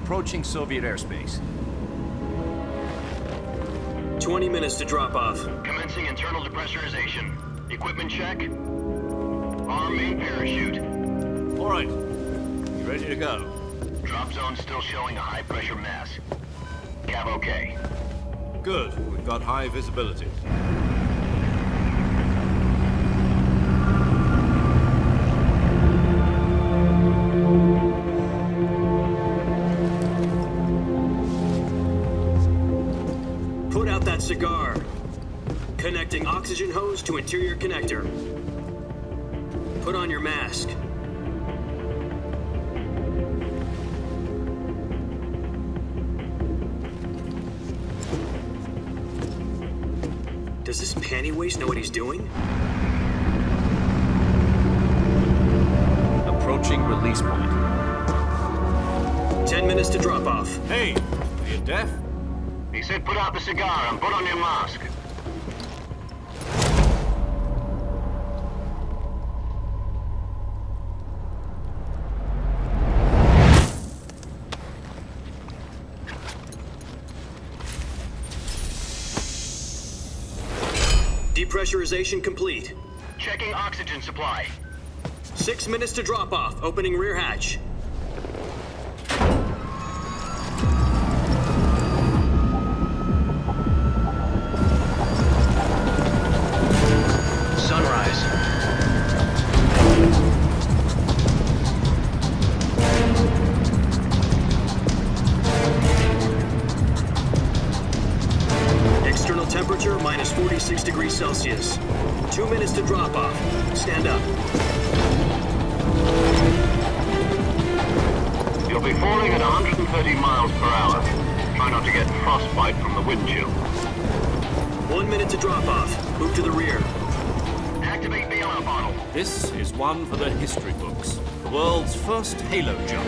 approaching Soviet airspace. 20 minutes to drop off. Commencing internal depressurization. Equipment check. Arm main parachute. All right. You ready to go? Drop zone still showing a high pressure mass. Cav okay. Good. We've got high visibility. Put out that cigar. Connecting oxygen hose to interior connector. Put on your mask. Does this panty waste know what he's doing? Approaching release point. 10 minutes to drop off. Hey, are you deaf? He said put out the cigar and put on your mask. Depressurization complete. Checking oxygen supply. 6 minutes to drop off. Opening rear hatch. Sunrise. External temperature minus 46 degrees Celsius. 2 minutes to drop off. Stand up. You'll be falling at 130 miles per hour. Try not to get frostbite from the wind chill. 1 minute to drop off. Move to the rear. Activate bailout bottle. This is one for the history books. The world's first halo jump.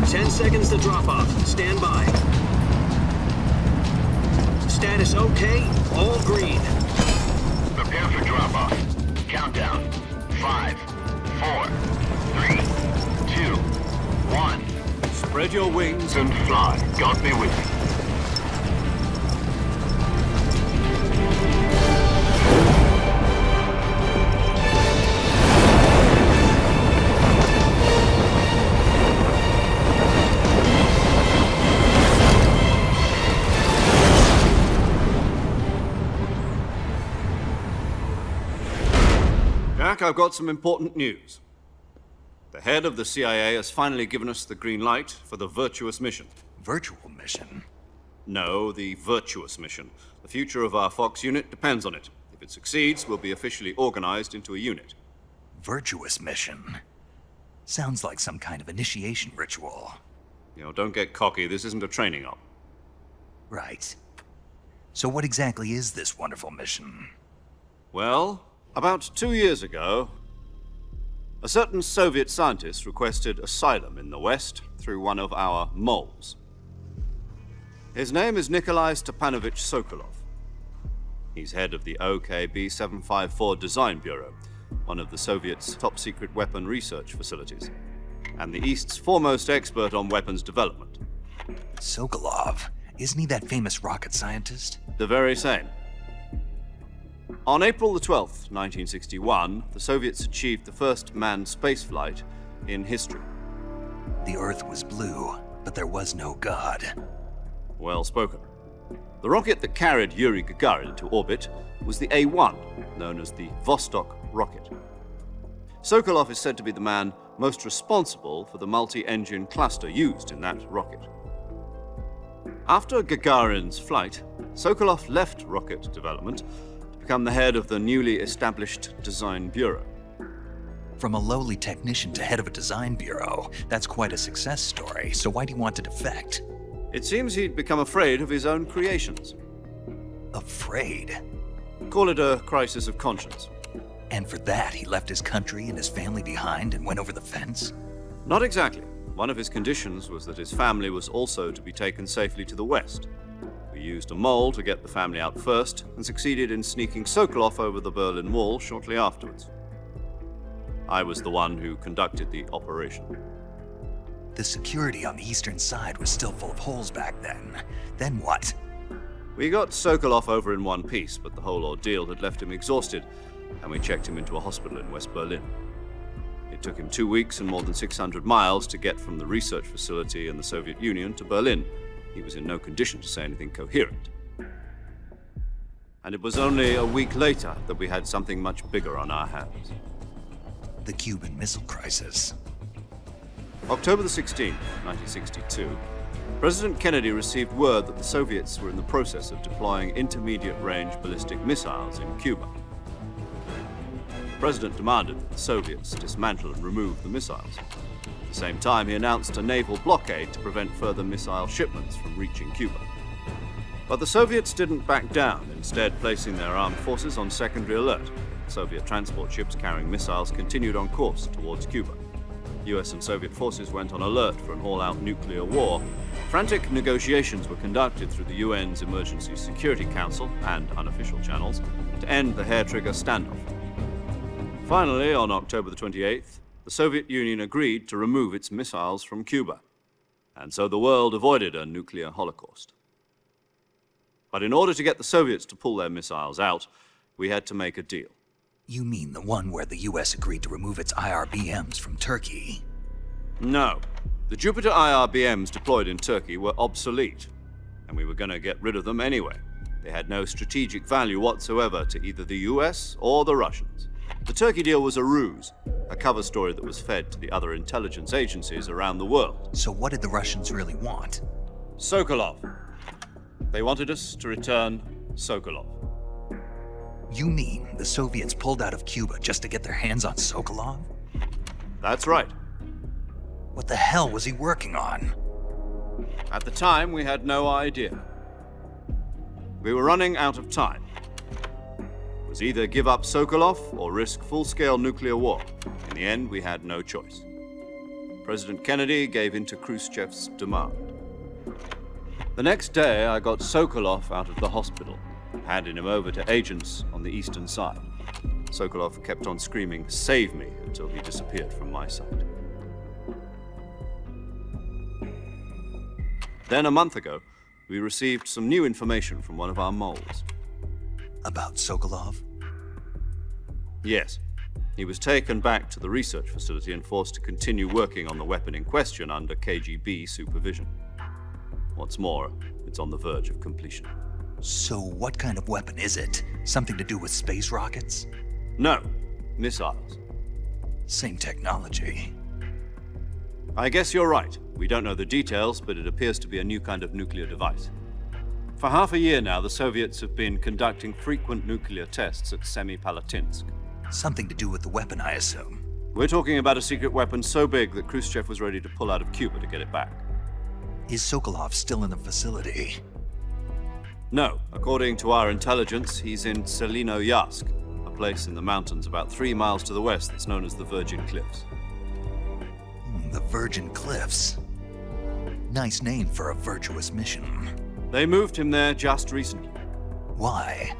10 seconds to drop off. Stand by. Status okay. All green. Prepare for drop-off. Countdown. 5, 4, 3, 2, 1. Spread your wings And fly. God be with you. Jack, I've got some important news. The head of the CIA has finally given us the green light for the Virtuous Mission. Virtual mission? No, the Virtuous Mission. The future of our Fox unit depends on it. If it succeeds, we'll be officially organized into a unit. Virtuous mission? Sounds like some kind of initiation ritual. You know, don't get cocky. This isn't a training op. Right. So what exactly is this wonderful mission? Well, about 2 years ago, a certain Soviet scientist requested asylum in the West through one of our moles. His name is Nikolai Sokolov. He's head of the OKB 754 Design Bureau, one of the Soviets' top-secret weapon research facilities, and the East's foremost expert on weapons development. Sokolov? Isn't he that famous rocket scientist? The very same. On April the 12th, 1961, the Soviets achieved the first manned spaceflight in history. The Earth was blue, but there was no God. Well spoken. The rocket that carried Yuri Gagarin into orbit was the A-1, known as the Vostok rocket. Sokolov is said to be the man most responsible for the multi-engine cluster used in that rocket. After Gagarin's flight, Sokolov left rocket development to become the head of the newly established Design Bureau. From a lowly technician to head of a design bureau, that's quite a success story, so why'd he want to defect? It seems he'd become afraid of his own creations. Afraid? Call it a crisis of conscience. And for that, he left his country and his family behind and went over the fence? Not exactly. One of his conditions was that his family was also to be taken safely to the West. We used a mole to get the family out first and succeeded in sneaking Sokolov over the Berlin Wall shortly afterwards. I was the one who conducted the operation. The security on the eastern side was still full of holes back then. Then what? We got Sokolov over in one piece, but the whole ordeal had left him exhausted, and we checked him into a hospital in West Berlin. It took him 2 weeks and more than 600 miles to get from the research facility in the Soviet Union to Berlin. He was in no condition to say anything coherent. And it was only a week later that we had something much bigger on our hands. The Cuban Missile Crisis. October the 16th, 1962, President Kennedy received word that the Soviets were in the process of deploying intermediate-range ballistic missiles in Cuba. The President demanded that the Soviets dismantle and remove the missiles. At the same time, he announced a naval blockade to prevent further missile shipments from reaching Cuba. But the Soviets didn't back down, instead placing their armed forces on secondary alert. Soviet transport ships carrying missiles continued on course towards Cuba. US and Soviet forces went on alert for an all-out nuclear war. Frantic negotiations were conducted through the UN's Emergency Security Council and unofficial channels to end the hair-trigger standoff. Finally, on October the 28th, the Soviet Union agreed to remove its missiles from Cuba, and so the world avoided a nuclear holocaust. But in order to get the Soviets to pull their missiles out, we had to make a deal. You mean the one where the US agreed to remove its IRBMs from Turkey? No. The Jupiter IRBMs deployed in Turkey were obsolete, and we were going to get rid of them anyway. They had no strategic value whatsoever to either the US or the Russians. The Turkey deal was a ruse, a cover story that was fed to the other intelligence agencies around the world. So what did the Russians really want? Sokolov. They wanted us to return Sokolov. You mean the Soviets pulled out of Cuba just to get their hands on Sokolov? That's right. What the hell was he working on? At the time, we had no idea. We were running out of time. It was either give up Sokolov or risk full-scale nuclear war. In the end, we had no choice. President Kennedy gave in to Khrushchev's demand. The next day, I got Sokolov out of the hospital, handing him over to agents on the eastern side. Sokolov kept on screaming, "Save me," until he disappeared from my sight. Then, a month ago, we received some new information from one of our moles. About Sokolov? Yes. He was taken back to the research facility and forced to continue working on the weapon in question under KGB supervision. What's more, it's on the verge of completion. So what kind of weapon is it? Something to do with space rockets? No, missiles. Same technology. I guess you're right. We don't know the details, but it appears to be a new kind of nuclear device. For half a year now, the Soviets have been conducting frequent nuclear tests at Semipalatinsk. Something to do with the weapon, I assume. We're talking about a secret weapon so big that Khrushchev was ready to pull out of Cuba to get it back. Is Sokolov still in the facility? No. According to our intelligence, he's in Tselinoyarsk, a place in the mountains about 3 miles to the west that's known as the Virgin Cliffs. The Virgin Cliffs. Nice name for a virtuous mission. They moved him there just recently. Why?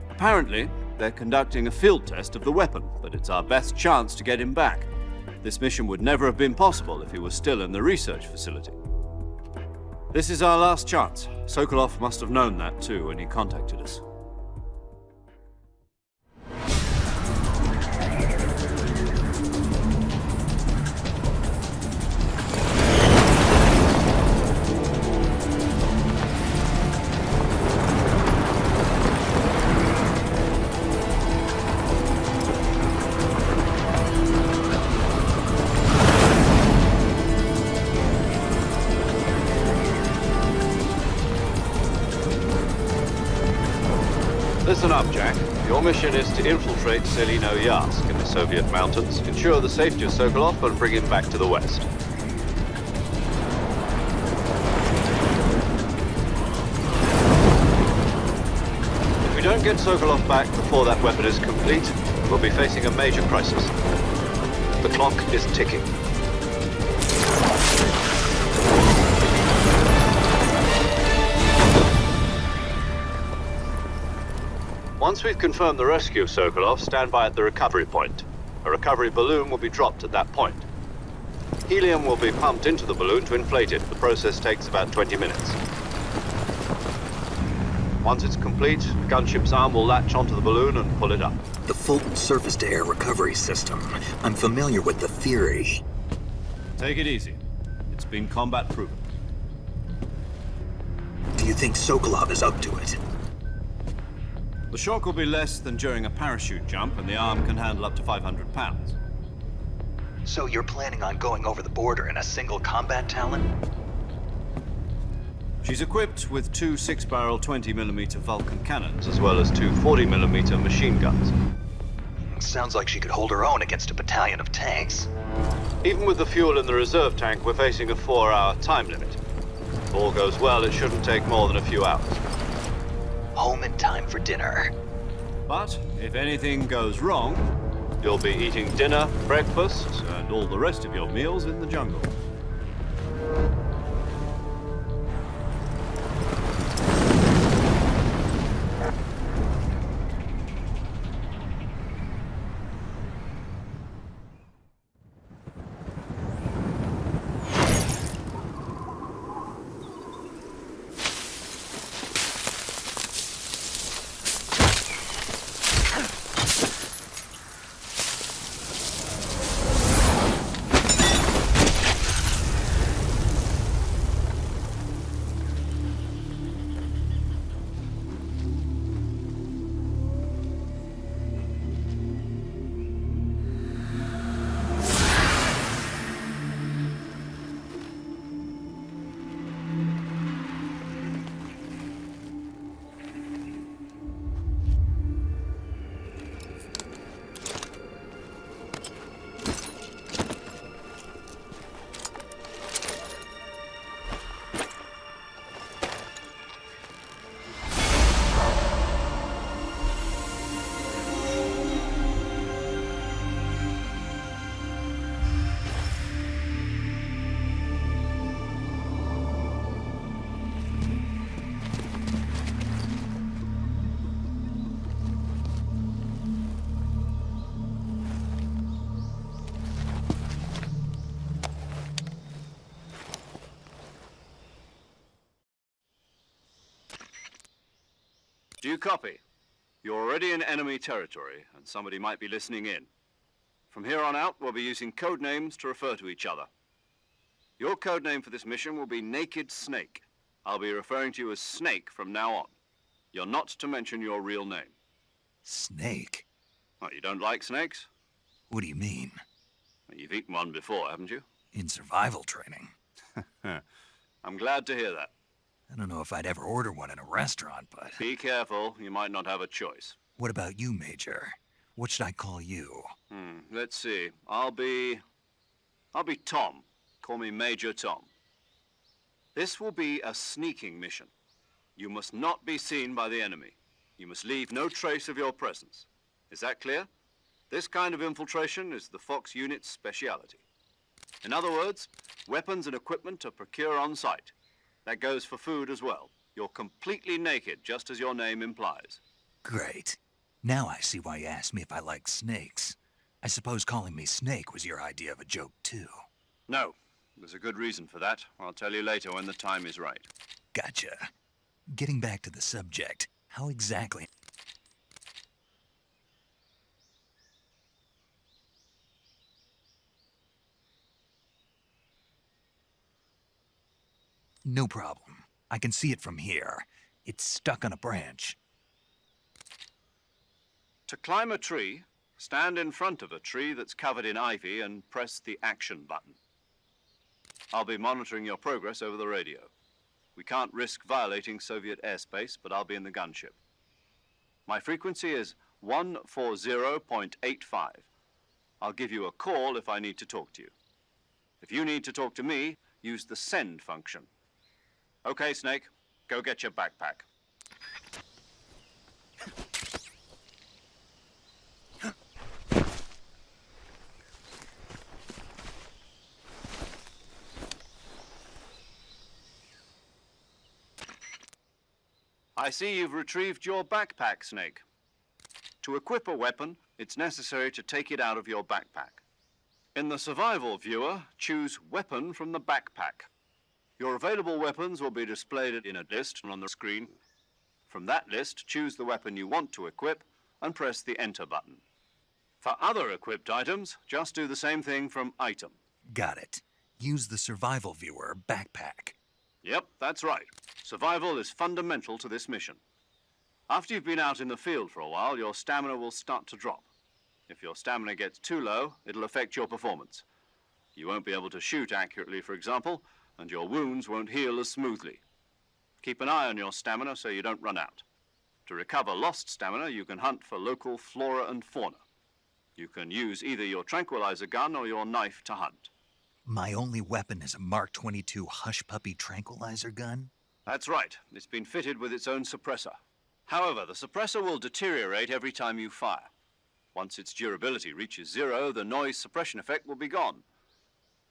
Apparently, they're conducting a field test of the weapon, but it's our best chance to get him back. This mission would never have been possible if he was still in the research facility. This is our last chance. Sokolov must have known that too when he contacted us. Listen up, Jack. Your mission is to infiltrate Tselinoyarsk in the Soviet mountains, ensure the safety of Sokolov, and bring him back to the west. If we don't get Sokolov back before that weapon is complete, we'll be facing a major crisis. The clock is ticking. Once we've confirmed the rescue of Sokolov, stand by at the recovery point. A recovery balloon will be dropped at that point. Helium will be pumped into the balloon to inflate it. The process takes about 20 minutes. Once it's complete, the gunship's arm will latch onto the balloon and pull it up. The Fulton surface-to-air recovery system. I'm familiar with the theory. Take it easy. It's been combat-proven. Do you think Sokolov is up to it? The shock will be less than during a parachute jump, and the arm can handle up to 500 pounds. So you're planning on going over the border in a single combat Talon? She's equipped with two 6-barrel 20mm Vulcan cannons, as well as two 40mm machine guns. Sounds like she could hold her own against a battalion of tanks. Even with the fuel in the reserve tank, we're facing a 4-hour time limit. If all goes well, it shouldn't take more than a few hours. Home in time for dinner. But if anything goes wrong, you'll be eating dinner, breakfast, and all the rest of your meals in the jungle. Do you copy? You're already in enemy territory, and somebody might be listening in. From here on out, we'll be using code names to refer to each other. Your code name for this mission will be Naked Snake. I'll be referring to you as Snake from now on. You're not to mention your real name. Snake? Oh, you don't like snakes? What do you mean? Well, you've eaten one before, haven't you? In survival training. I'm glad to hear that. I don't know if I'd ever order one in a restaurant, but... Be careful, you might not have a choice. What about you, Major? What should I call you? Let's see. I'll be Tom. Call me Major Tom. This will be a sneaking mission. You must not be seen by the enemy. You must leave no trace of your presence. Is that clear? This kind of infiltration is the Fox unit's speciality. In other words, weapons and equipment are procured on site. That goes for food as well. You're completely naked, just as your name implies. Great. Now I see why you asked me if I like snakes. I suppose calling me Snake was your idea of a joke, too. No. There's a good reason for that. I'll tell you later when the time is right. Gotcha. Getting back to the subject, how exactly... No problem. I can see it from here. It's stuck on a branch. To climb a tree, stand in front of a tree that's covered in ivy and press the action button. I'll be monitoring your progress over the radio. We can't risk violating Soviet airspace, but I'll be in the gunship. My frequency is 140.85. I'll give you a call if I need to talk to you. If you need to talk to me, use the send function. Okay, Snake, go get your backpack. I see you've retrieved your backpack, Snake. To equip a weapon, it's necessary to take it out of your backpack. In the survival viewer, choose Weapon from the backpack. Your available weapons will be displayed in a list on the screen. From that list, choose the weapon you want to equip and press the Enter button. For other equipped items, just do the same thing from Item. Got it. Use the survival viewer backpack. Yep, that's right. Survival is fundamental to this mission. After you've been out in the field for a while, your stamina will start to drop. If your stamina gets too low, it'll affect your performance. You won't be able to shoot accurately, for example, and your wounds won't heal as smoothly. Keep an eye on your stamina so you don't run out. To recover lost stamina, you can hunt for local flora and fauna. You can use either your tranquilizer gun or your knife to hunt. My only weapon is a Mark 22 Hush Puppy tranquilizer gun? That's right. It's been fitted with its own suppressor. However, the suppressor will deteriorate every time you fire. Once its durability reaches 0, the noise suppression effect will be gone.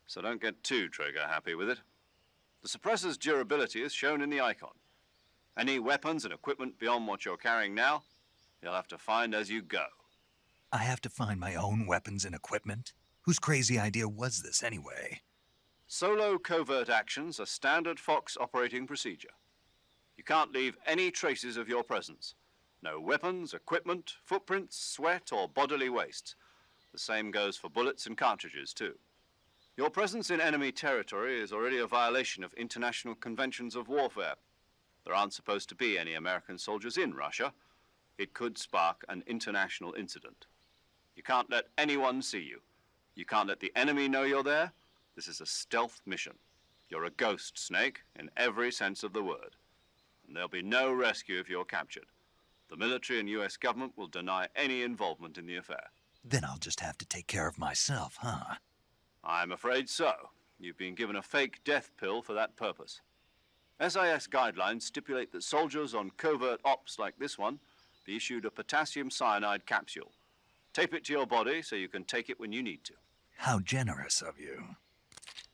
So don't get too trigger-happy with it. The suppressor's durability is shown in the icon. Any weapons and equipment beyond what you're carrying now, you'll have to find as you go. I have to find my own weapons and equipment? Whose crazy idea was this anyway? Solo covert actions are standard Fox operating procedure. You can't leave any traces of your presence. No weapons, equipment, footprints, sweat, or bodily waste. The same goes for bullets and cartridges, too. Your presence in enemy territory is already a violation of international conventions of warfare. There aren't supposed to be any American soldiers in Russia. It could spark an international incident. You can't let anyone see you. You can't let the enemy know you're there. This is a stealth mission. You're a ghost, Snake, in every sense of the word. And there'll be no rescue if you're captured. The military and US government will deny any involvement in the affair. Then I'll just have to take care of myself, huh? I'm afraid so. You've been given a fake death pill for that purpose. SIS guidelines stipulate that soldiers on covert ops like this one be issued a potassium cyanide capsule. Tape it to your body so you can take it when you need to. How generous of you.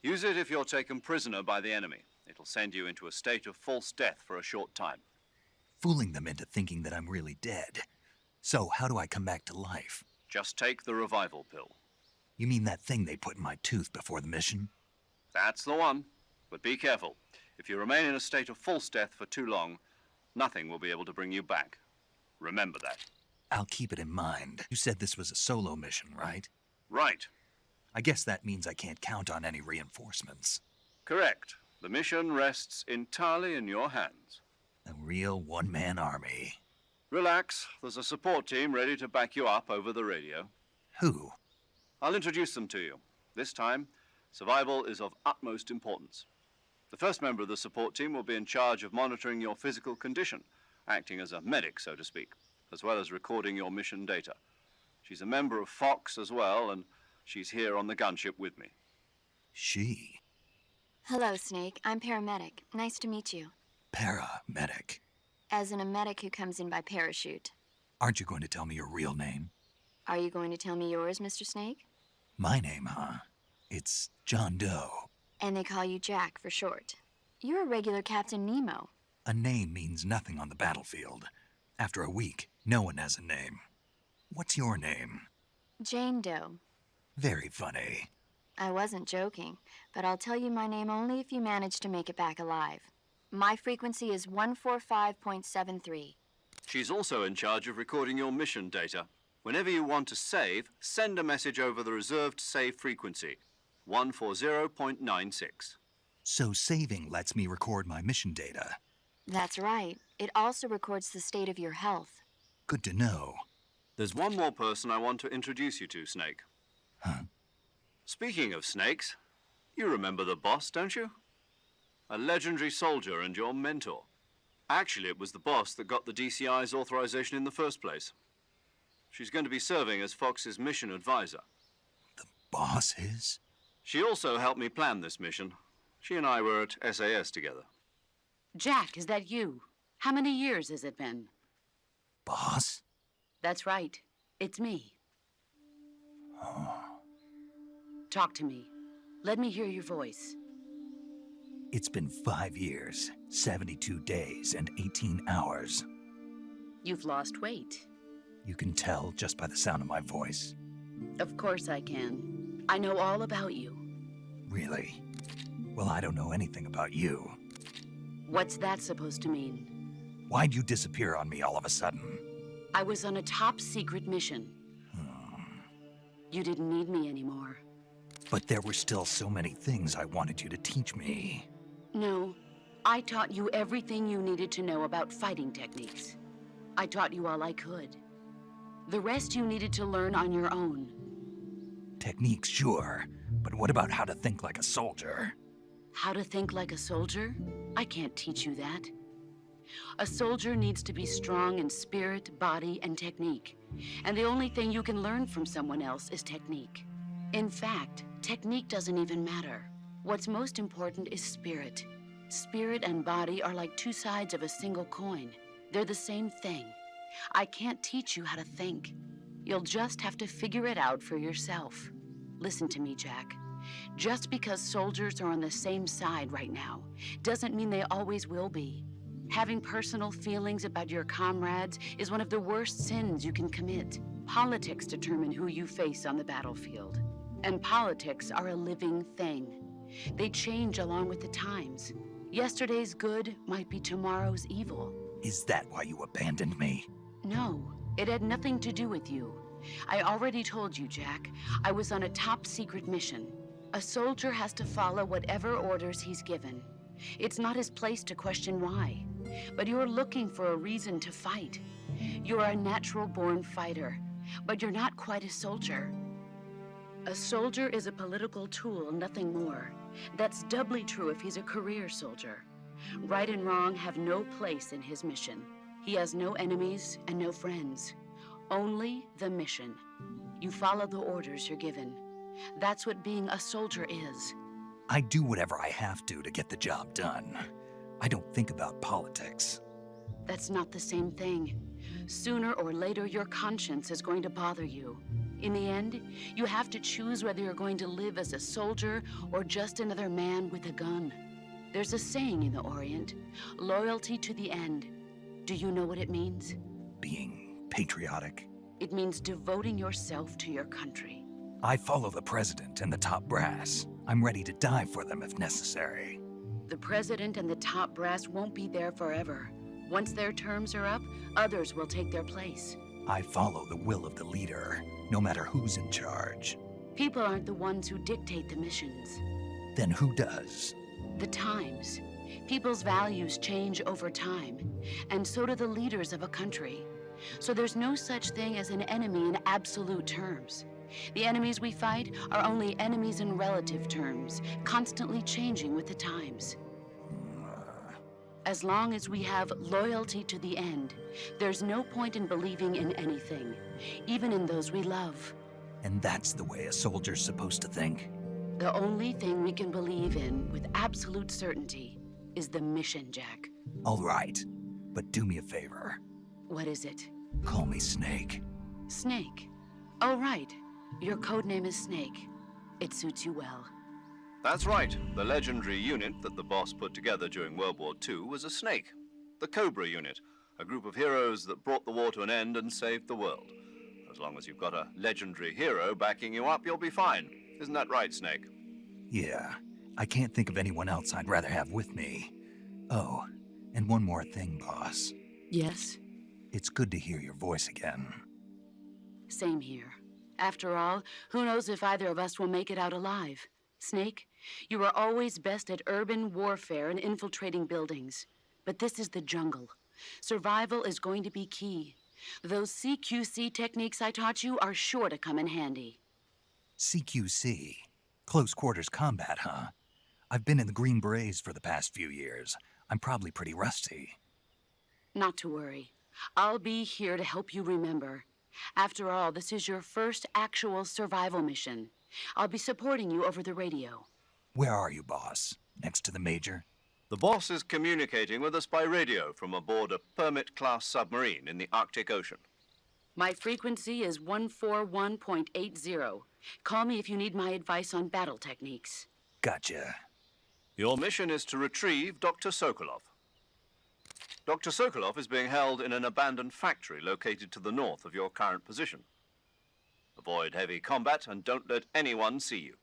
Use it if you're taken prisoner by the enemy. It'll send you into a state of false death for a short time. Fooling them into thinking that I'm really dead. So how do I come back to life? Just take the revival pill. You mean that thing they put in my tooth before the mission? That's the one. But be careful. If you remain in a state of false death for too long, nothing will be able to bring you back. Remember that. I'll keep it in mind. You said this was a solo mission, right? Right. I guess that means I can't count on any reinforcements. Correct. The mission rests entirely in your hands. A real one-man army. Relax. There's a support team ready to back you up over the radio. Who? I'll introduce them to you. This time, survival is of utmost importance. The first member of the support team will be in charge of monitoring your physical condition, acting as a medic, so to speak, as well as recording your mission data. She's a member of Fox as well, and she's here on the gunship with me. She? Hello, Snake. I'm paramedic. Nice to meet you. Paramedic. As in a medic who comes in by parachute. Aren't you going to tell me your real name? Are you going to tell me yours, Mr. Snake? My name, huh? It's John Doe. And they call you Jack for short. You're a regular Captain Nemo. A name means nothing on the battlefield. After a week, no one has a name. What's your name? Jane Doe. Very funny. I wasn't joking, but I'll tell you my name only if you manage to make it back alive. My frequency is 145.73. She's also in charge of recording your mission data. Whenever you want to save, send a message over the reserved save frequency, 140.96. So saving lets me record my mission data. That's right. It also records the state of your health. Good to know. There's one more person I want to introduce you to, Snake. Huh? Speaking of snakes, you remember the boss, don't you? A legendary soldier and your mentor. Actually, it was the boss that got the DCI's authorization in the first place. She's going to be serving as Fox's mission advisor. The boss is? She also helped me plan this mission. She and I were at SAS together. Jack, is that you? How many years has it been? Boss? That's right. It's me. Oh. Talk to me. Let me hear your voice. It's been 5 years, 72 days, and 18 hours. You've lost weight. You can tell just by the sound of my voice. Of course I can. I know all about you. Really? Well, I don't know anything about you. What's that supposed to mean? Why'd you disappear on me all of a sudden? I was on a top-secret mission. You didn't need me anymore. But there were still so many things I wanted you to teach me. No, I taught you everything you needed to know about fighting techniques. I taught you all I could. The rest you needed to learn on your own. Techniques, sure. But what about how to think like a soldier? How to think like a soldier? I can't teach you that. A soldier needs to be strong in spirit, body, and technique. And the only thing you can learn from someone else is technique. In fact, technique doesn't even matter. What's most important is spirit. Spirit and body are like two sides of a single coin. They're the same thing. I can't teach you how to think. You'll just have to figure it out for yourself. Listen to me, Jack. Just because soldiers are on the same side right now doesn't mean they always will be. Having personal feelings about your comrades is one of the worst sins you can commit. Politics determine who you face on the battlefield. And politics are a living thing. They change along with the times. Yesterday's good might be tomorrow's evil. Is that why you abandoned me? No, it had nothing to do with you. I already told you, Jack. I was on a top-secret mission. A soldier has to follow whatever orders he's given. It's not his place to question why. But you're looking for a reason to fight. You're a natural-born fighter, but you're not quite a soldier. A soldier is a political tool, nothing more. That's doubly true if he's a career soldier. Right and wrong have no place in his mission. He has no enemies and no friends. Only the mission. You follow the orders you're given. That's what being a soldier is. I do whatever I have to get the job done. I don't think about politics. That's not the same thing. Sooner or later, your conscience is going to bother you. In the end, you have to choose whether you're going to live as a soldier or just another man with a gun. There's a saying in the Orient, loyalty to the end. Do you know what it means? Being patriotic. It means devoting yourself to your country. I follow the president and the top brass. I'm ready to die for them if necessary. The president and the top brass won't be there forever. Once their terms are up, others will take their place. I follow the will of the leader, no matter who's in charge. People aren't the ones who dictate the missions. Then who does? The times. People's values change over time, and so do the leaders of a country. So there's no such thing as an enemy in absolute terms. The enemies we fight are only enemies in relative terms, constantly changing with the times. As long as we have loyalty to the end, there's no point in believing in anything, even in those we love. And that's the way a soldier's supposed to think? The only thing we can believe in with absolute certainty is the mission, Jack. All right, but do me a favor. What is it? Call me Snake. Snake? Oh, right. Your codename is Snake. It suits you well. That's right. The legendary unit that the boss put together during World War II was a snake. The Cobra unit, a group of heroes that brought the war to an end and saved the world. As long as you've got a legendary hero backing you up, you'll be fine. Isn't that right, Snake? Yeah, I can't think of anyone else I'd rather have with me. Oh, and one more thing, boss. Yes? It's good to hear your voice again. Same here. After all, who knows if either of us will make it out alive? Snake, you are always best at urban warfare and infiltrating buildings. But this is the jungle. Survival is going to be key. Those CQC techniques I taught you are sure to come in handy. CQC? Close quarters combat, huh? I've been in the Green Berets for the past few years. I'm probably pretty rusty. Not to worry. I'll be here to help you remember. After all, this is your first actual survival mission. I'll be supporting you over the radio. Where are you, boss? Next to the Major? The boss is communicating with us by radio from aboard a Permit-class submarine in the Arctic Ocean. My frequency is 141.80. Call me if you need my advice on battle techniques. Gotcha. Your mission is to retrieve Dr. Sokolov. Dr. Sokolov is being held in an abandoned factory located to the north of your current position. Avoid heavy combat and don't let anyone see you.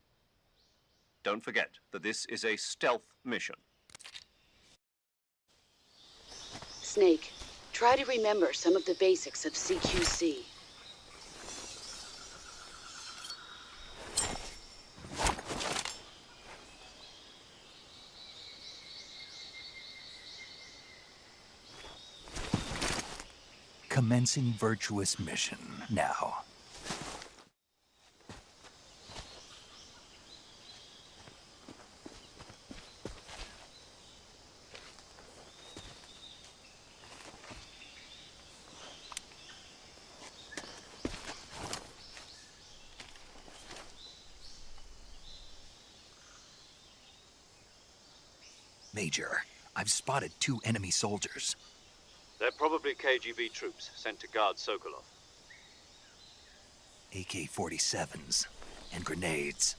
Don't forget that this is a stealth mission. Snake, try to remember some of the basics of CQC. Commencing Virtuous Mission now. Major, I've spotted 2 enemy soldiers. They're probably KGB troops sent to guard Sokolov. AK-47s and grenades.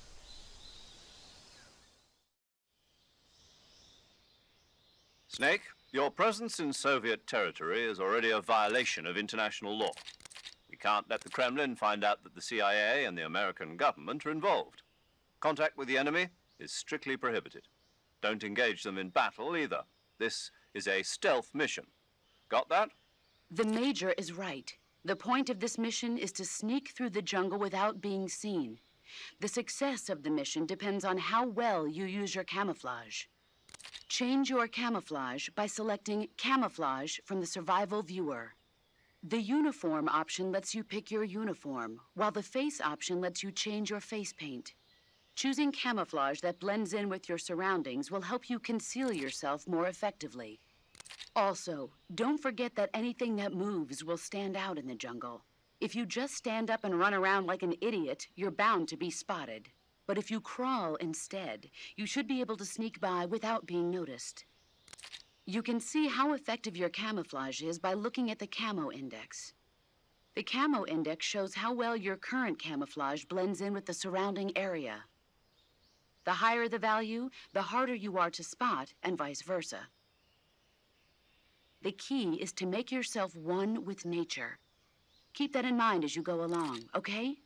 Snake, your presence in Soviet territory is already a violation of international law. We can't let the Kremlin find out that the CIA and the American government are involved. Contact with the enemy is strictly prohibited. Don't engage them in battle either. This is a stealth mission. Got that? The Major is right. The point of this mission is to sneak through the jungle without being seen. The success of the mission depends on how well you use your camouflage. Change your camouflage by selecting Camouflage from the Survival Viewer. The Uniform option lets you pick your uniform, while the Face option lets you change your face paint. Choosing camouflage that blends in with your surroundings will help you conceal yourself more effectively. Also, don't forget that anything that moves will stand out in the jungle. If you just stand up and run around like an idiot, you're bound to be spotted. But if you crawl instead, you should be able to sneak by without being noticed. You can see how effective your camouflage is by looking at the Camo Index. The Camo Index shows how well your current camouflage blends in with the surrounding area. The higher the value, the harder you are to spot, and vice versa. The key is to make yourself one with nature. Keep that in mind as you go along, okay?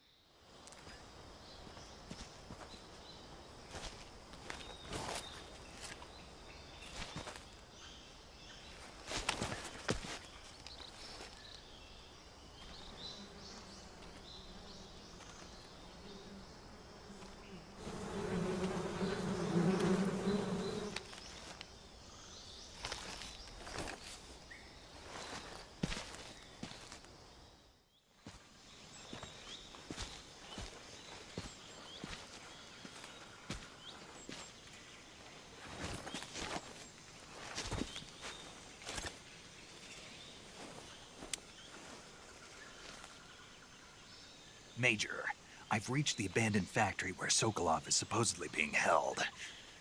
Major, I've reached the abandoned factory where Sokolov is supposedly being held.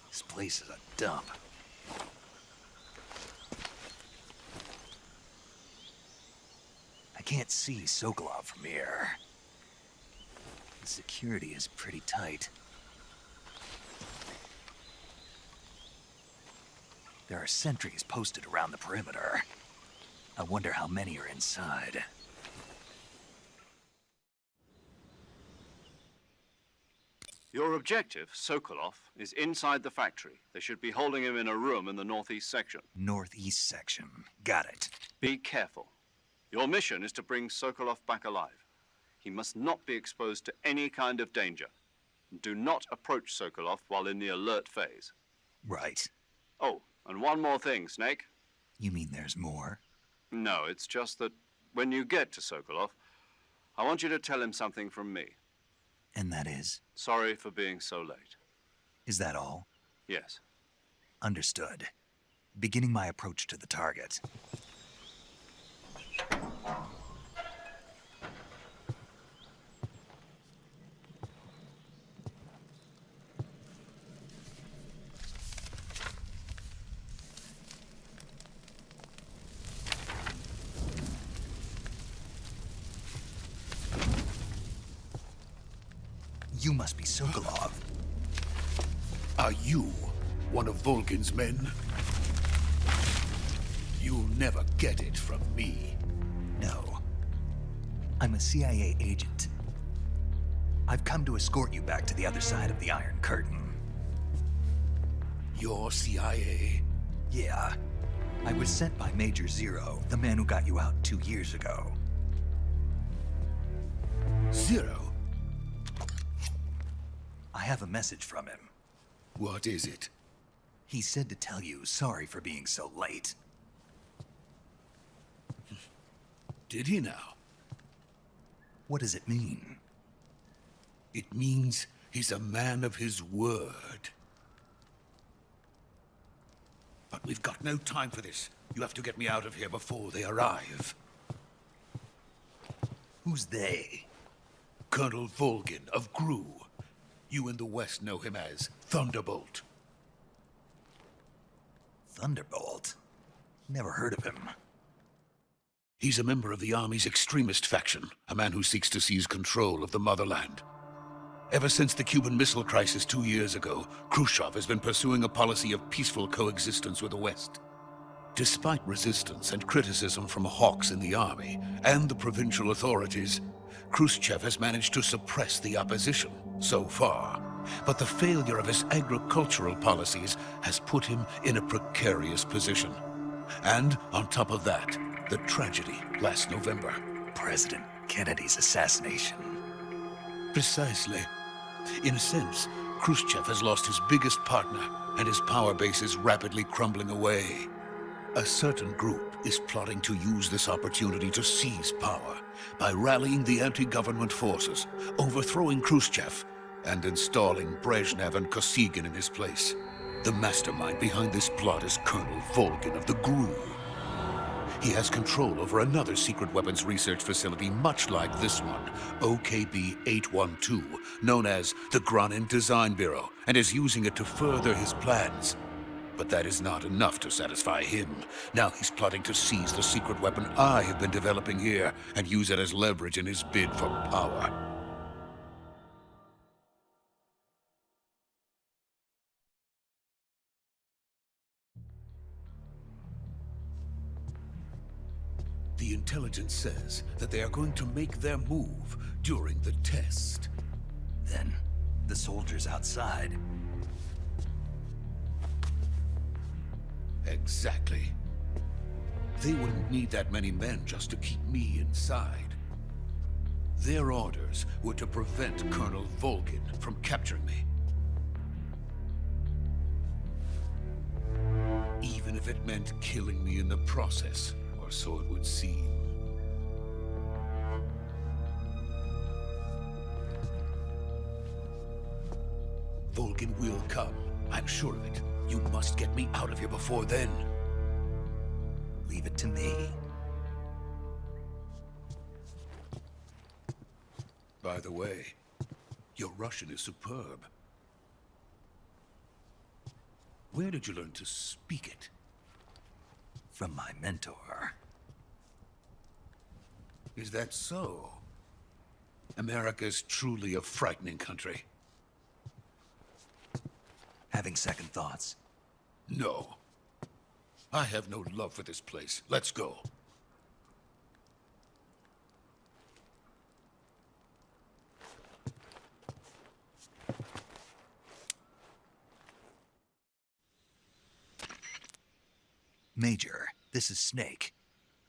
This place is a dump. I can't see Sokolov from here. The security is pretty tight. There are sentries posted around the perimeter. I wonder how many are inside. Your objective, Sokolov, is inside the factory. They should be holding him in a room in the northeast section. Northeast section. Got it. Be careful. Your mission is to bring Sokolov back alive. He must not be exposed to any kind of danger. Do not approach Sokolov while in the alert phase. Right. Oh, and one more thing, Snake. You mean there's more? No, it's just that when you get to Sokolov, I want you to tell him something from me. And that is? Sorry for being so late. Is that all? Yes. Understood. Beginning my approach to the target. You must be Sokolov. Are you one of Volgin's men? You'll never get it from me. No. I'm a CIA agent. I've come to escort you back to the other side of the Iron Curtain. You're CIA? Yeah. I was sent by Major Zero, the man who got you out 2 years ago. Zero? I have a message from him. What is it? He said to tell you sorry for being so late. Did he now? What does it mean? It means he's a man of his word. But we've got no time for this. You have to get me out of here before they arrive. Who's they? Colonel Volgin of GRU. You in the West know him as Thunderbolt. Thunderbolt? Never heard of him. He's a member of the Army's extremist faction, a man who seeks to seize control of the motherland. Ever since the Cuban Missile Crisis 2 years ago, Khrushchev has been pursuing a policy of peaceful coexistence with the West. Despite resistance and criticism from hawks in the army and the provincial authorities, Khrushchev has managed to suppress the opposition so far. But the failure of his agricultural policies has put him in a precarious position. And on top of that, the tragedy last November. President Kennedy's assassination. Precisely. In a sense, Khrushchev has lost his biggest partner, and his power base is rapidly crumbling away. A certain group is plotting to use this opportunity to seize power by rallying the anti-government forces, overthrowing Khrushchev, and installing Brezhnev and Kosygin in his place. The mastermind behind this plot is Colonel Volgin of the GRU. He has control over another secret weapons research facility much like this one, OKB-812, known as the Granin Design Bureau, and is using it to further his plans. But that is not enough to satisfy him. Now he's plotting to seize the secret weapon I have been developing here and use it as leverage in his bid for power. The intelligence says that they are going to make their move during the test. Then, the soldiers outside. Exactly. They wouldn't need that many men just to keep me inside. Their orders were to prevent Colonel Volgin from capturing me. Even if it meant killing me in the process, or so it would seem. Volgin will come, I'm sure of it. You must get me out of here before then. Leave it to me. By the way, your Russian is superb. Where did you learn to speak it? From my mentor. Is that so? America's truly a frightening country. Having second thoughts? No. I have no love for this place. Let's go. Major, this is Snake.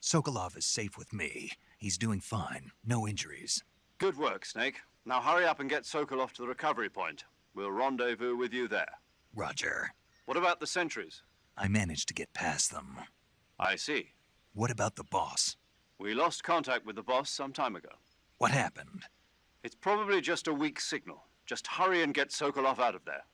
Sokolov is safe with me. He's doing fine. No injuries. Good work, Snake. Now hurry up and get Sokolov to the recovery point. We'll rendezvous with you there. Roger. What about the sentries? I managed to get past them. I see. What about the boss? We lost contact with the boss some time ago. What happened? It's probably just a weak signal. Just hurry and get Sokolov out of there.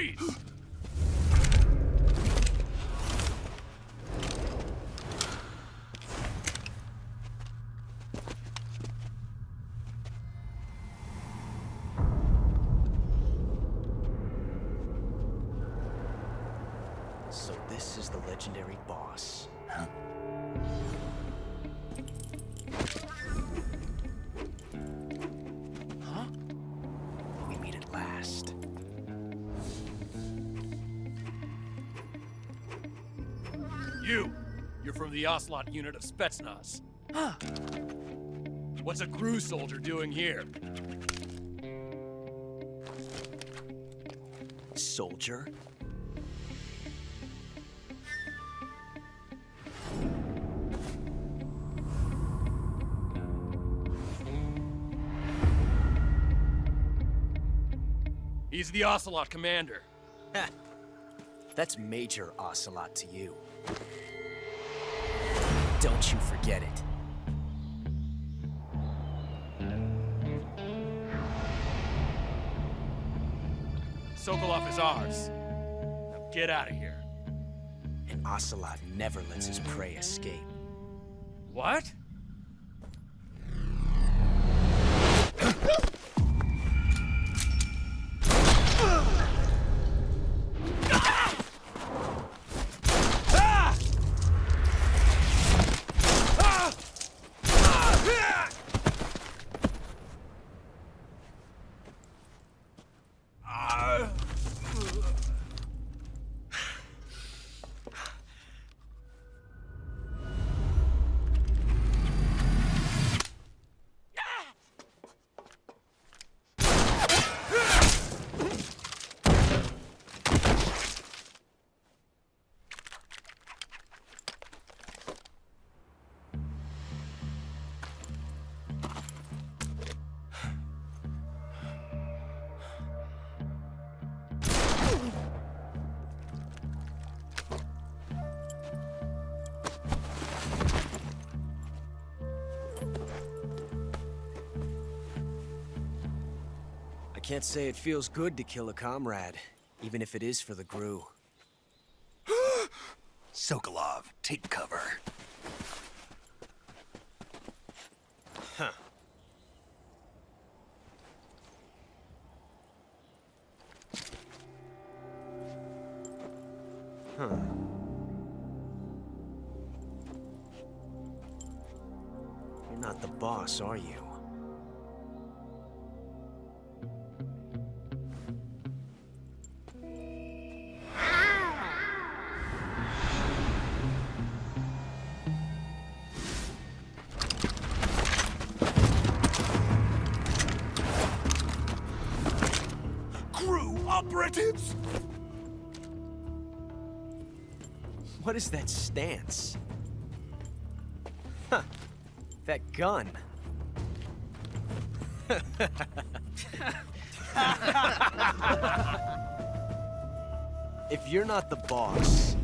Freeze! So this is the legendary boss. Huh? Huh? We meet at last. You're from the Ocelot unit of Spetsnaz. What's a crew soldier doing here? Soldier? He's the Ocelot commander. Ha! That's Major Ocelot to you. Don't you forget it. Sokolov is ours. Now get out of here. And Ocelot never lets his prey escape. What? I can't say it feels good to kill a comrade, even if it is for the GRU. Sokolov, take cover. Huh. Huh. You're not the boss, are you? Operatives! What is that stance? Huh. That gun. If you're not the boss,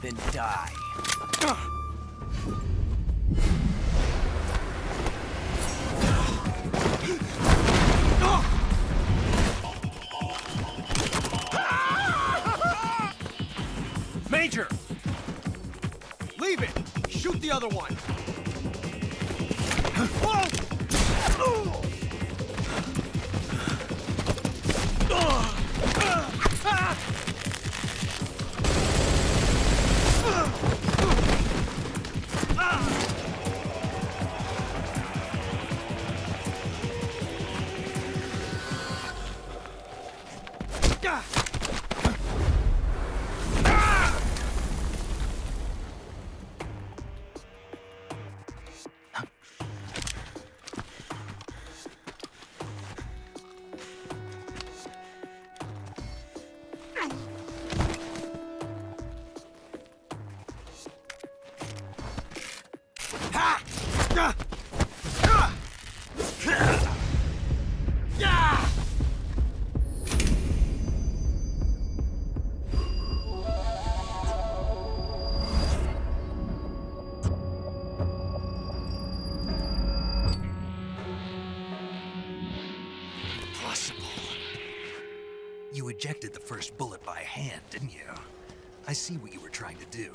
then die. Major! Leave it! Shoot the other one! Whoa! ejected the first bullet by hand, didn't you? I see what you were trying to do.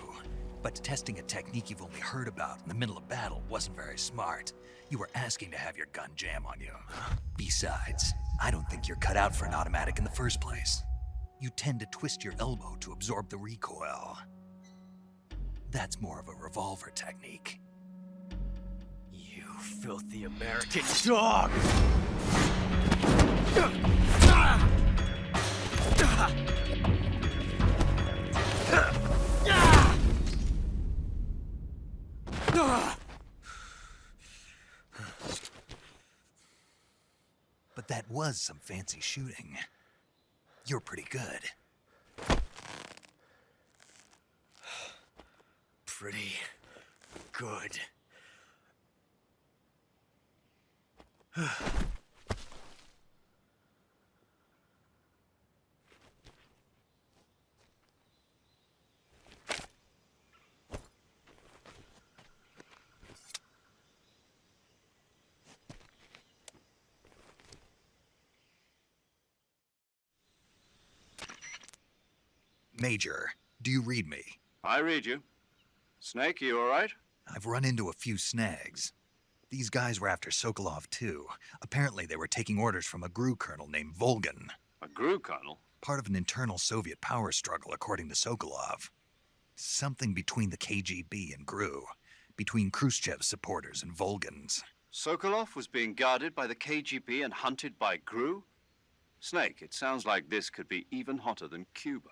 But testing a technique you've only heard about in the middle of battle wasn't very smart. You were asking to have your gun jam on you. Besides, I don't think you're cut out for an automatic in the first place. You tend to twist your elbow to absorb the recoil. That's more of a revolver technique. You filthy American dog! But that was some fancy shooting. You're pretty good. Pretty good. Major, do you read me? I read you. Snake, you all right? I've run into a few snags. These guys were after Sokolov, too. Apparently they were taking orders from a GRU colonel named Volgin. A GRU colonel? Part of an internal Soviet power struggle, according to Sokolov. Something between the KGB and GRU. Between Khrushchev's supporters and Volgin's. Sokolov was being guarded by the KGB and hunted by GRU? Snake, it sounds like this could be even hotter than Cuba.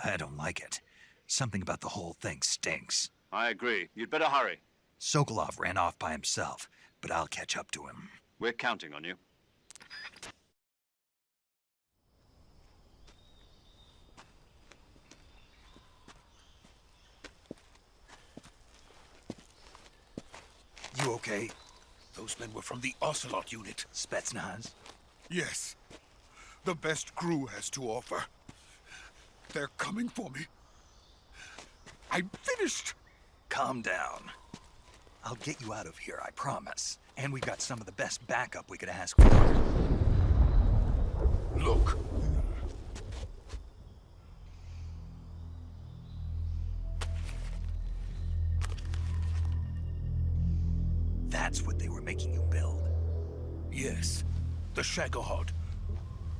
I don't like it. Something about the whole thing stinks. I agree. You'd better hurry. Sokolov ran off by himself, but I'll catch up to him. We're counting on you. You okay? Those men were from the Ocelot unit. Spetsnaz? Yes. The best GRU has to offer. They're coming for me. I'm finished. Calm down. I'll get you out of here, I promise. And we've got some of the best backup we could ask for. Look. That's what they were making you build? Yes. The Shagohod.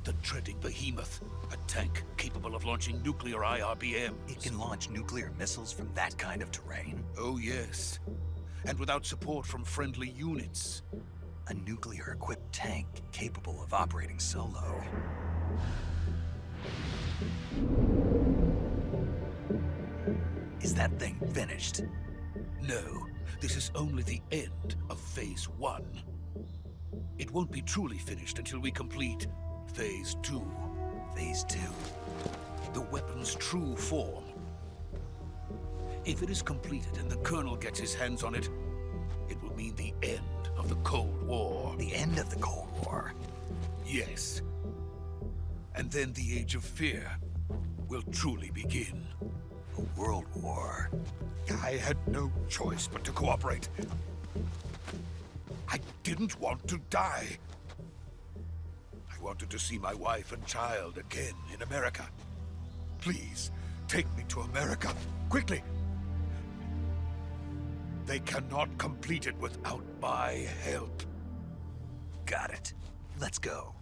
The dreaded behemoth. A tank capable of launching nuclear IRBMs. It can launch nuclear missiles from that kind of terrain? Oh, yes. And without support from friendly units. A nuclear-equipped tank capable of operating solo. Is that thing finished? No. This is only the end of Phase 1. It won't be truly finished until we complete Phase 2. Phase 2? The weapon's true form. If it is completed and the Colonel gets his hands on it, it will mean the end of the Cold War. The end of the Cold War? Yes. And then the Age of Fear will truly begin. A world war? I had no choice but to cooperate. I didn't want to die. I wanted to see my wife and child again in America. Please, take me to America, quickly. They cannot complete it without my help. Got it. Let's go.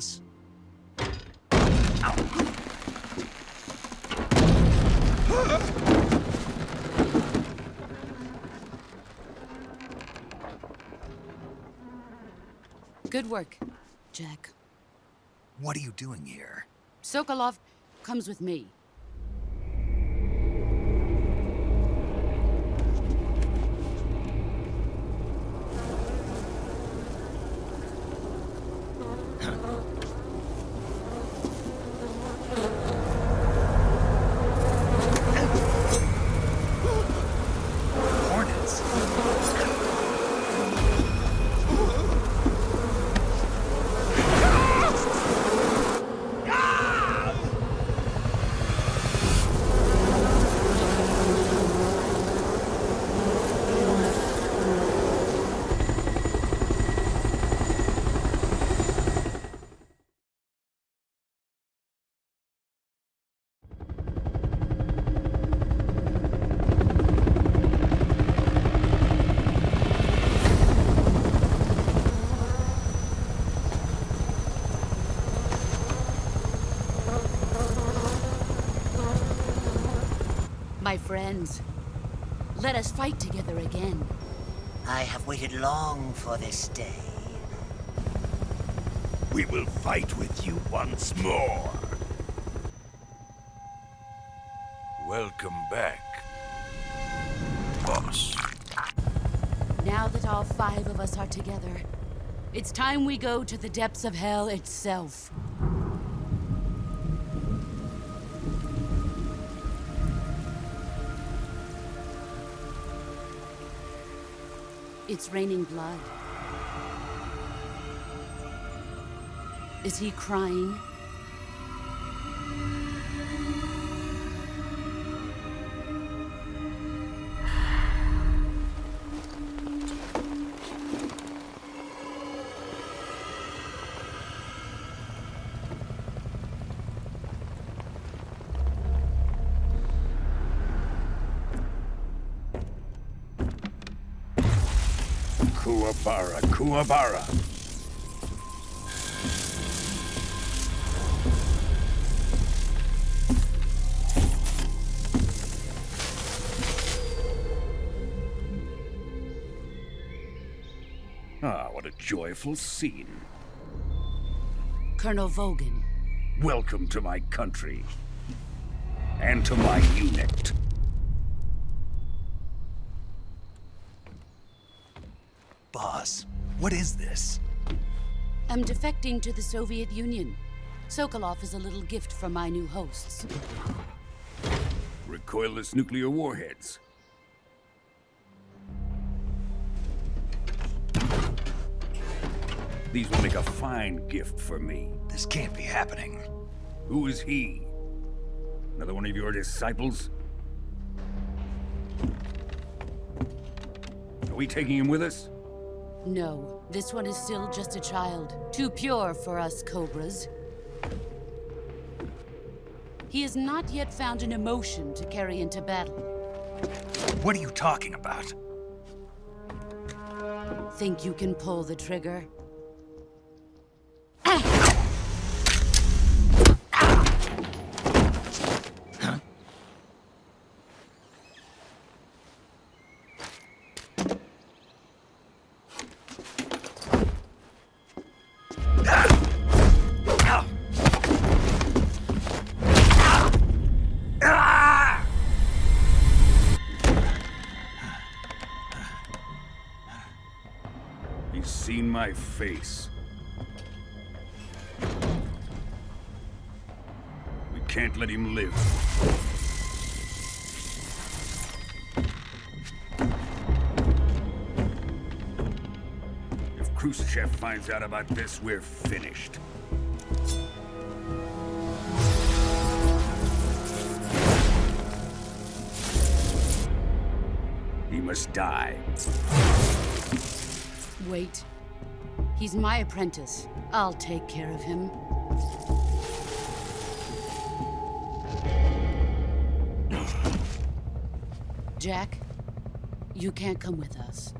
boss? Good work, Jack. What are you doing here? Sokolov comes with me. Hornets? My friends, let us fight together again. I have waited long for this day. We will fight with you once more. Welcome back, boss. Now that all 5 of us are together, it's time we go to the depths of hell itself. It's raining blood. Is he crying? Kuwabara, Kuwabara. Ah, what a joyful scene. Colonel Volgin. Welcome to my country. And to my unit. Boss, what is this? I'm defecting to the Soviet Union. Sokolov is a little gift from my new hosts. Recoilless nuclear warheads. These will make a fine gift for me. This can't be happening. Who is he? Another one of your disciples? Are we taking him with us? No, this one is still just a child. Too pure for us Cobras. He has not yet found an emotion to carry into battle. What are you talking about? Think you can pull the trigger? He's seen my face. We can't let him live. If Khrushchev finds out about this, we're finished. He must die. Wait. He's my apprentice. I'll take care of him. Jack, you can't come with us.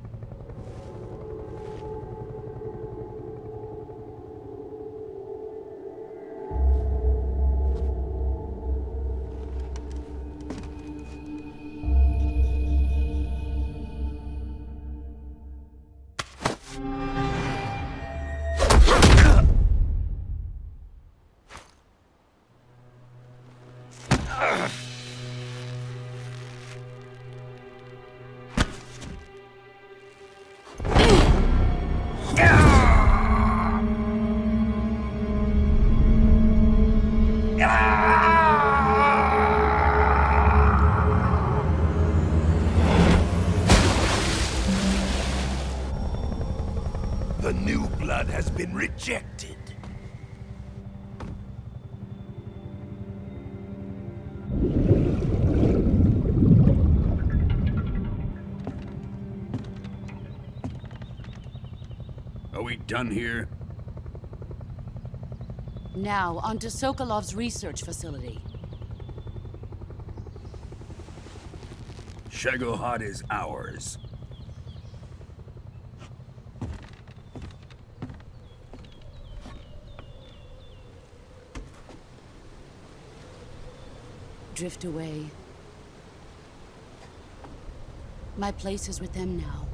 The new blood has been rejected. Are we done here? Now, onto Sokolov's research facility. Shagohod is ours. Drift away. My place is with them now.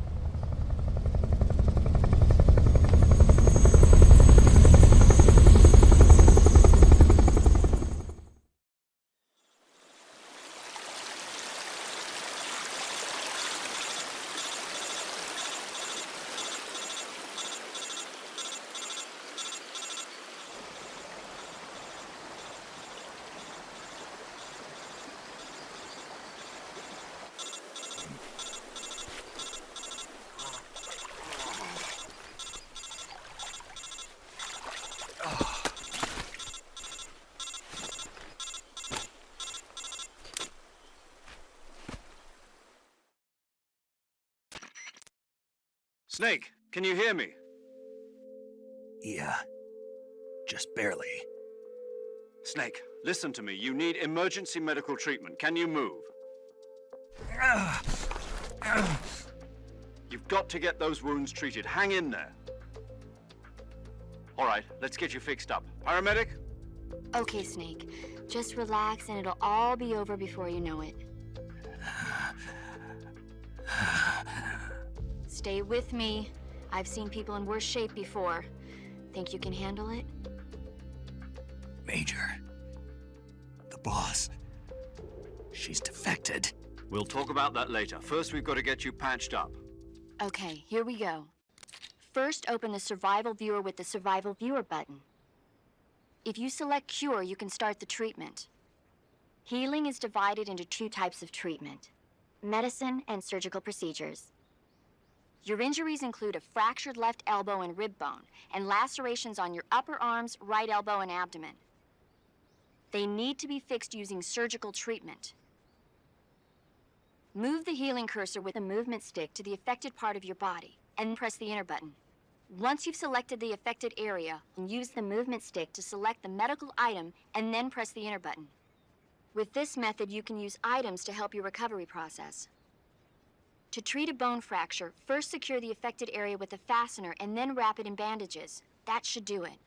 Snake, can you hear me? Yeah. Just barely. Snake, listen to me. You need emergency medical treatment. Can you move? You've got to get those wounds treated. Hang in there. All right, let's get you fixed up. Paramedic? Okay, Snake. Just relax and it'll all be over before you know it. Stay with me. I've seen people in worse shape before. Think you can handle it? Major. The boss. She's defected. We'll talk about that later. First, we've got to get you patched up. Okay, here we go. First, open the Survival Viewer with the Survival Viewer button. If you select Cure, you can start the treatment. Healing is divided into two types of treatment: medicine and surgical procedures. Your injuries include a fractured left elbow and rib bone, and lacerations on your upper arms, right elbow, and abdomen. They need to be fixed using surgical treatment. Move the healing cursor with a movement stick to the affected part of your body, and press the enter button. Once you've selected the affected area, use the movement stick to select the medical item, and then press the enter button. With this method, you can use items to help your recovery process. To treat a bone fracture, first secure the affected area with a fastener and then wrap it in bandages. That should do it.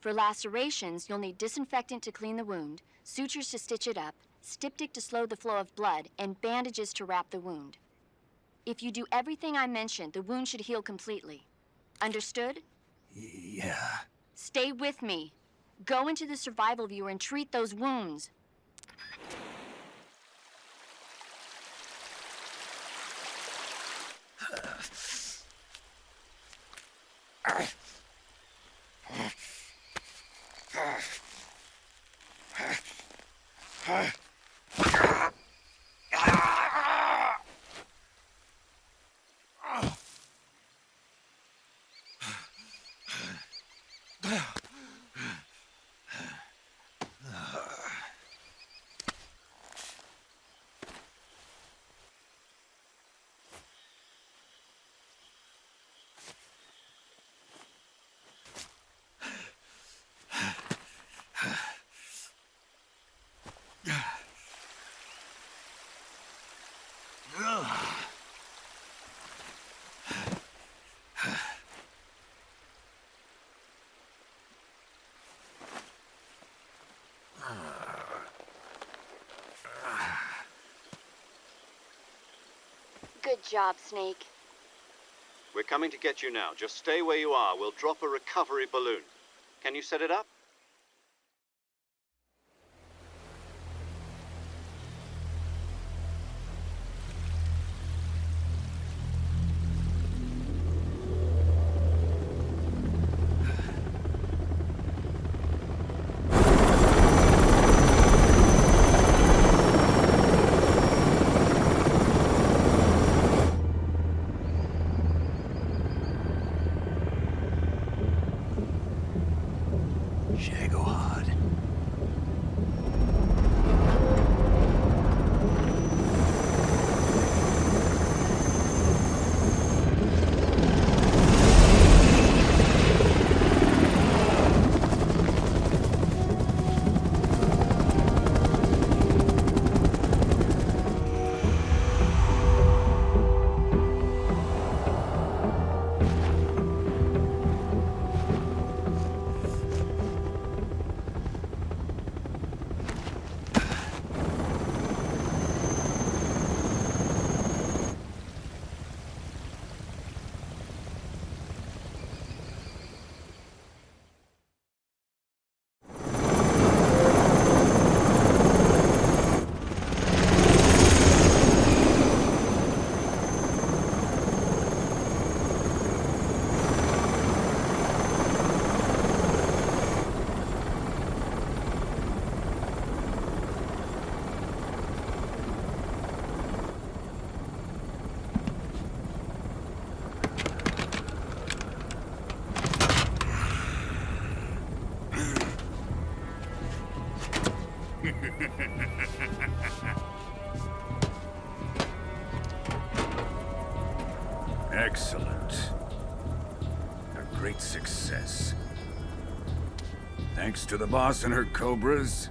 For lacerations, you'll need disinfectant to clean the wound, sutures to stitch it up, styptic to slow the flow of blood, and bandages to wrap the wound. If you do everything I mentioned, the wound should heal completely. Understood? Yeah. Stay with me. Go into the Survival Viewer and treat those wounds. Good job, Snake. We're coming to get you now. Just stay where you are. We'll drop a recovery balloon. Can you set it up? Shagohod. Excellent. A great success. Thanks to the boss and her Cobras,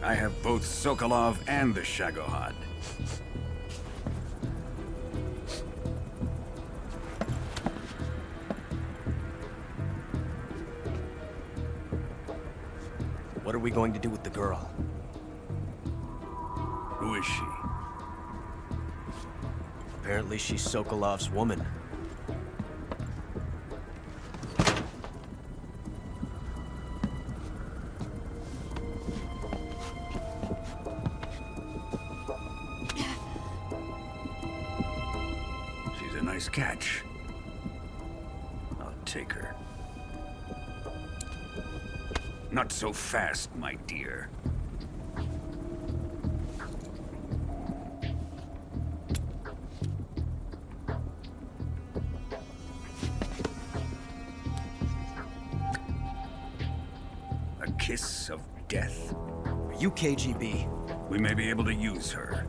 I have both Sokolov and the Shagohod. What are we going to do with the girl? Who is she? Apparently she's Sokolov's woman. She's a nice catch. I'll take her. Not so fast, my dear. A kiss of death. Are you KGB? We may be able to use her.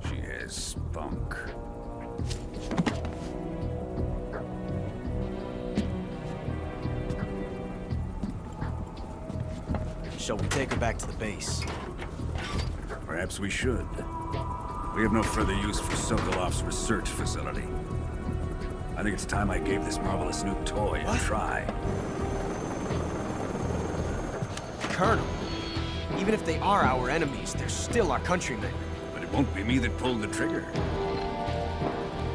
She has spunk. Shall we take her back to the base? Perhaps we should. We have no further use for Sokolov's research facility. I think it's time I gave this marvelous new toy a try. Colonel, even if they are our enemies, they're still our countrymen. But it won't be me that pulled the trigger.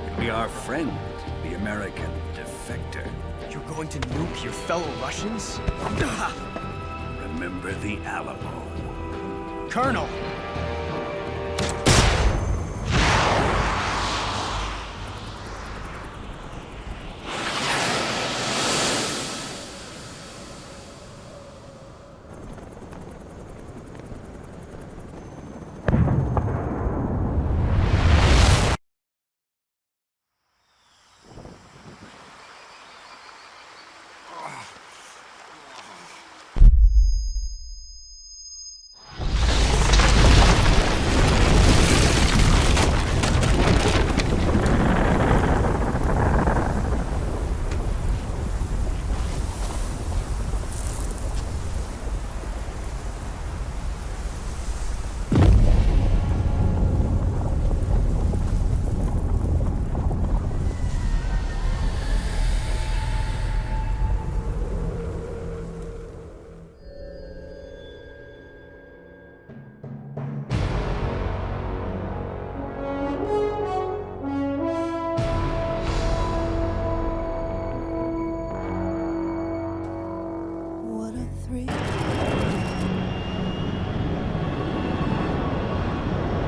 It'll be our friend, the American defector. You're going to nuke your fellow Russians? Remember the Alamo. Colonel!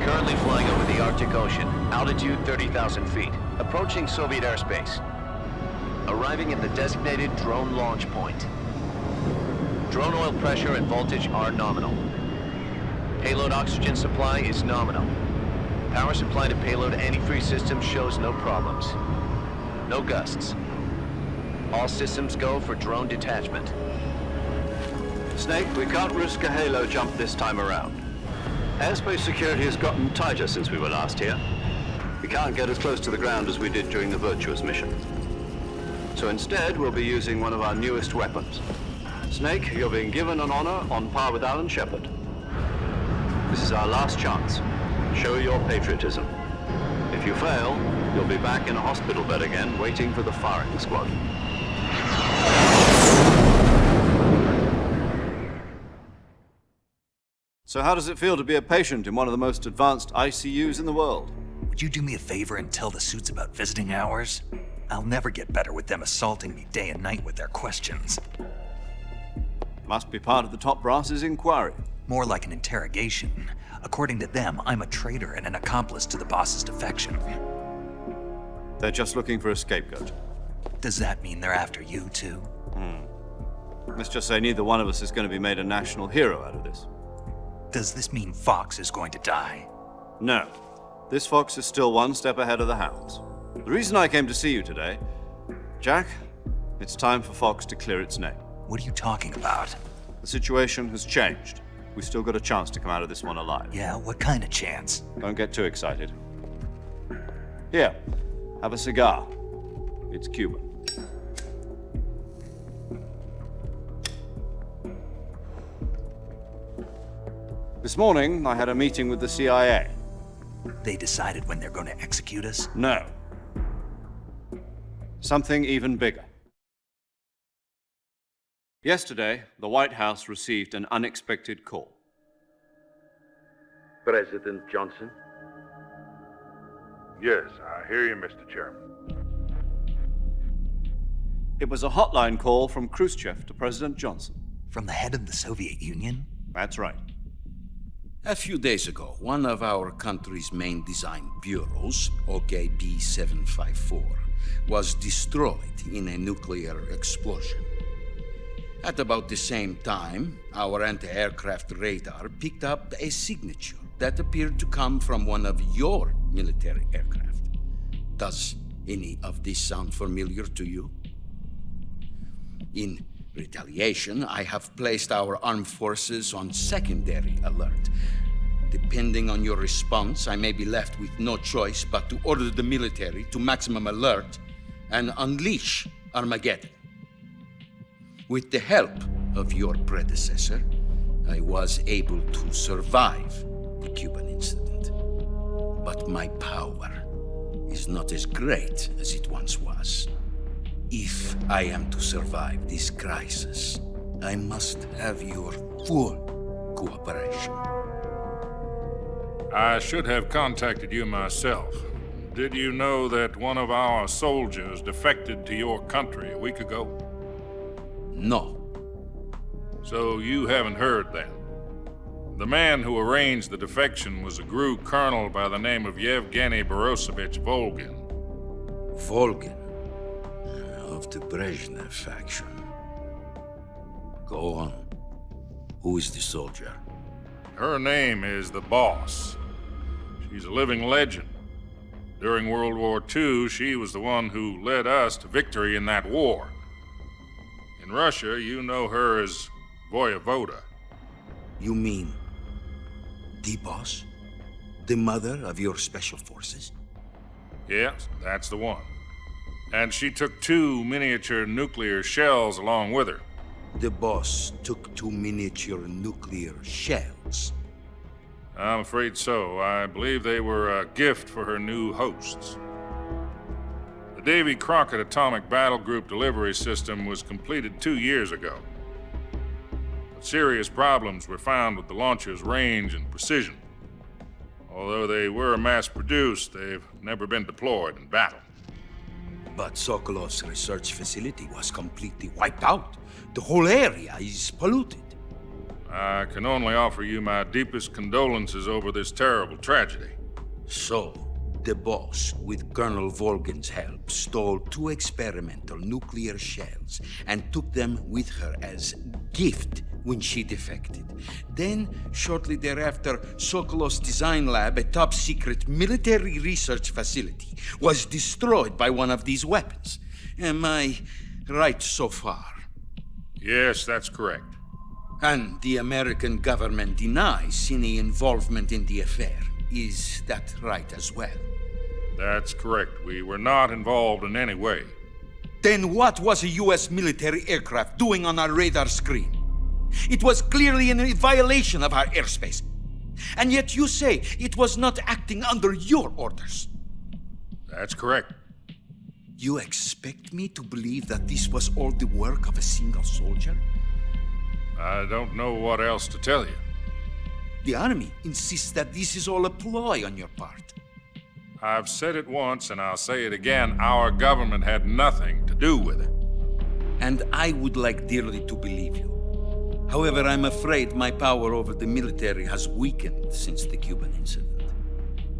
Currently flying over the Arctic Ocean, altitude 30,000 feet, approaching Soviet airspace. Arriving at the designated drone launch point. Drone oil pressure and voltage are nominal. Payload oxygen supply is nominal. Power supply to payload antifreeze system shows no problems. No gusts. All systems go for drone detachment. Snake, we can't risk a halo jump this time around. Airspace security has gotten tighter since we were last here. We can't get as close to the ground as we did during the Virtuous mission. So instead, we'll be using one of our newest weapons. Snake, you're being given an honor on par with Alan Shepard. This is our last chance. Show your patriotism. If you fail, you'll be back in a hospital bed again, waiting for the firing squad. So how does it feel to be a patient in one of the most advanced ICUs in the world? Would you do me a favor and tell the suits about visiting hours? I'll never get better with them assaulting me day and night with their questions. Must be part of the top brass's inquiry. More like an interrogation. According to them, I'm a traitor and an accomplice to the boss's defection. They're just looking for a scapegoat. Does that mean they're after you, too? Let's just say neither one of us is going to be made a national hero out of this. Does this mean Fox is going to die? No. This fox is still one step ahead of the hounds. The reason I came to see you today, Jack, it's time for Fox to clear its name. What are you talking about? The situation has changed. We've still got a chance to come out of this one alive. Yeah, what kind of chance? Don't get too excited. Here, have a cigar. It's Cuban. This morning, I had a meeting with the CIA. They decided when they're going to execute us? No. Something even bigger. Yesterday, the White House received an unexpected call. President Johnson? Yes, I hear you, Mr. Chairman. It was a hotline call from Khrushchev to President Johnson. From the head of the Soviet Union? That's right. A few days ago, one of our country's main design bureaus, OKB 754, was destroyed in a nuclear explosion. At about the same time, our anti-aircraft radar picked up a signature that appeared to come from one of your military aircraft. Does any of this sound familiar to you? In retaliation, I have placed our armed forces on secondary alert. Depending on your response, I may be left with no choice but to order the military to maximum alert and unleash Armageddon. With the help of your predecessor, I was able to survive the Cuban incident. But my power is not as great as it once was. If I am to survive this crisis, I must have your full cooperation. I should have contacted you myself. Did you know that one of our soldiers defected to your country a week ago? No. So you haven't heard then? The man who arranged the defection was a GRU colonel by the name of Yevgeny Borisovich Volgin. Volgin? Of the Brezhnev faction. Go on. Who is the soldier? Her name is the Boss. She's a living legend. During World War II, she was the one who led us to victory in that war. In Russia, you know her as Voyevoda. You mean the Boss? The mother of your special forces? Yes, that's the one. And she took 2 miniature nuclear shells along with her. The Boss took 2 miniature nuclear shells? I'm afraid so. I believe they were a gift for her new hosts. The Davy Crockett Atomic Battle Group delivery system was completed 2 years ago. But serious problems were found with the launcher's range and precision. Although they were mass-produced, they've never been deployed in battle. But Sokolov's research facility was completely wiped out. The whole area is polluted. I can only offer you my deepest condolences over this terrible tragedy. So, the boss, with Colonel Volgin's help, stole 2 experimental nuclear shells and took them with her as gift when she defected. Then, shortly thereafter, Sokolov's design lab, a top-secret military research facility, was destroyed by one of these weapons. Am I right so far? Yes, that's correct. And the American government denies any involvement in the affair. Is that right as well? That's correct. We were not involved in any way. Then what was a U.S. military aircraft doing on our radar screen? It was clearly in violation of our airspace. And yet you say it was not acting under your orders. That's correct. You expect me to believe that this was all the work of a single soldier? I don't know what else to tell you. The army insists that this is all a ploy on your part. I've said it once and I'll say it again. Our government had nothing to do with it. And I would like dearly to believe you. However, I'm afraid my power over the military has weakened since the Cuban incident.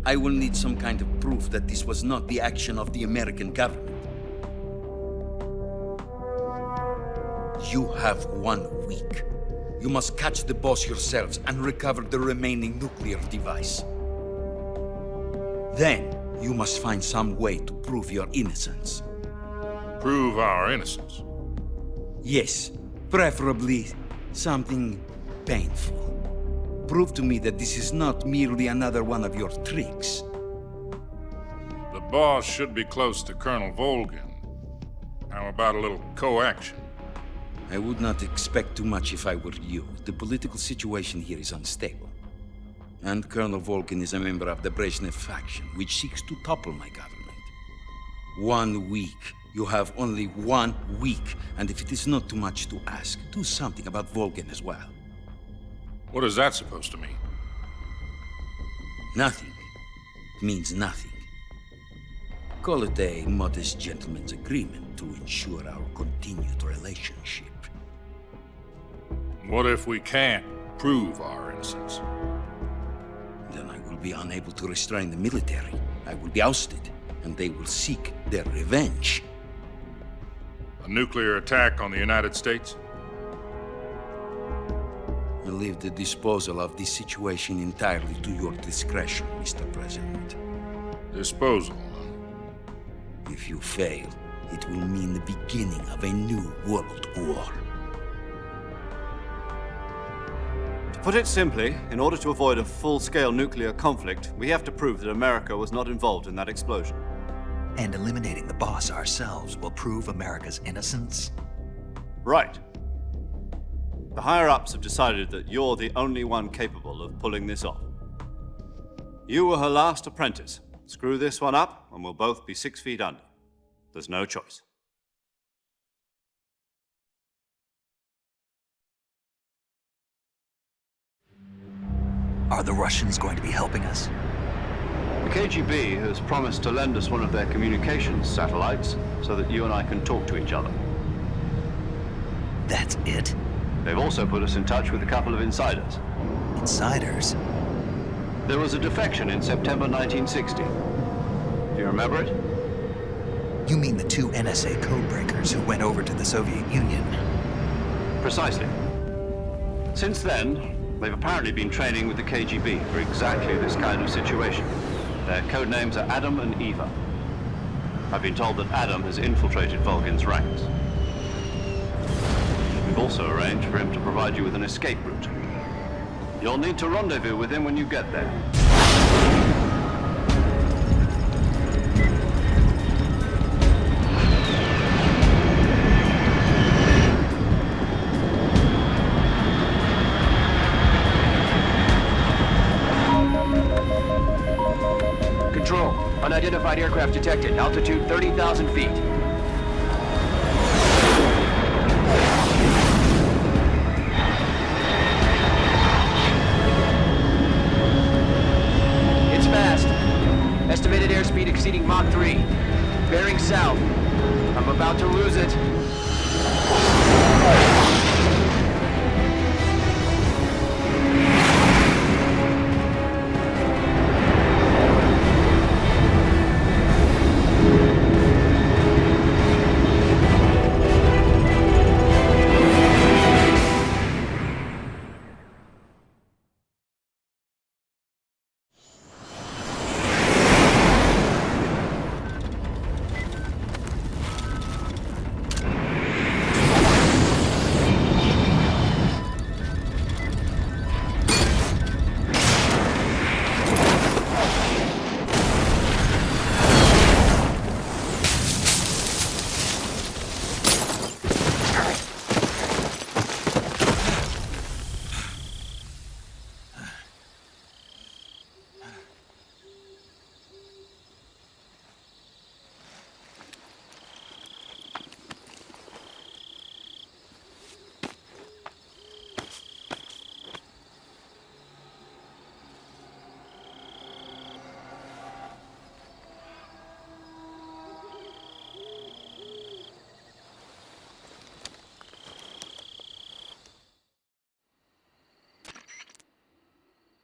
I will need some kind of proof that this was not the action of the American government. You have 1 week. You must catch the boss yourselves and recover the remaining nuclear device. Then, you must find some way to prove your innocence. Prove our innocence? Yes, preferably something painful. Prove to me that this is not merely another one of your tricks. The boss should be close to Colonel Volgin. How about a little co-action? I would not expect too much if I were you. The political situation here is unstable. And Colonel Volgin is a member of the Brezhnev faction, which seeks to topple my government. 1 week. You have only 1 week, and if it is not too much to ask, do something about Volgin as well. What is that supposed to mean? Nothing. It means nothing. Call it a modest gentleman's agreement to ensure our continued relationship. What if we can't prove our innocence? Then I will be unable to restrain the military. I will be ousted, and they will seek their revenge. A nuclear attack on the United States? I leave the disposal of this situation entirely to your discretion, Mr. President. Disposal? If you fail, it will mean the beginning of a new world war. To put it simply, in order to avoid a full-scale nuclear conflict, we have to prove that America was not involved in that explosion. And eliminating the boss ourselves will prove America's innocence? Right. The higher-ups have decided that you're the only one capable of pulling this off. You were her last apprentice. Screw this one up, and we'll both be 6 feet under. There's no choice. Are the Russians going to be helping us? The KGB has promised to lend us one of their communications satellites so that you and I can talk to each other. That's it? They've also put us in touch with a couple of insiders. Insiders? There was a defection in September 1960. Do you remember it? You mean the 2 NSA codebreakers who went over to the Soviet Union? Precisely. Since then, they've apparently been training with the KGB for exactly this kind of situation. Their code names are Adam and Eva. I've been told that Adam has infiltrated Volgin's ranks. We've also arranged for him to provide you with an escape route. You'll need to rendezvous with him when you get there. Control, unidentified aircraft detected. Altitude 30,000 feet. It's fast. Estimated airspeed exceeding Mach 3. Bearing south. I'm about to lose it.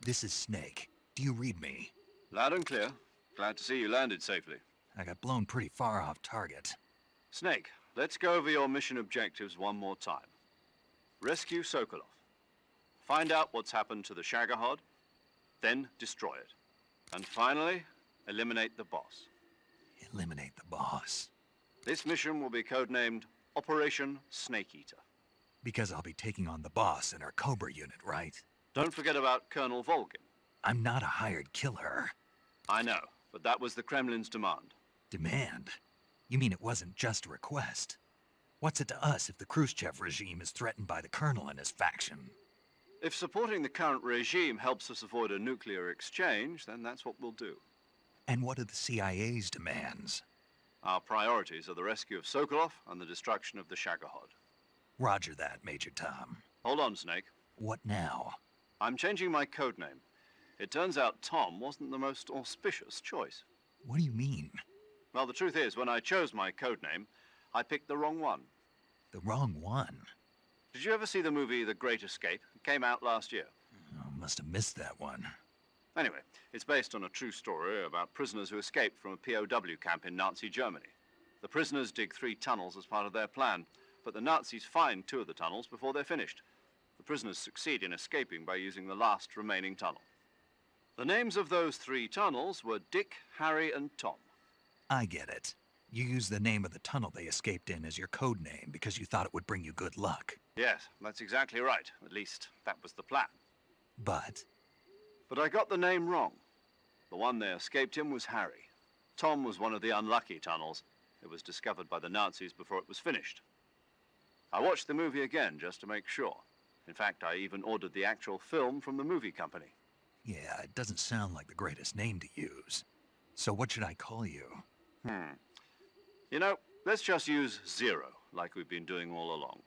This is Snake. Do you read me? Loud and clear. Glad to see you landed safely. I got blown pretty far off target. Snake, let's go over your mission objectives one more time. Rescue Sokolov. Find out what's happened to the Shagohod, then destroy it. And finally, eliminate the boss. Eliminate the boss. This mission will be codenamed Operation Snake Eater. Because I'll be taking on the boss in our Cobra unit, right? Don't forget about Colonel Volgin. I'm not a hired killer. I know, but that was the Kremlin's demand. Demand? You mean it wasn't just a request? What's it to us if the Khrushchev regime is threatened by the Colonel and his faction? If supporting the current regime helps us avoid a nuclear exchange, then that's what we'll do. And what are the CIA's demands? Our priorities are the rescue of Sokolov and the destruction of the Shagohod. Roger that, Major Tom. Hold on, Snake. What now? I'm changing my codename. It turns out Tom wasn't the most auspicious choice. What do you mean? Well, the truth is, when I chose my codename, I picked the wrong one. The wrong one? Did you ever see the movie The Great Escape? It came out last year. Oh, must have missed that one. Anyway, it's based on a true story about prisoners who escaped from a POW camp in Nazi Germany. The prisoners dig 3 tunnels as part of their plan, but the Nazis find 2 of the tunnels before they're finished. The prisoners succeed in escaping by using the last remaining tunnel. The names of those 3 tunnels were Dick, Harry, and Tom. I get it. You used the name of the tunnel they escaped in as your code name because you thought it would bring you good luck. Yes, that's exactly right. At least, that was the plan. But I got the name wrong. The one they escaped in was Harry. Tom was one of the unlucky tunnels. It was discovered by the Nazis before it was finished. I watched the movie again just to make sure. In fact, I even ordered the actual film from the movie company. yeah, it doesn't sound like the greatest name to use. So what should I call you? You know, let's just use Zero, like we've been doing all along.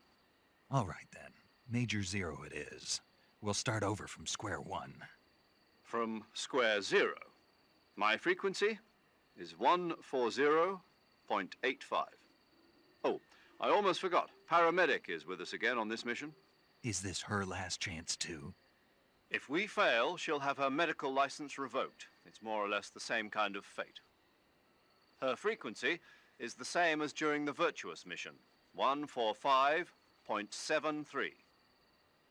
All right then. Major Zero it is. We'll start over from square one. From square 0. My frequency is 140.85. Oh, I almost forgot. Paramedic is with us again on this mission. Is this her last chance too? If we fail, she'll have her medical license revoked. It's more or less the same kind of fate. Her frequency is the same as during the Virtuous mission, 145.73.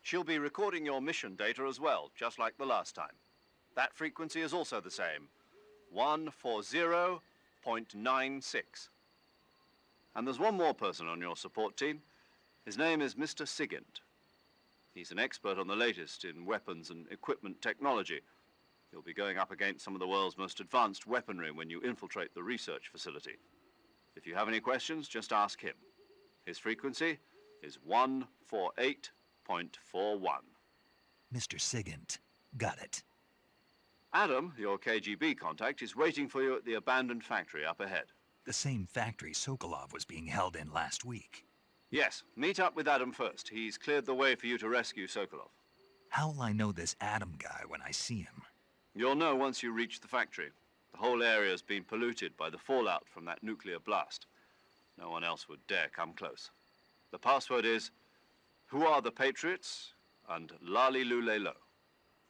She'll be recording your mission data as well, just like the last time. That frequency is also the same, 140.96. And there's one more person on your support team. His name is Mr. Sigint. He's an expert on the latest in weapons and equipment technology. You'll be going up against some of the world's most advanced weaponry when you infiltrate the research facility. If you have any questions, just ask him. His frequency is 148.41. Mr. Sigint. Got it. Adam, your KGB contact, is waiting for you at the abandoned factory up ahead. The same factory Sokolov was being held in last week. Yes, meet up with Adam first. He's cleared the way for you to rescue Sokolov. How will I know this Adam guy when I see him? You'll know once you reach the factory. The whole area's been polluted by the fallout from that nuclear blast. No one else would dare come close. The password is, "Who are the Patriots?" and Lali Lule Lo.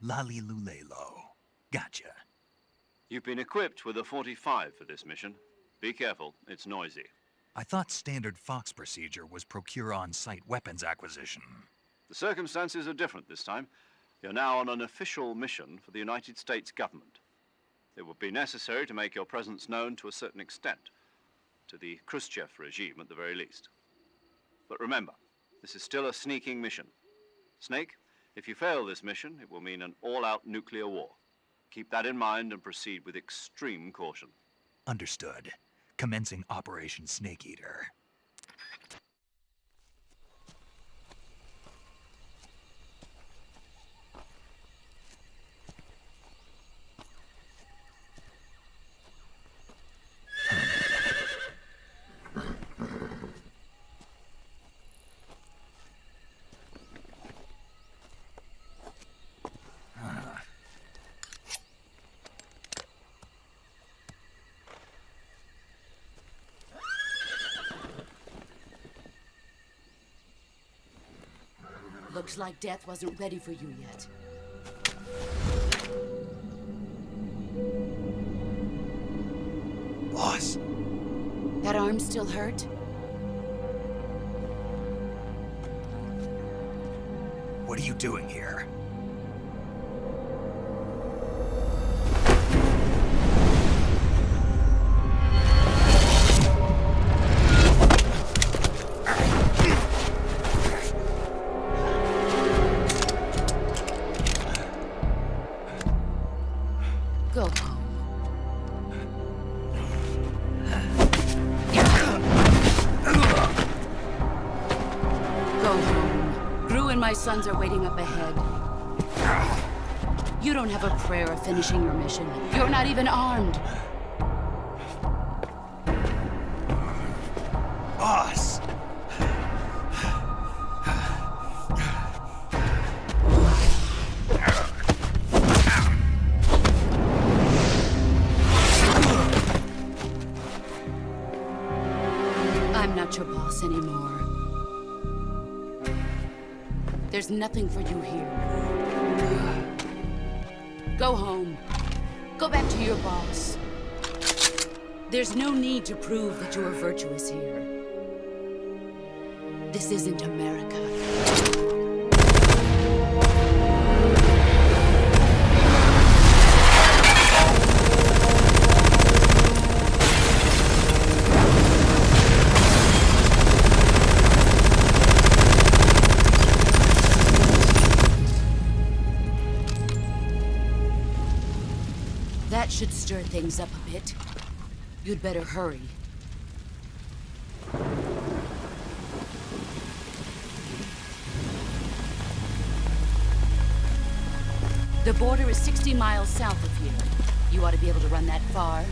Lali Lule Lo. Gotcha. You've been equipped with a 45 for this mission. Be careful, it's noisy. I thought standard Fox procedure was procure on-site weapons acquisition. The circumstances are different this time. You're now on an official mission for the United States government. It would be necessary to make your presence known to a certain extent, to the Khrushchev regime at the very least. But remember, this is still a sneaking mission. Snake, if you fail this mission, it will mean an all-out nuclear war. Keep that in mind and proceed with extreme caution. Understood. Commencing Operation Snake Eater. Looks like death wasn't ready for you yet. Boss? That arm still hurt? What are you doing here? Go home. Go home. Gru and my sons are waiting up ahead. You don't have a prayer of finishing your mission. You're not even armed. Boss! I'm not your boss anymore. There's nothing for you here. Go home. Go back to your boss. There's no need to prove that you are virtuous here. This isn't America. That should stir things up a bit. You'd better hurry. The border is 60 miles south of here. You ought to be able to run that far.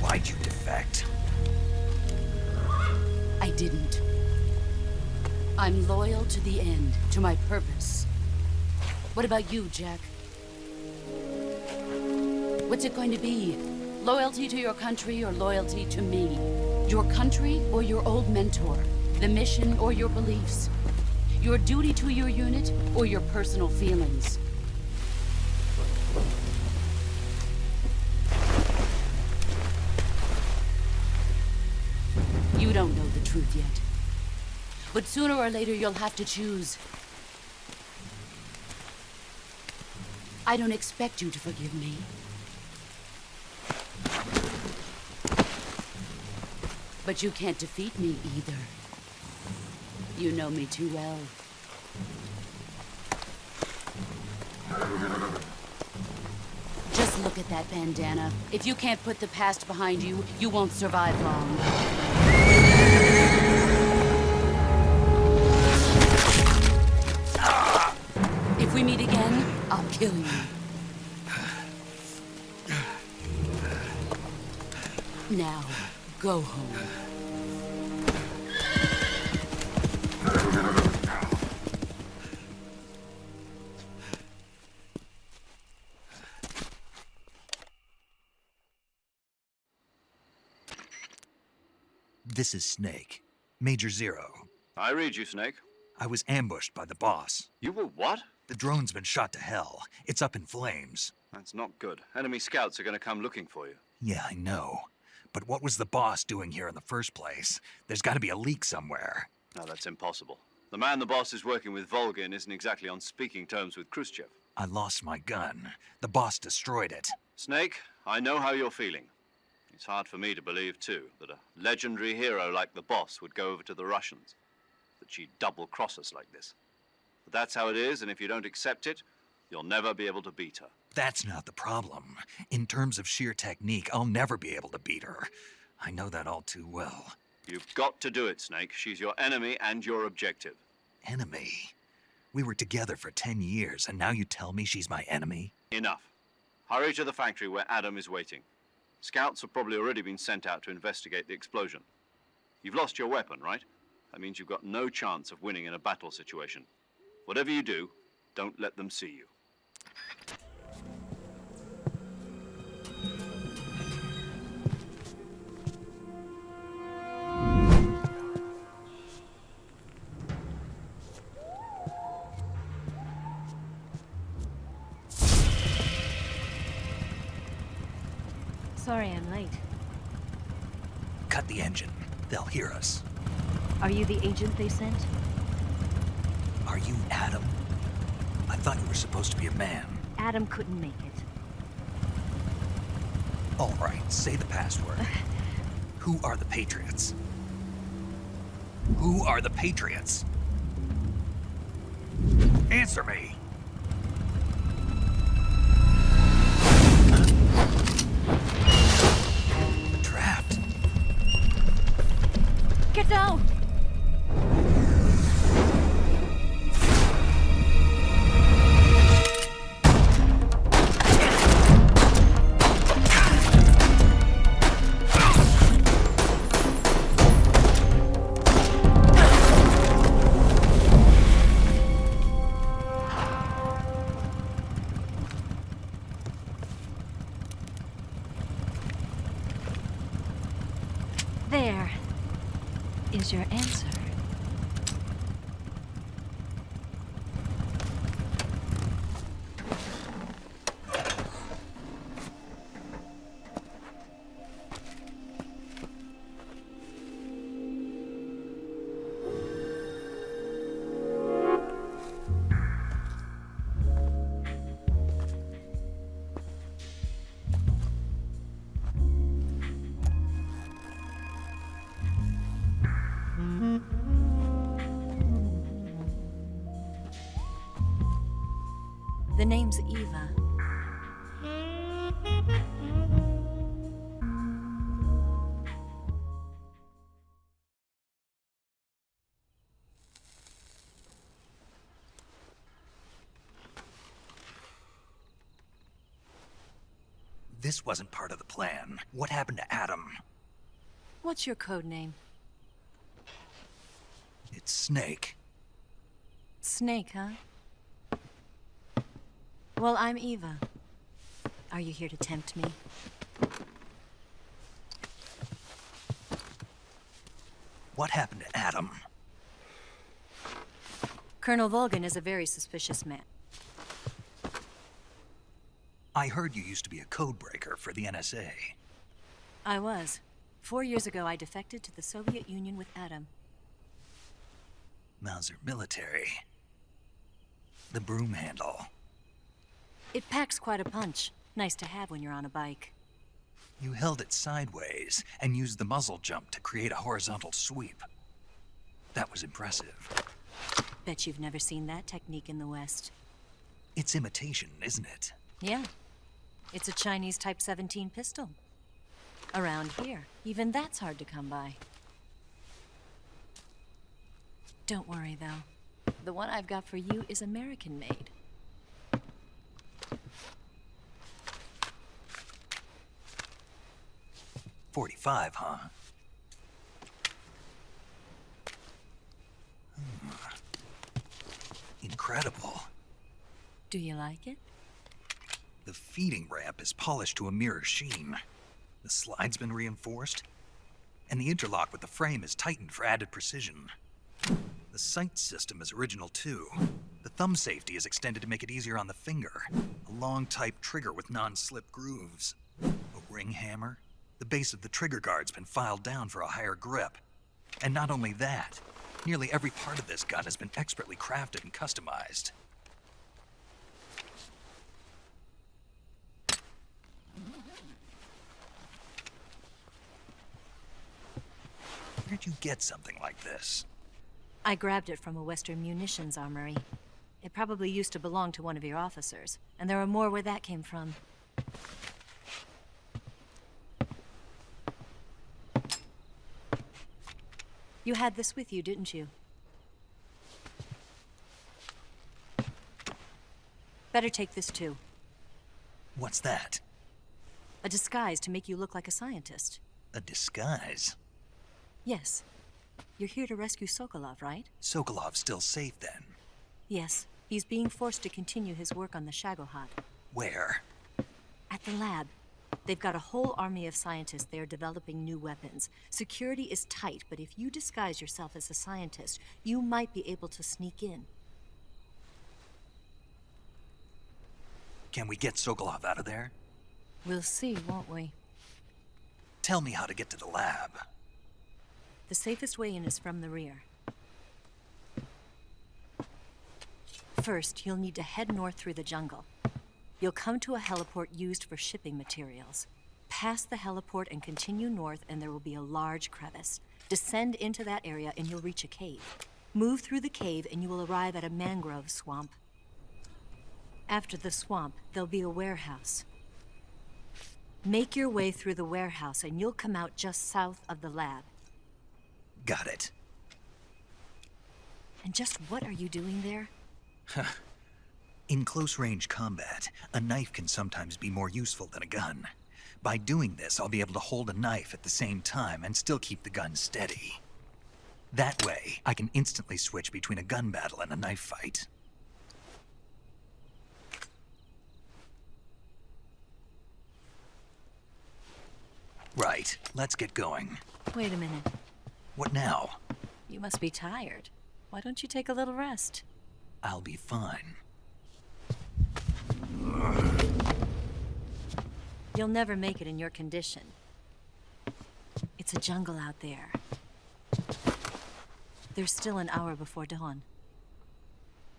Why'd you defect? I didn't. I'm loyal to the end, to my purpose. What about you, Jack? What's it going to be? Loyalty to your country or loyalty to me? Your country or your old mentor? The mission or your beliefs? Your duty to your unit or your personal feelings? You don't know the truth yet. But sooner or later, you'll have to choose. I don't expect you to forgive me. But you can't defeat me either. You know me too well. Just look at that bandana. If you can't put the past behind you, you won't survive long. If we meet again, I'll kill you. Now, go home. This is Snake. Major Zero. I read you, Snake. I was ambushed by the boss. You were what? The drone's been shot to hell. It's up in flames. That's not good. Enemy scouts are going to come looking for you. Yeah, I know. But what was the boss doing here in the first place? There's got to be a leak somewhere. No, that's impossible. The man the boss is working with, Volgin, isn't exactly on speaking terms with Khrushchev. I lost my gun. The boss destroyed it. Snake, I know how you're feeling. It's hard for me to believe, too, that a legendary hero like the boss would go over to the Russians. That she'd double-cross us like this. But that's how it is, and if you don't accept it, you'll never be able to beat her. That's not the problem. In terms of sheer technique, I'll never be able to beat her. I know that all too well. You've got to do it, Snake. She's your enemy and your objective. Enemy? We were together for 10 years, and now you tell me she's my enemy? Enough. Hurry to the factory where Adam is waiting. Scouts have probably already been sent out to investigate the explosion. You've lost your weapon, right? That means you've got no chance of winning in a battle situation. Whatever you do, don't let them see you. Sorry I'm late. Cut the engine. They'll hear us. Are you the agent they sent? Are you Adam? I thought you were supposed to be a man. Adam couldn't make it. All right, say the password. Who are the Patriots? Who are the Patriots? Answer me! Trapped. Get down! There is your answer. The name's Eva. This wasn't part of the plan. What happened to Adam? What's your code name? It's Snake. Snake, huh? Well, I'm Eva. Are you here to tempt me? What happened to Adam? Colonel Volgin is a very suspicious man. I heard you used to be a codebreaker for the NSA. I was. 4 years ago, I defected to the Soviet Union with Adam. Mauser military. The broom handle. It packs quite a punch. Nice to have when you're on a bike. You held it sideways and used the muzzle jump to create a horizontal sweep. That was impressive. Bet you've never seen that technique in the West. It's imitation, isn't it? Yeah. It's a Chinese Type 17 pistol. Around here, even that's hard to come by. Don't worry, though. The one I've got for you is American-made. .45, huh? Incredible. Do you like it? The feeding ramp is polished to a mirror sheen. The slide's been reinforced, and the interlock with the frame is tightened for added precision. The sight system is original too. The thumb safety is extended to make it easier on the finger. A long type trigger with non-slip grooves. A ring hammer. The base of the trigger guard's been filed down for a higher grip. And not only that, nearly every part of this gun has been expertly crafted and customized. Where'd you get something like this? I grabbed it from a Western munitions armory. It probably used to belong to one of your officers, and there are more where that came from. You had this with you, didn't you? Better take this too. What's that? A disguise to make you look like a scientist. A disguise? Yes. You're here to rescue Sokolov, right? Sokolov's still safe then? Yes. He's being forced to continue his work on the Shagohod. Where? At the lab. They've got a whole army of scientists there developing new weapons. Security is tight, but if you disguise yourself as a scientist, you might be able to sneak in. Can we get Sokolov out of there? We'll see, won't we? Tell me how to get to the lab. The safest way in is from the rear. First, you'll need to head north through the jungle. You'll come to a heliport used for shipping materials. Pass the heliport and continue north, and there will be a large crevice. Descend into that area and you'll reach a cave. Move through the cave and you will arrive at a mangrove swamp. After the swamp, there'll be a warehouse. Make your way through the warehouse and you'll come out just south of the lab. Got it. And just what are you doing there? In close-range combat, a knife can sometimes be more useful than a gun. By doing this, I'll be able to hold a knife at the same time and still keep the gun steady. That way, I can instantly switch between a gun battle and a knife fight. Right, let's get going. Wait a minute. What now? You must be tired. Why don't you take a little rest? I'll be fine. You'll never make it in your condition. It's a jungle out there. There's still an hour before dawn.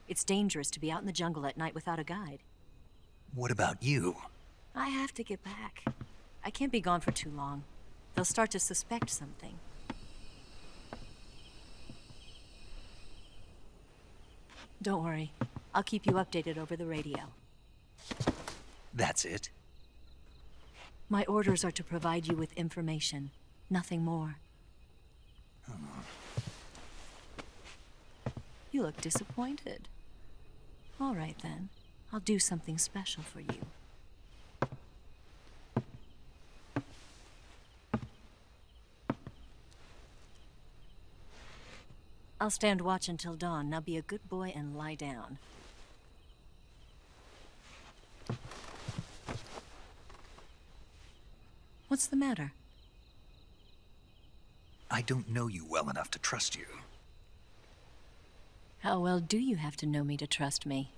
It's dangerous to be out in the jungle at night without a guide. What about you? I have to get back. I can't be gone for too long. They'll start to suspect something. Don't worry. I'll keep you updated over the radio. That's it? My orders are to provide you with information. Nothing more. You look disappointed. All right, then. I'll do something special for you. I'll stand watch until dawn. Now be a good boy and lie down. What's the matter? I don't know you well enough to trust you. How well do you have to know me to trust me?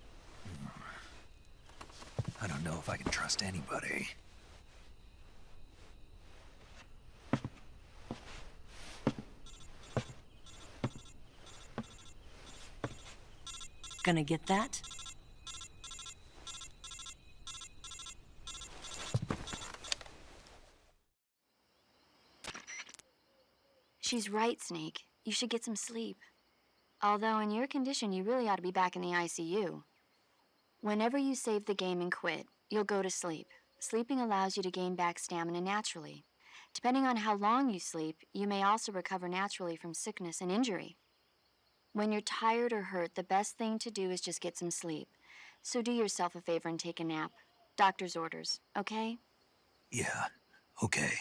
I don't know if I can trust anybody. Gonna get that? She's right, Snake. You should get some sleep. Although in your condition, you really ought to be back in the ICU. Whenever you save the game and quit, you'll go to sleep. Sleeping allows you to gain back stamina naturally. Depending on how long you sleep, you may also recover naturally from sickness and injury. When you're tired or hurt, the best thing to do is just get some sleep. So do yourself a favor and take a nap. Doctor's orders, okay? Yeah, okay.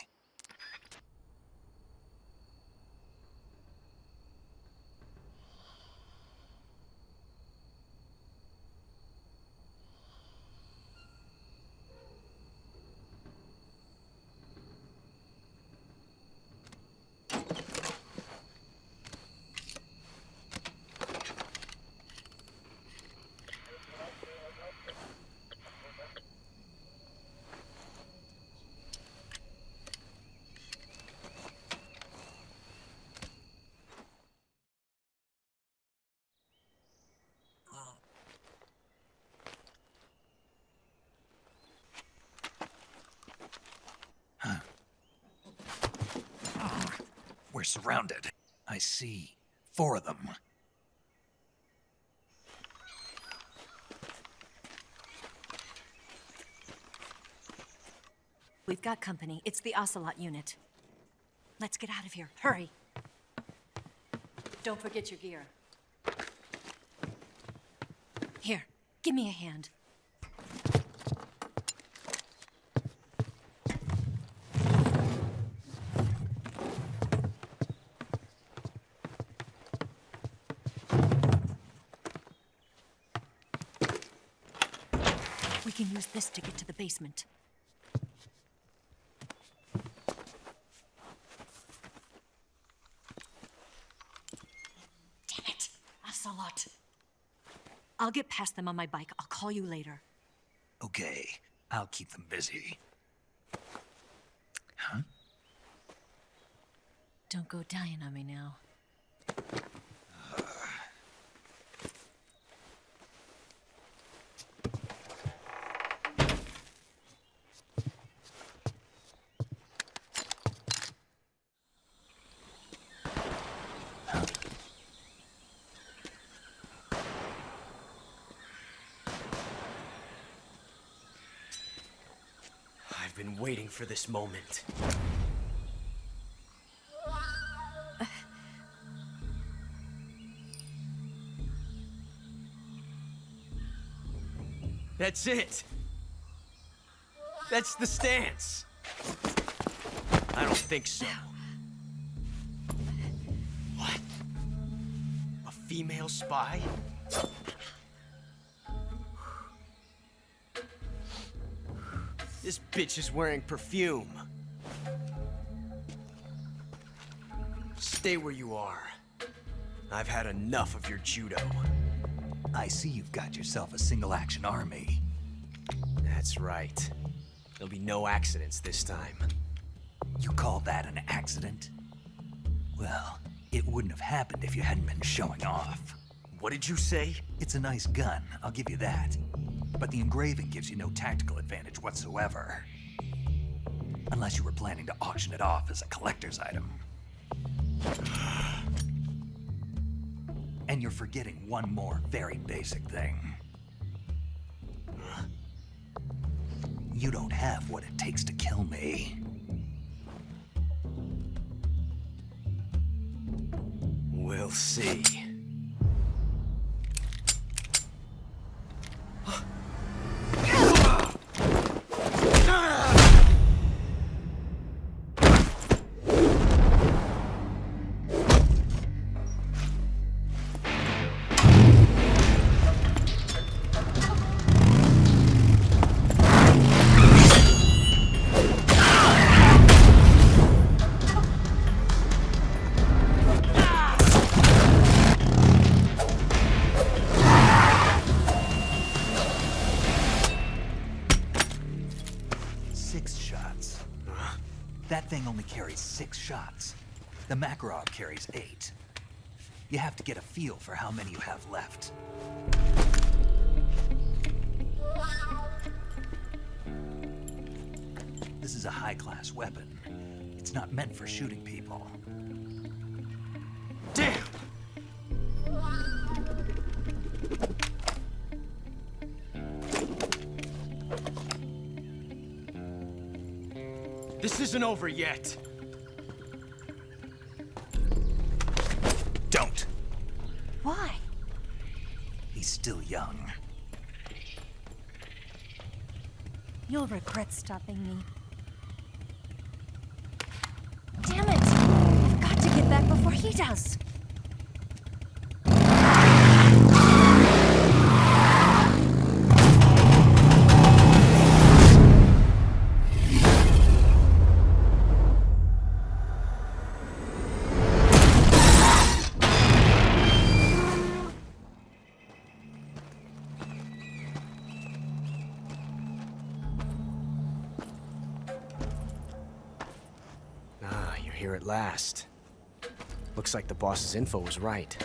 We're surrounded. I see 4 of them. We've got company. It's the Ocelot unit. Let's get out of here. Hurry. Don't forget your gear. Here, give me a hand. We can use this to get to the basement. Damn it! Ocelot. I'll get past them on my bike. I'll call you later. Okay, I'll keep them busy. Huh? Don't go dying on me now. I've been waiting for this moment. That's it. That's the stance. I don't think so. What? A female spy? This bitch is wearing perfume. Stay where you are. I've had enough of your judo. I see you've got yourself a single-action army. That's right. There'll be no accidents this time. You call that an accident? Well, it wouldn't have happened if you hadn't been showing off. What did you say? It's a nice gun, I'll give you that. But the engraving gives you no tactical advantage whatsoever. Unless you were planning to auction it off as a collector's item. And you're forgetting one more very basic thing. You don't have what it takes to kill me. We'll see. That thing only carries 6 shots. The Makarov carries 8. You have to get a feel for how many you have left. This is a high-class weapon. It's not meant for shooting people. Damn! This isn't over yet. Don't. Why? He's still young. You'll regret stopping me. Damn it! I've got to get back before he does. Here at last. Looks like the boss's info was right.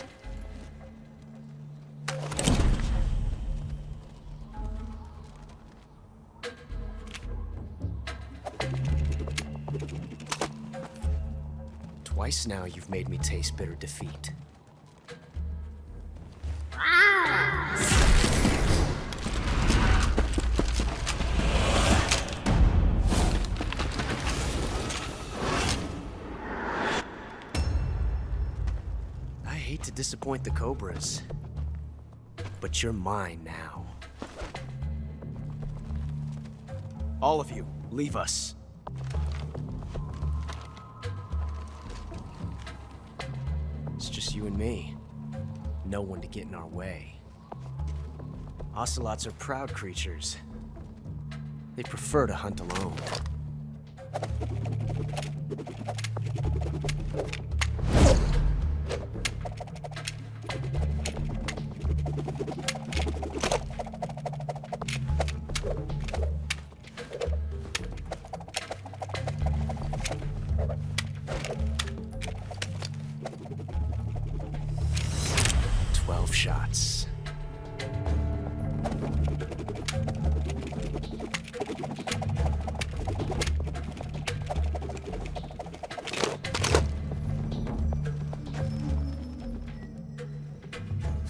Twice now you've made me taste bitter defeat. To disappoint the Cobras, but you're mine now. All of you, leave us. It's just you and me. No one to get in our way. Ocelots are proud creatures. They prefer to hunt alone.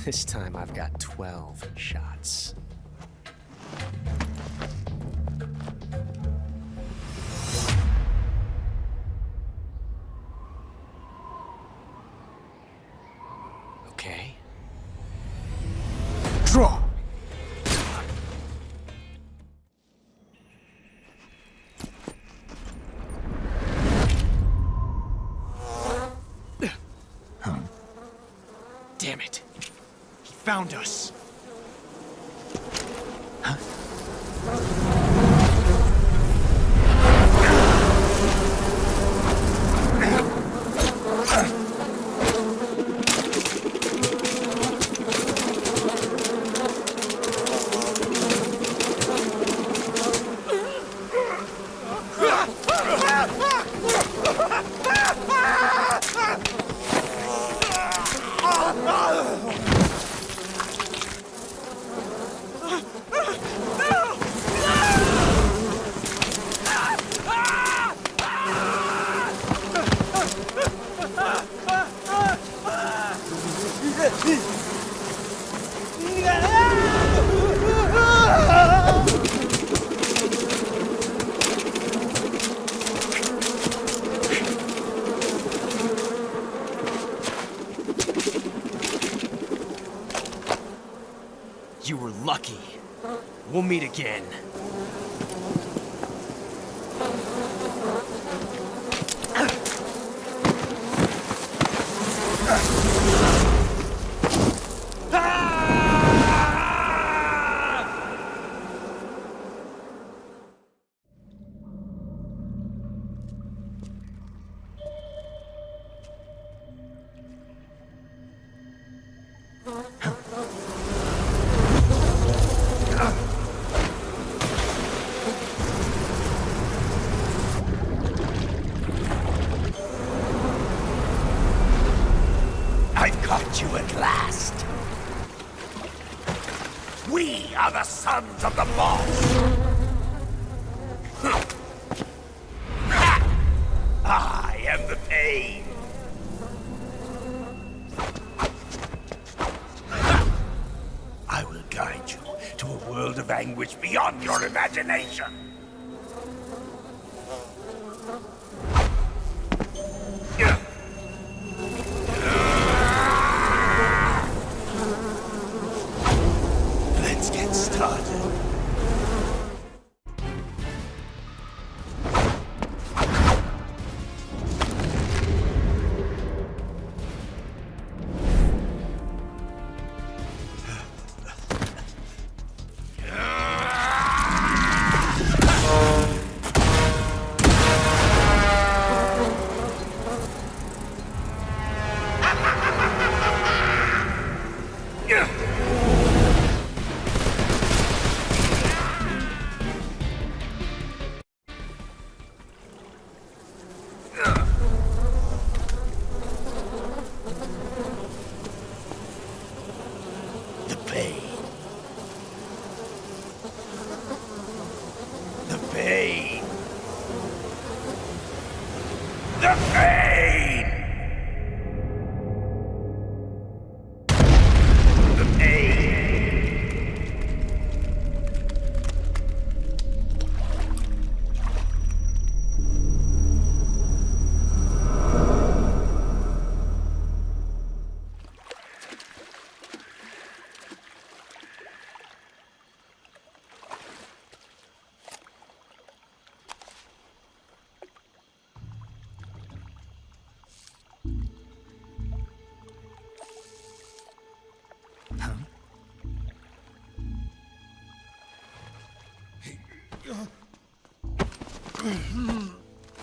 This time I've got 12 shots. Okay. Draw! Damn it. He found us. You were lucky. We'll meet again. You at last. We are the sons of the boss. I am the pain. I will guide you to a world of anguish beyond your imagination.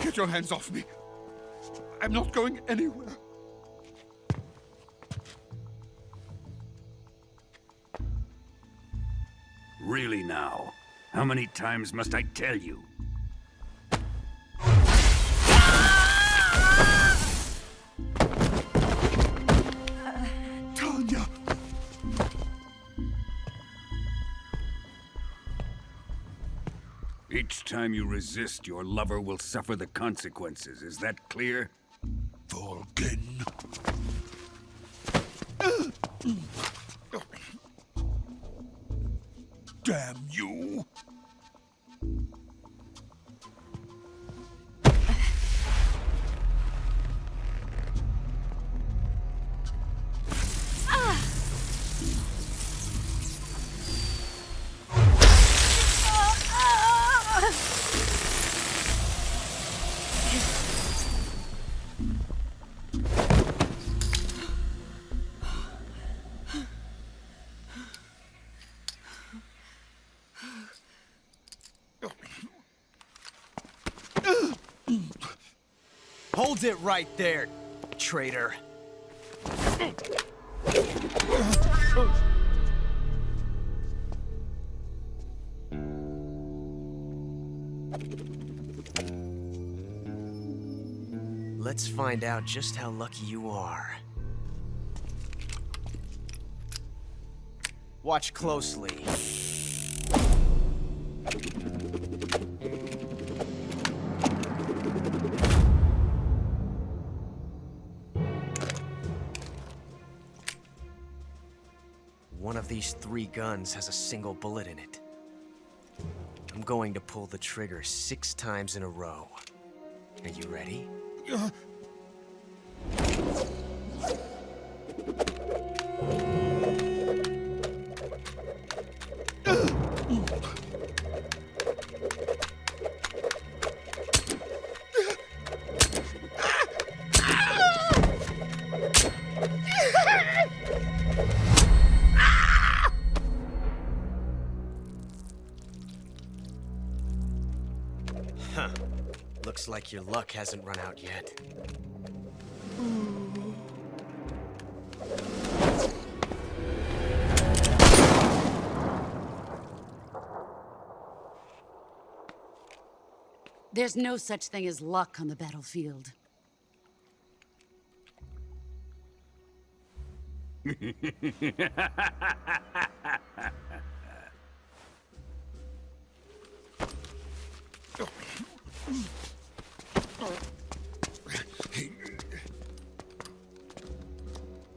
Get your hands off me. I'm not going anywhere. Really now? How many times must I tell you? Each time you resist, your lover will suffer the consequences. Is that clear? Volgin. Damn you! Hold it right there, traitor. Let's find out just how lucky you are. Watch closely. One of these 3 guns has a single bullet in it. I'm going to pull the trigger 6 times in a row. Are you ready? Huh. Looks like your luck hasn't run out yet. There's no such thing as luck on the battlefield.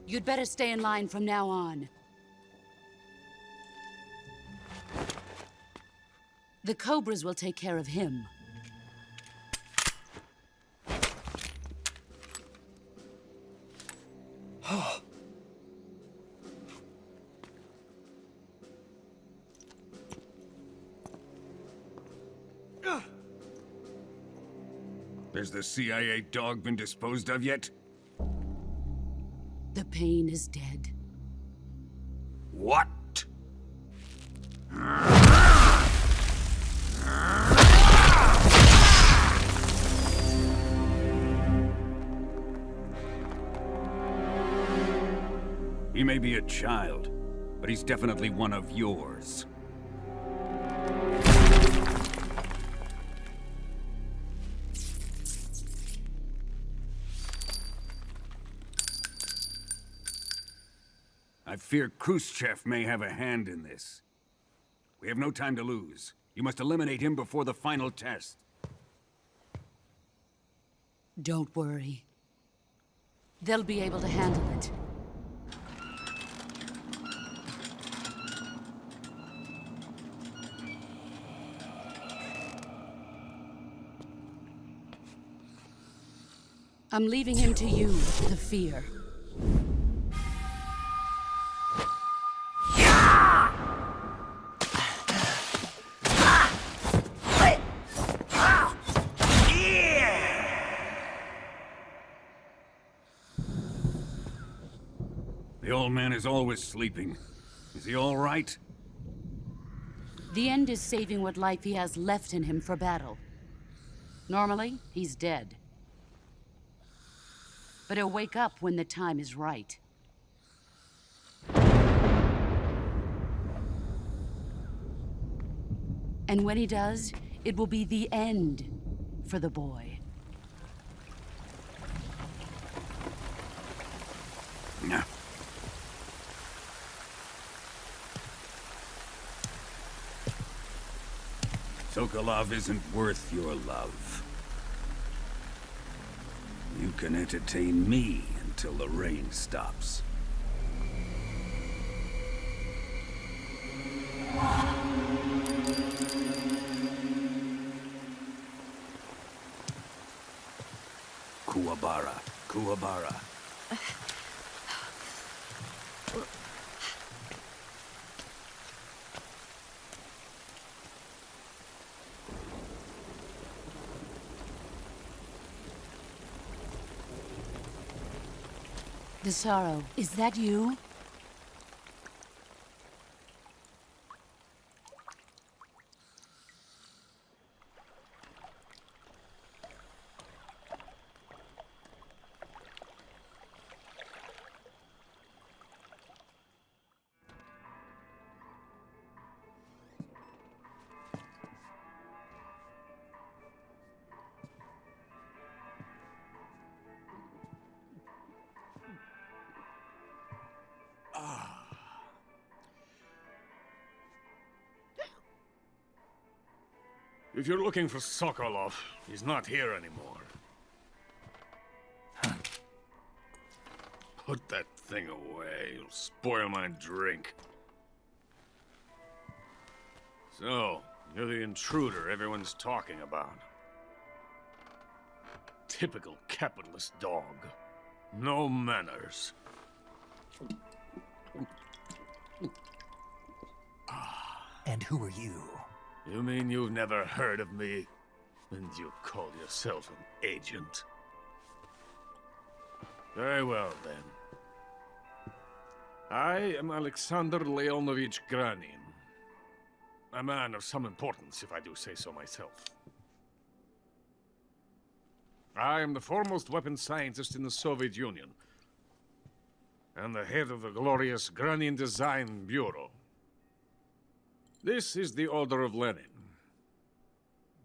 You'd better stay in line from now on. The Cobras will take care of him. Has the CIA dog been disposed of yet? The pain is dead. What? He may be a child, but he's definitely one of yours. I fear Khrushchev may have a hand in this. We have no time to lose. You must eliminate him before the final test. Don't worry. They'll be able to handle it. I'm leaving him to you, the fear. The old man is always sleeping. Is he all right? The end is saving what life he has left in him for battle. Normally, he's dead. But he'll wake up when the time is right. And when he does, it will be the end for the boy. No. Sokolov isn't worth your love. You can entertain me until the rain stops. Kuwabara, Kuwabara. Desaro, is that you? If you're looking for Sokolov, he's not here anymore. Put that thing away. It'll spoil my drink. So, you're the intruder everyone's talking about. Typical capitalist dog. No manners. And who are you? You mean you've never heard of me? And you call yourself an agent? Very well, then. I am Alexander Leonovich Granin. A man of some importance, if I do say so myself. I am the foremost weapons scientist in the Soviet Union, and the head of the glorious Granin Design Bureau. This is the Order of Lenin.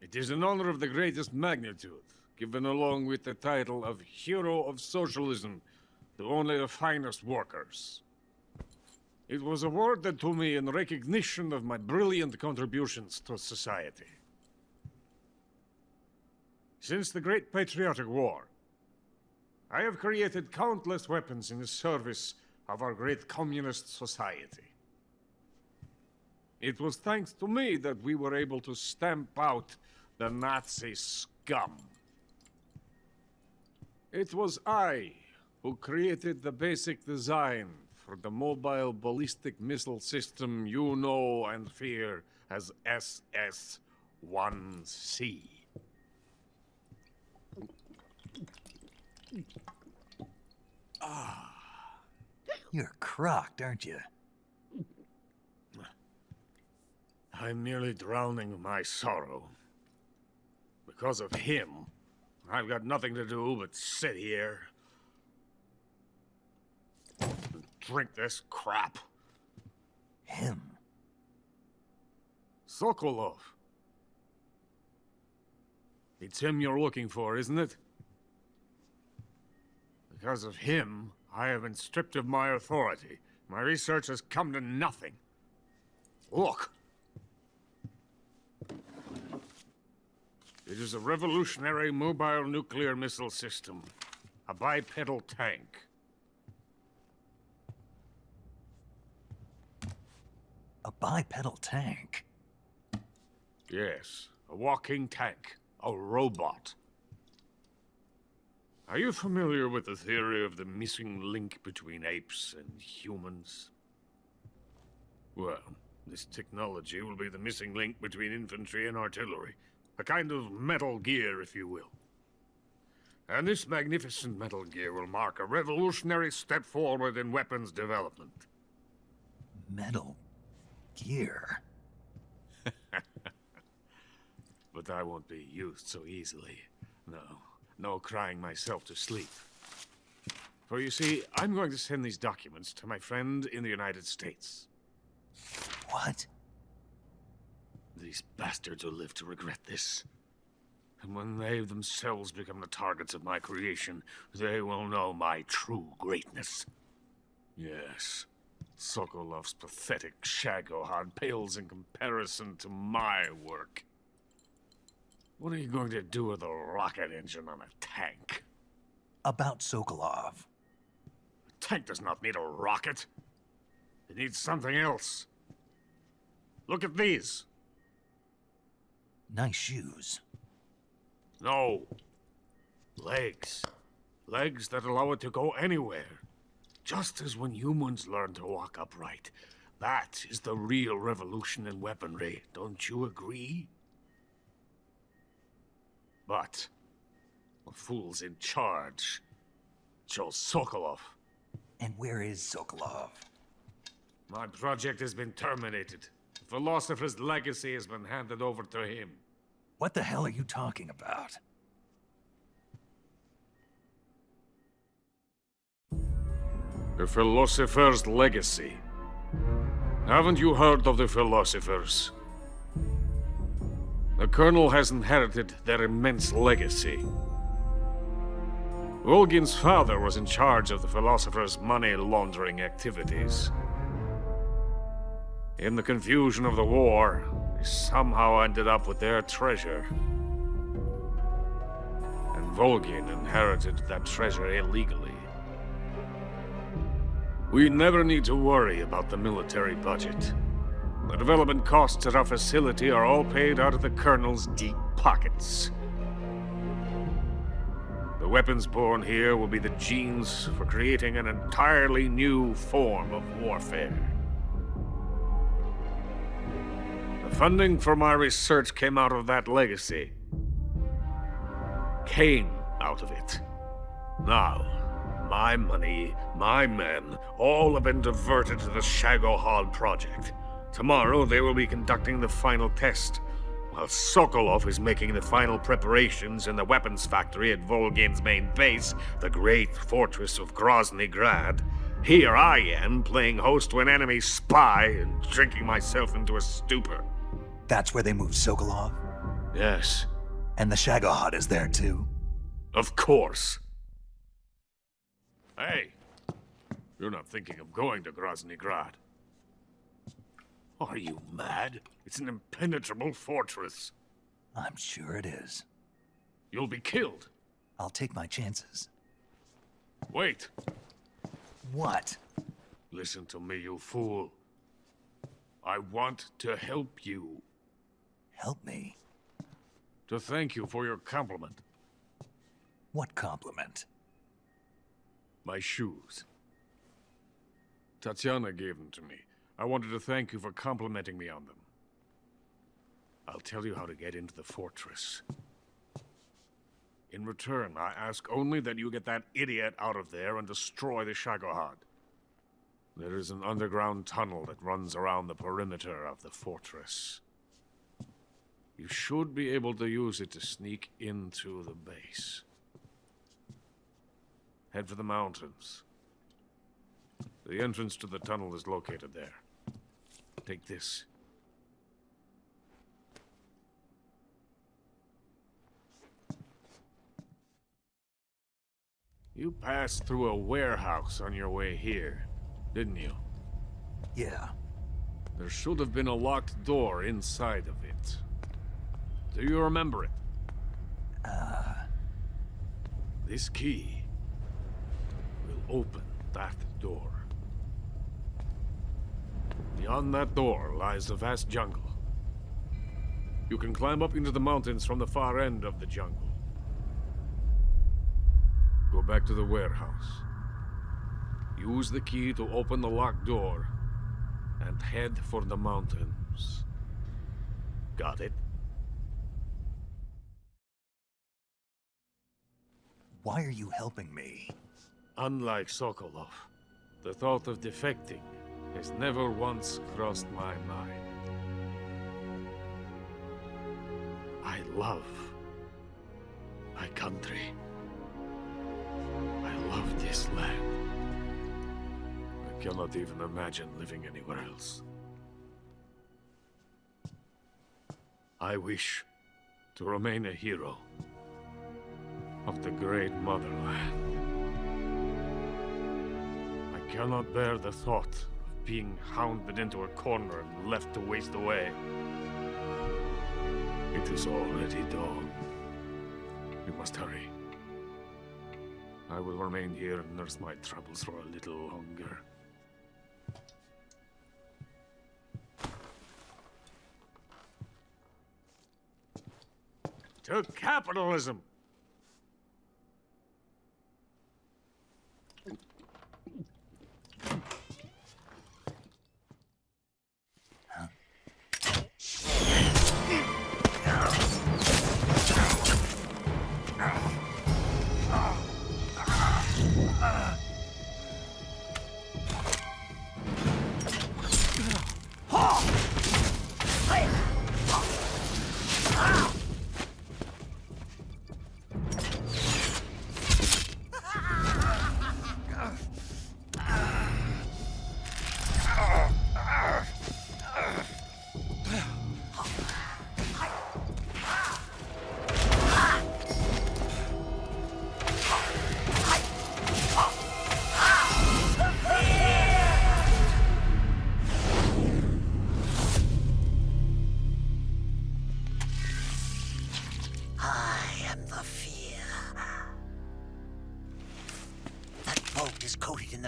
It is an honor of the greatest magnitude, given along with the title of Hero of Socialism to only the finest workers. It was awarded to me in recognition of my brilliant contributions to society. Since the Great Patriotic War, I have created countless weapons in the service of our great communist society. It was thanks to me that we were able to stamp out the Nazi scum. It was I who created the basic design for the mobile ballistic missile system you know and fear as SS-1C. You're crocked, aren't you? I'm merely drowning my sorrow. Because of him, I've got nothing to do but sit here and drink this crap. Him? Sokolov. It's him you're looking for, isn't it? Because of him, I have been stripped of my authority. My research has come to nothing. Look. It is a revolutionary mobile nuclear missile system. A bipedal tank. A bipedal tank? Yes, a walking tank. A robot. Are you familiar with the theory of the missing link between apes and humans? Well, this technology will be the missing link between infantry and artillery. A kind of Metal Gear, if you will. And this magnificent Metal Gear will mark a revolutionary step forward in weapons development. Metal Gear? But I won't be used so easily. No crying myself to sleep. For you see, I'm going to send these documents to my friend in the United States. What? These bastards will live to regret this. And when they themselves become the targets of my creation, they will know my true greatness. Yes, Sokolov's pathetic Shagohod pales in comparison to my work. What are you going to do with a rocket engine on a tank? About Sokolov. A tank does not need a rocket. It needs something else. Look at these. Nice shoes. No. Legs. Legs that allow it to go anywhere. Just as when humans learn to walk upright. That is the real revolution in weaponry. Don't you agree? But the fool's in charge. Chose Sokolov. And where is Sokolov? My project has been terminated. The philosopher's legacy has been handed over to him. What the hell are you talking about? The philosopher's legacy. Haven't you heard of the philosophers? The Colonel has inherited their immense legacy. Volgin's father was in charge of the philosophers' money laundering activities. In the confusion of the war, they somehow ended up with their treasure. And Volgin inherited that treasure illegally. We never need to worry about the military budget. The development costs at our facility are all paid out of the Colonel's deep pockets. The weapons born here will be the genes for creating an entirely new form of warfare. The funding for my research came out of that legacy. Came out of it. Now, my money, my men, all have been diverted to the Shagohod project. Tomorrow they will be conducting the final test, while Sokolov is making the final preparations in the weapons factory at Volgin's main base, the great fortress of Grozny Grad. Here I am, playing host to an enemy spy and drinking myself into a stupor. That's where they moved Sokolov? Yes. And the Shagohod is there too? Of course. Hey, you're not thinking of going to Grozny Grad. Are you mad? It's an impenetrable fortress. I'm sure it is. You'll be killed. I'll take my chances. Wait. What? Listen to me, you fool. I want to help you. Help me? To thank you for your compliment. What compliment? My shoes. Tatiana gave them to me. I wanted to thank you for complimenting me on them. I'll tell you how to get into the fortress. In return, I ask only that you get that idiot out of there and destroy the Shagohod. There is an underground tunnel that runs around the perimeter of the fortress. You should be able to use it to sneak into the base. Head for the mountains. The entrance to the tunnel is located there. Take this. You passed through a warehouse on your way here, didn't you? Yeah. There should have been a locked door inside of it. Do you remember it? This key will open that door. Beyond that door lies a vast jungle. You can climb up into the mountains from the far end of the jungle. Go back to the warehouse. Use the key to open the locked door and head for the mountains. Got it? Why are you helping me? Unlike Sokolov, the thought of defecting has never once crossed my mind. I love my country. I love this land. I cannot even imagine living anywhere else. I wish to remain a hero of the great motherland. I cannot bear the thought of being hounded into a corner and left to waste away. It is already dawn. We must hurry. I will remain here and nurse my troubles for a little longer. To capitalism!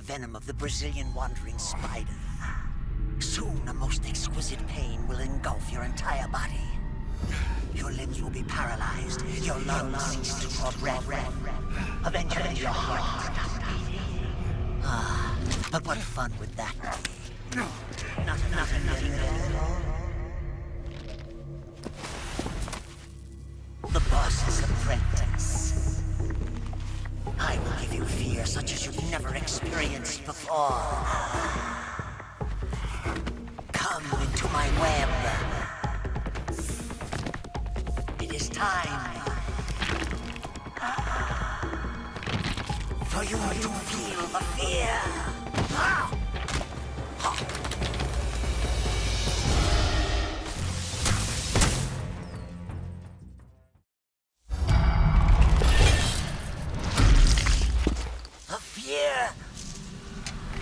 Venom of the Brazilian wandering spider. Soon a most exquisite pain will engulf your entire body. Your limbs will be paralyzed, your lungs cease to draw breath. Eventually your heart will stop beating. Ah, but what fun would that be? Nothing at all. The boss's apprentice. I will give you fear such as you've never experienced before. Come into my web. It is time for you to feel the fear.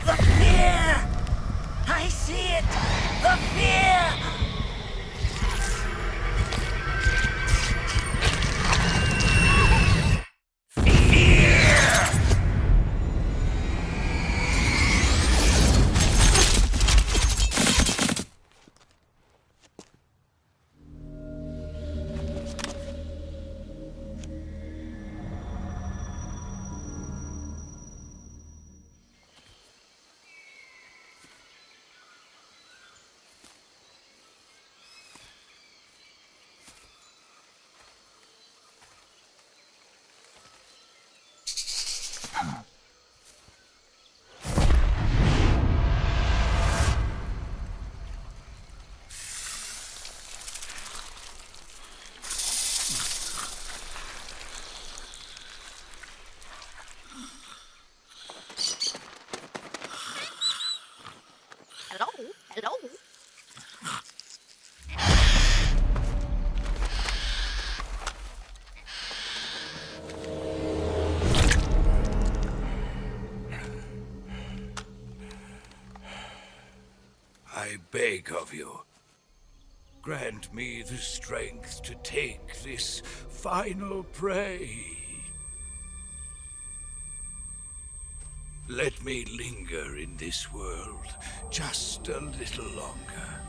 The fear! I see it! The fear! Hello? I beg of you, grant me the strength to take this final prey. Let me linger in this world just a little longer.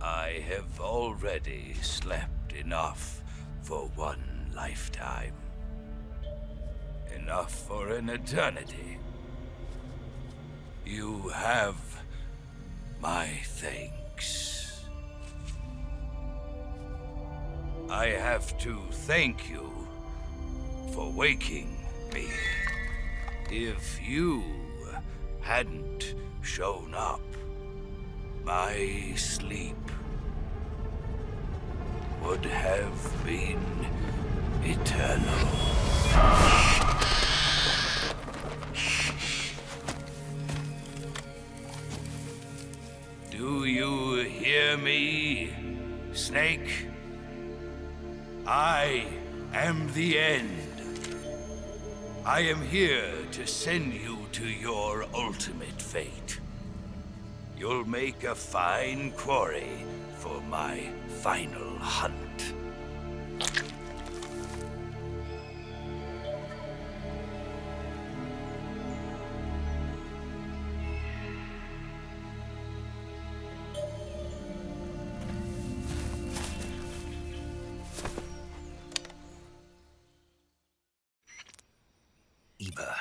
I have already slept enough for one lifetime. Enough for an eternity. You have my thanks. I have to thank you for waking me. If you hadn't shown up, my sleep would have been eternal. Do you hear me, Snake? I am the end. I am here to send you to your ultimate fate. You'll make a fine quarry for my final hunt. Eva,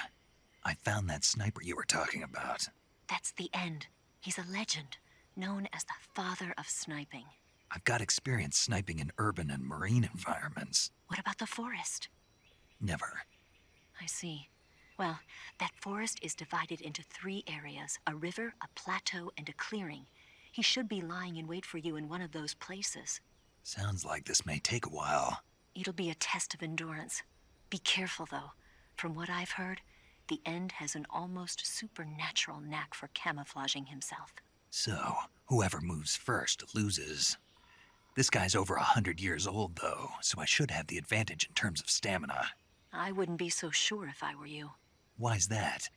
I found that sniper you were talking about. That's the end. He's a legend, known as the father of sniping. I've got experience sniping in urban and marine environments. What about the forest? Never. I see. Well, that forest is divided into 3 areas, a river, a plateau, and a clearing. He should be lying in wait for you in one of those places. Sounds like this may take a while. It'll be a test of endurance. Be careful, though. From what I've heard, the End has an almost supernatural knack for camouflaging himself. So, whoever moves first loses. This guy's over 100 years old, though, so I should have the advantage in terms of stamina. I wouldn't be so sure if I were you. Why's that?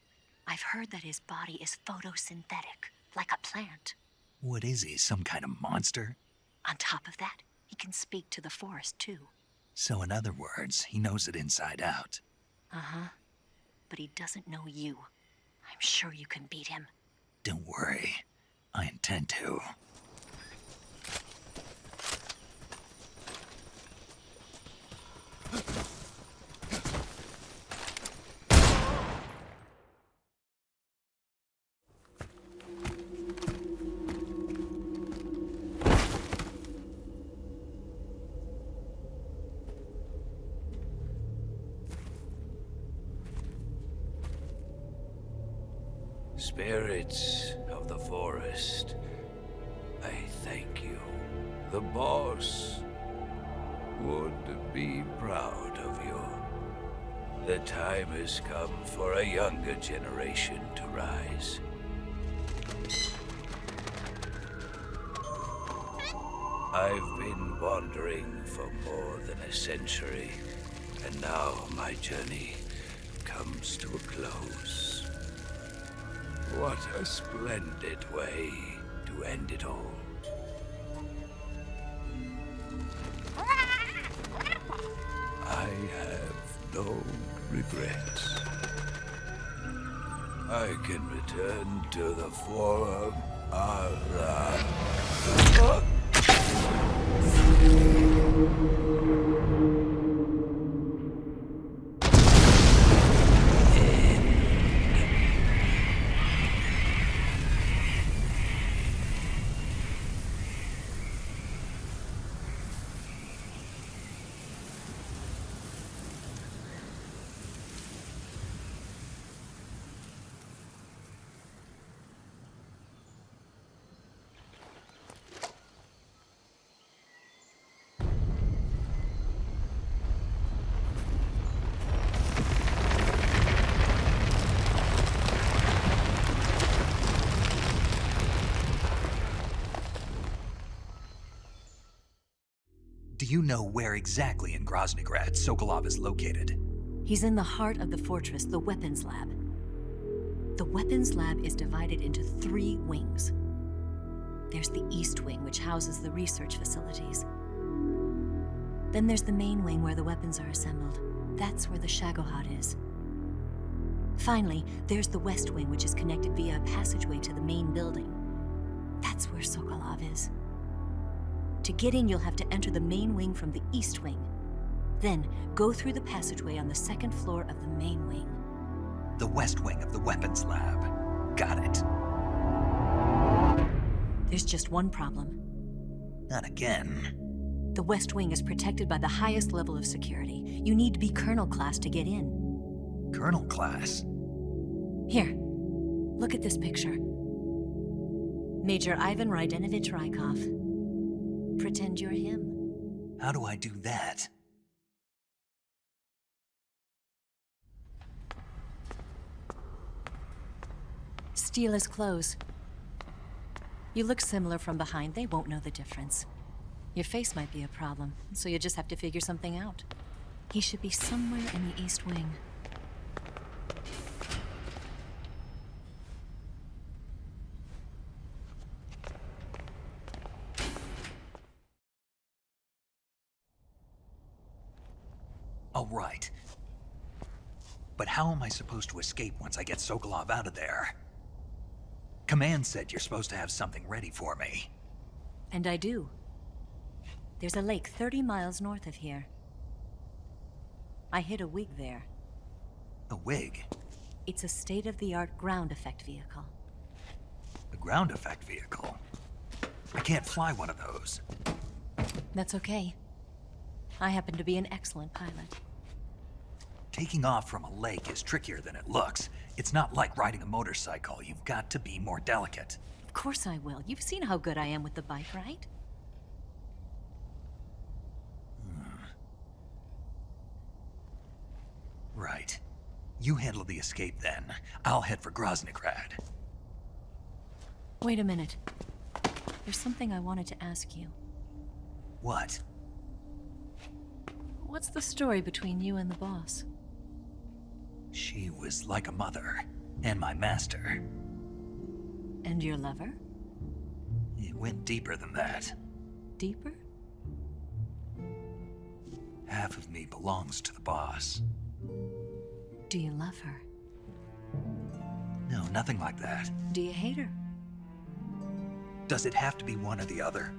I've heard that his body is photosynthetic, like a plant. What is he, some kind of monster? On top of that, he can speak to the forest, too. So in other words, he knows it inside out. Uh-huh. But he doesn't know you. I'm sure you can beat him. Don't worry. I intend to. Spirits of the forest, I thank you. The boss would be proud of you. The time has come for a younger generation to rise. I've been wandering for more than a century, and now my journey comes to a close. What a splendid way to end it all. I have no regrets. I can return to the Forum Allah. Do you know where exactly in Groznygrad Sokolov is located? He's in the heart of the fortress, the weapons lab. The weapons lab is divided into 3 wings. There's the East Wing, which houses the research facilities. Then there's the main wing where the weapons are assembled. That's where the Shagohod is. Finally, there's the West Wing, which is connected via a passageway to the main building. That's where Sokolov is. To get in, you'll have to enter the main wing from the East Wing. Then, go through the passageway on the 2nd floor of the main wing. The West Wing of the weapons lab. Got it. There's just one problem. Not again. The West Wing is protected by the highest level of security. You need to be Colonel class to get in. Colonel class? Here, look at this picture. Major Ivan Rydenovich Rykov. Pretend you're him. How do I do that? Steal his clothes. You look similar from behind. They won't know the difference. Your face might be a problem, so you just have to figure something out. He should be somewhere in the East Wing. Oh, right. But how am I supposed to escape once I get Sokolov out of there? Command said you're supposed to have something ready for me. And I do. There's a lake 30 miles north of here. I hid a wig there. A wig? It's a state-of-the-art ground effect vehicle. A ground effect vehicle? I can't fly one of those. That's okay. I happen to be an excellent pilot. Taking off from a lake is trickier than it looks. It's not like riding a motorcycle. You've got to be more delicate. Of course I will. You've seen how good I am with the bike, right? Right. You handle the escape then. I'll head for Groznygrad. Wait a minute. There's something I wanted to ask you. What? What's the story between you and the boss? She was like a mother, and my master. And your lover? It went deeper than that. Deeper? Half of me belongs to the boss. Do you love her? No, nothing like that. Do you hate her? Does it have to be one or the other?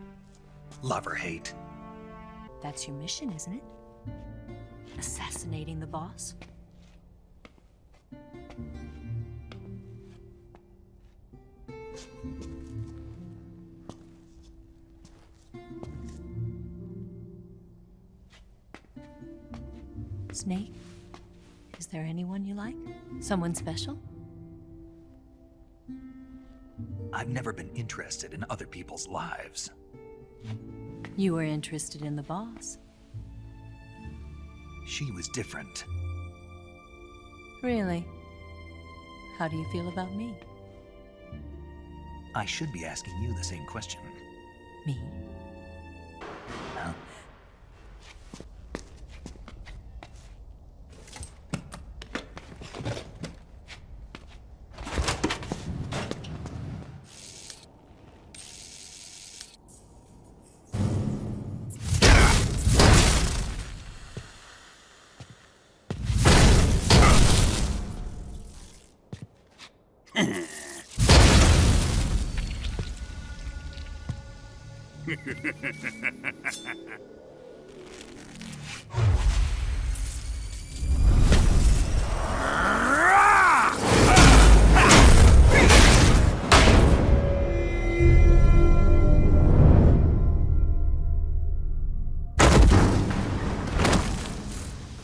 Love or hate? That's your mission, isn't it? Assassinating the boss? Snake? Is there anyone you like? Someone special? I've never been interested in other people's lives. You were interested in the boss. She was different. Really? How do you feel about me? I should be asking you the same question. Me? Huh?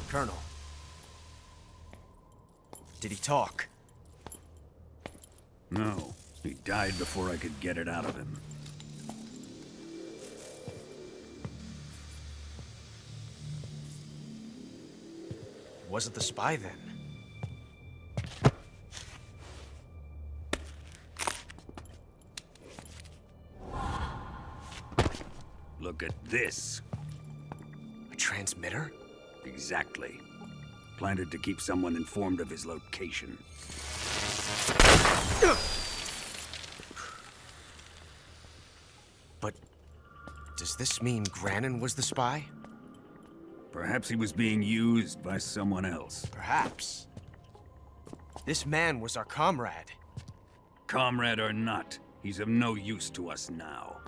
Colonel. Did he talk? No. He died before I could get it out of him. Wasn't the spy then? Look at this. A transmitter? Exactly. Planted to keep someone informed of his location. But does this mean Granin was the spy? Perhaps he was being used by someone else. Perhaps. This man was our comrade. Comrade or not, he's of no use to us now.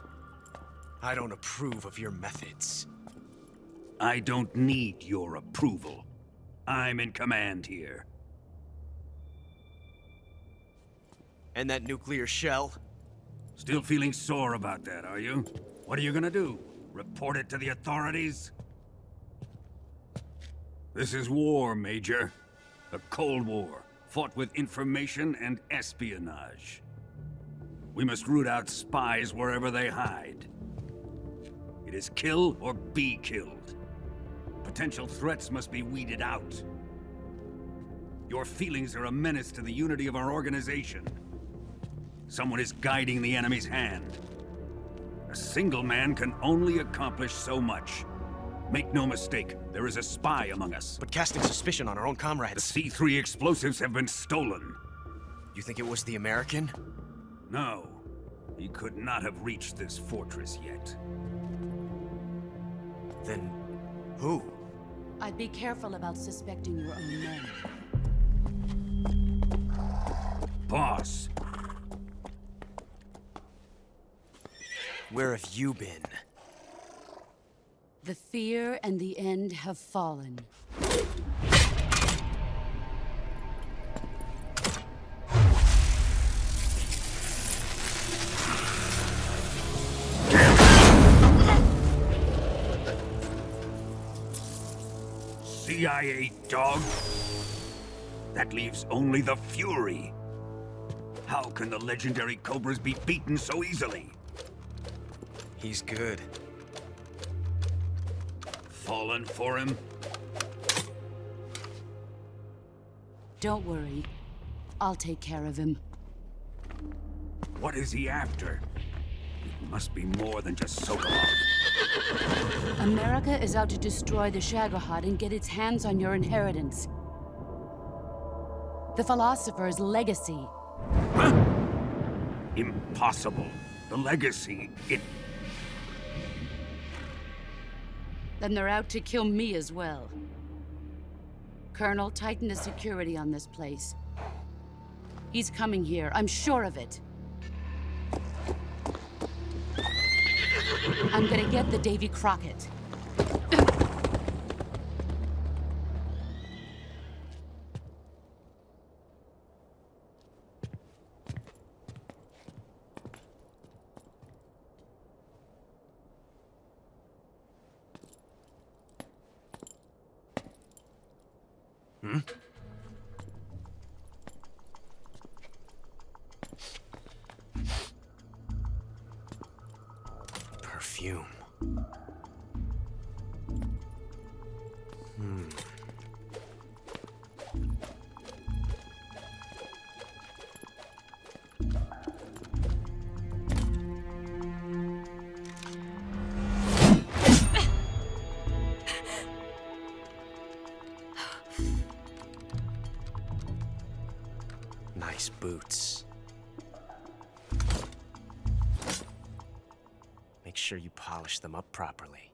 I don't approve of your methods. I don't need your approval. I'm in command here. And that nuclear shell? Still feeling sore about that, are you? What are you gonna do? Report it to the authorities? This is war, Major. A Cold War, fought with information and espionage. We must root out spies wherever they hide. It is kill or be killed. Potential threats must be weeded out. Your feelings are a menace to the unity of our organization. Someone is guiding the enemy's hand. A single man can only accomplish so much. Make no mistake, there is a spy among us. But casting suspicion on our own comrades. The C3 explosives have been stolen. You think it was the American? No. He could not have reached this fortress yet. Then who? I'd be careful about suspecting your own men. Boss! Where have you been? The fear and the end have fallen. CIA dog? That leaves only the Fury. How can the legendary Cobras be beaten so easily? He's good. Fallen for him? Don't worry. I'll take care of him. What is he after? It must be more than just Sokolov. America is out to destroy the Shagohod and get its hands on your inheritance. The philosopher's legacy. Huh? Impossible. The legacy, Then they're out to kill me as well. Colonel, tighten the security on this place. He's coming here, I'm sure of it. I'm gonna get the Davy Crockett. Perfume. Nice boots. Make sure you polish them up properly.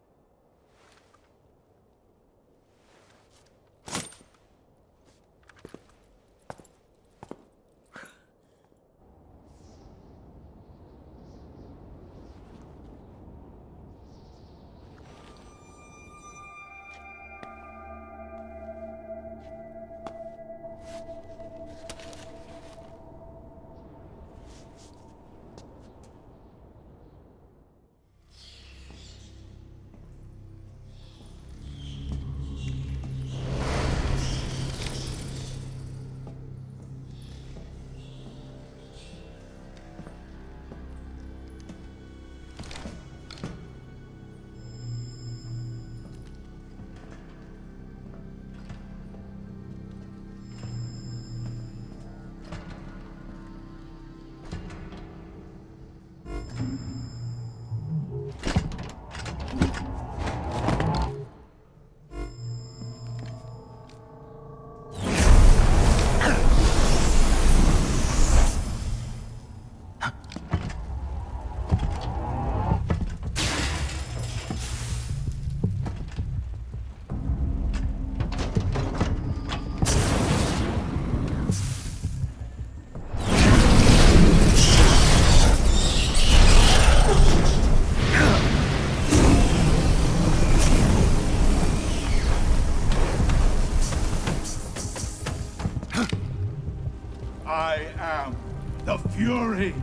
I am the Fury.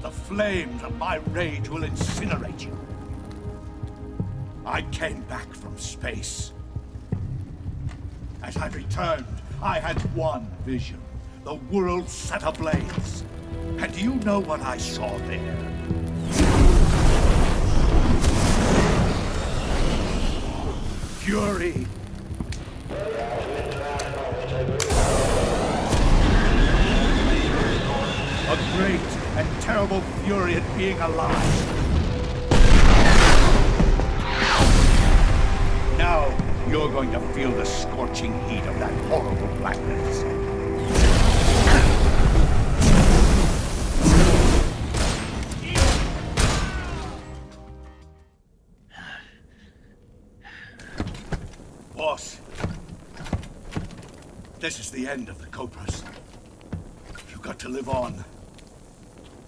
The flames of my rage will incinerate you. I came back from space. As I returned, I had one vision. The world set ablaze. And do you know what I saw there? Fury. A great and terrible fury at being alive. Now, you're going to feel the scorching heat of that horrible blackness. boss. This is the end of the Cobras. You've got to live on.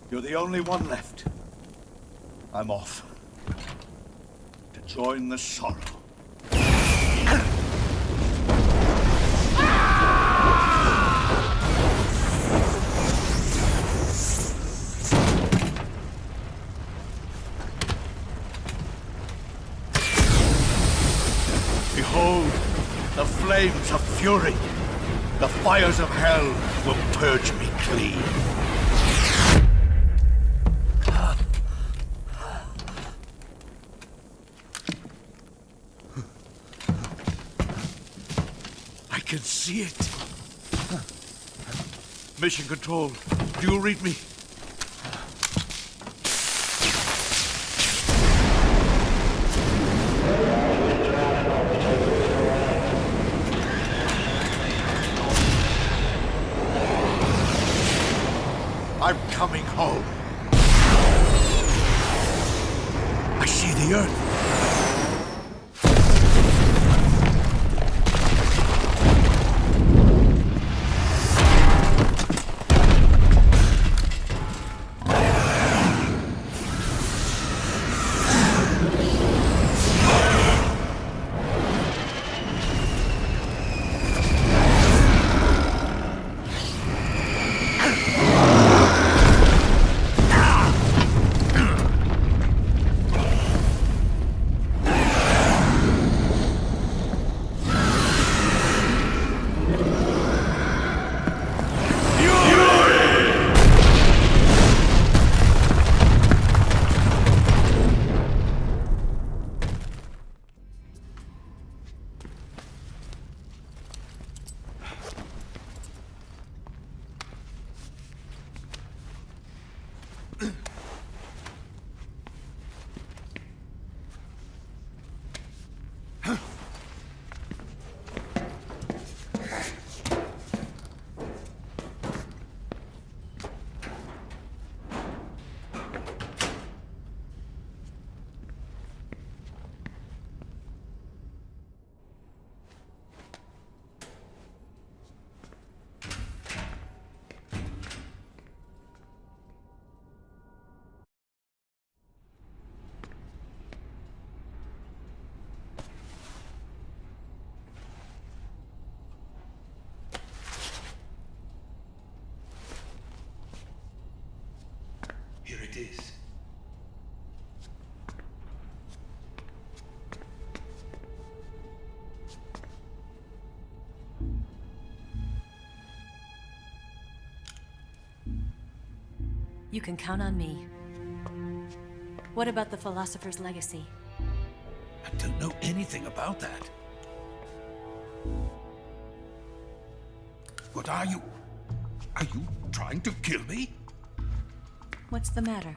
You're the only one left. I'm off. To join the sorrow. Behold, the flames of fury. The fires of hell will purge me clean. I can see it. Mission Control, do you read me? I'm coming home. I see the Earth. Here it is. You can count on me. What about the philosopher's legacy? I don't know anything about that. What are you? Are you trying to kill me? What's the matter?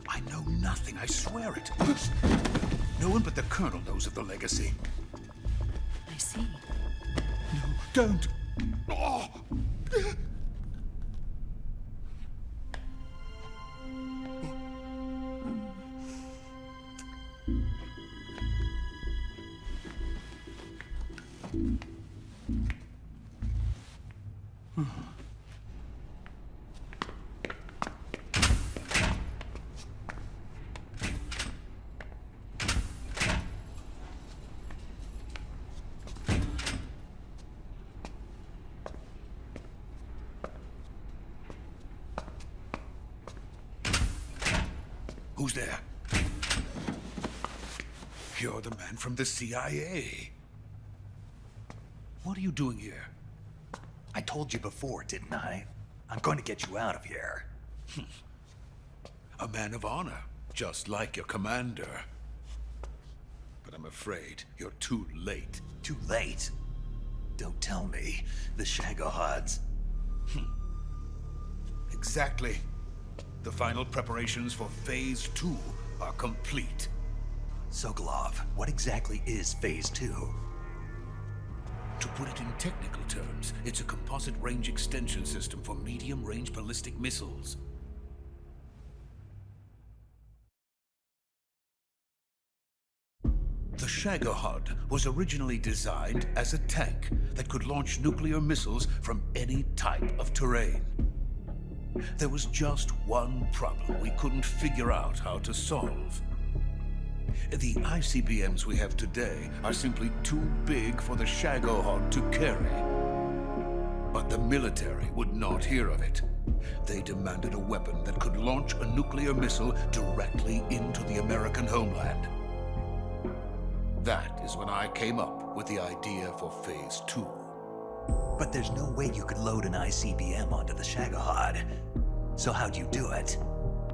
I know nothing, I swear it. No one but the Colonel knows of the legacy. I see. No, don't. Oh. Who's there? You're the man from the CIA. What are you doing here? I told you before, didn't I? I'm going to get you out of here. A man of honor, just like your commander. But I'm afraid you're too late. Too late? Don't tell me. The Shagohods. Exactly. The final preparations for Phase 2 are complete. Sokolov, what exactly is Phase 2? To put it in technical terms, it's a composite range extension system for medium-range ballistic missiles. Shagohod was originally designed as a tank that could launch nuclear missiles from any type of terrain. There was just one problem we couldn't figure out how to solve. The ICBMs we have today are simply too big for the Shagohod to carry. But the military would not hear of it. They demanded a weapon that could launch a nuclear missile directly into the American homeland. That is when I came up with the idea for Phase 2. But there's no way you could load an ICBM onto the Shagohod. So how'd you do it?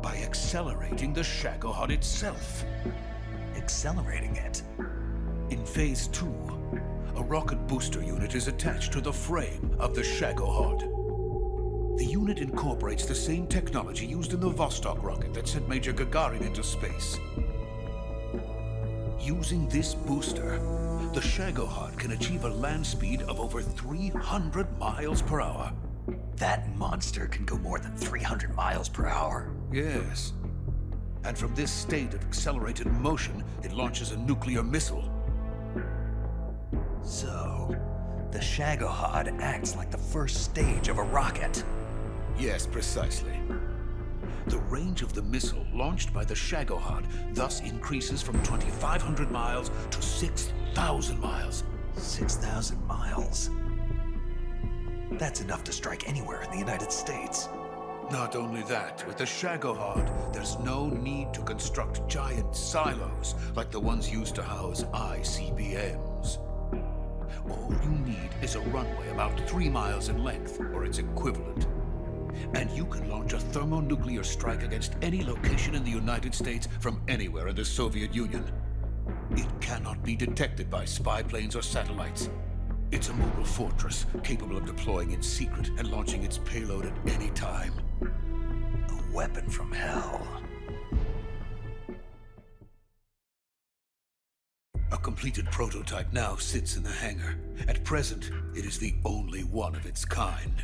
By accelerating the Shagohod itself. Accelerating it? In Phase 2, a rocket booster unit is attached to the frame of the Shagohod. The unit incorporates the same technology used in the Vostok rocket that sent Major Gagarin into space. Using this booster, the Shagohod can achieve a land speed of over 300 miles per hour. That monster can go more than 300 miles per hour? Yes. And from this state of accelerated motion, it launches a nuclear missile. So, the Shagohod acts like the first stage of a rocket. Yes, precisely. The range of the missile launched by the Shagohod thus increases from 2,500 miles to 6,000 miles. 6,000 miles? That's enough to strike anywhere in the United States. Not only that, with the Shagohod, there's no need to construct giant silos like the ones used to house ICBMs. All you need is a runway about 3 miles in length, or its equivalent. And you can launch a thermonuclear strike against any location in the United States from anywhere in the Soviet Union. It cannot be detected by spy planes or satellites. It's a mobile fortress capable of deploying in secret and launching its payload at any time. A weapon from hell. A completed prototype now sits in the hangar. At present, it is the only one of its kind.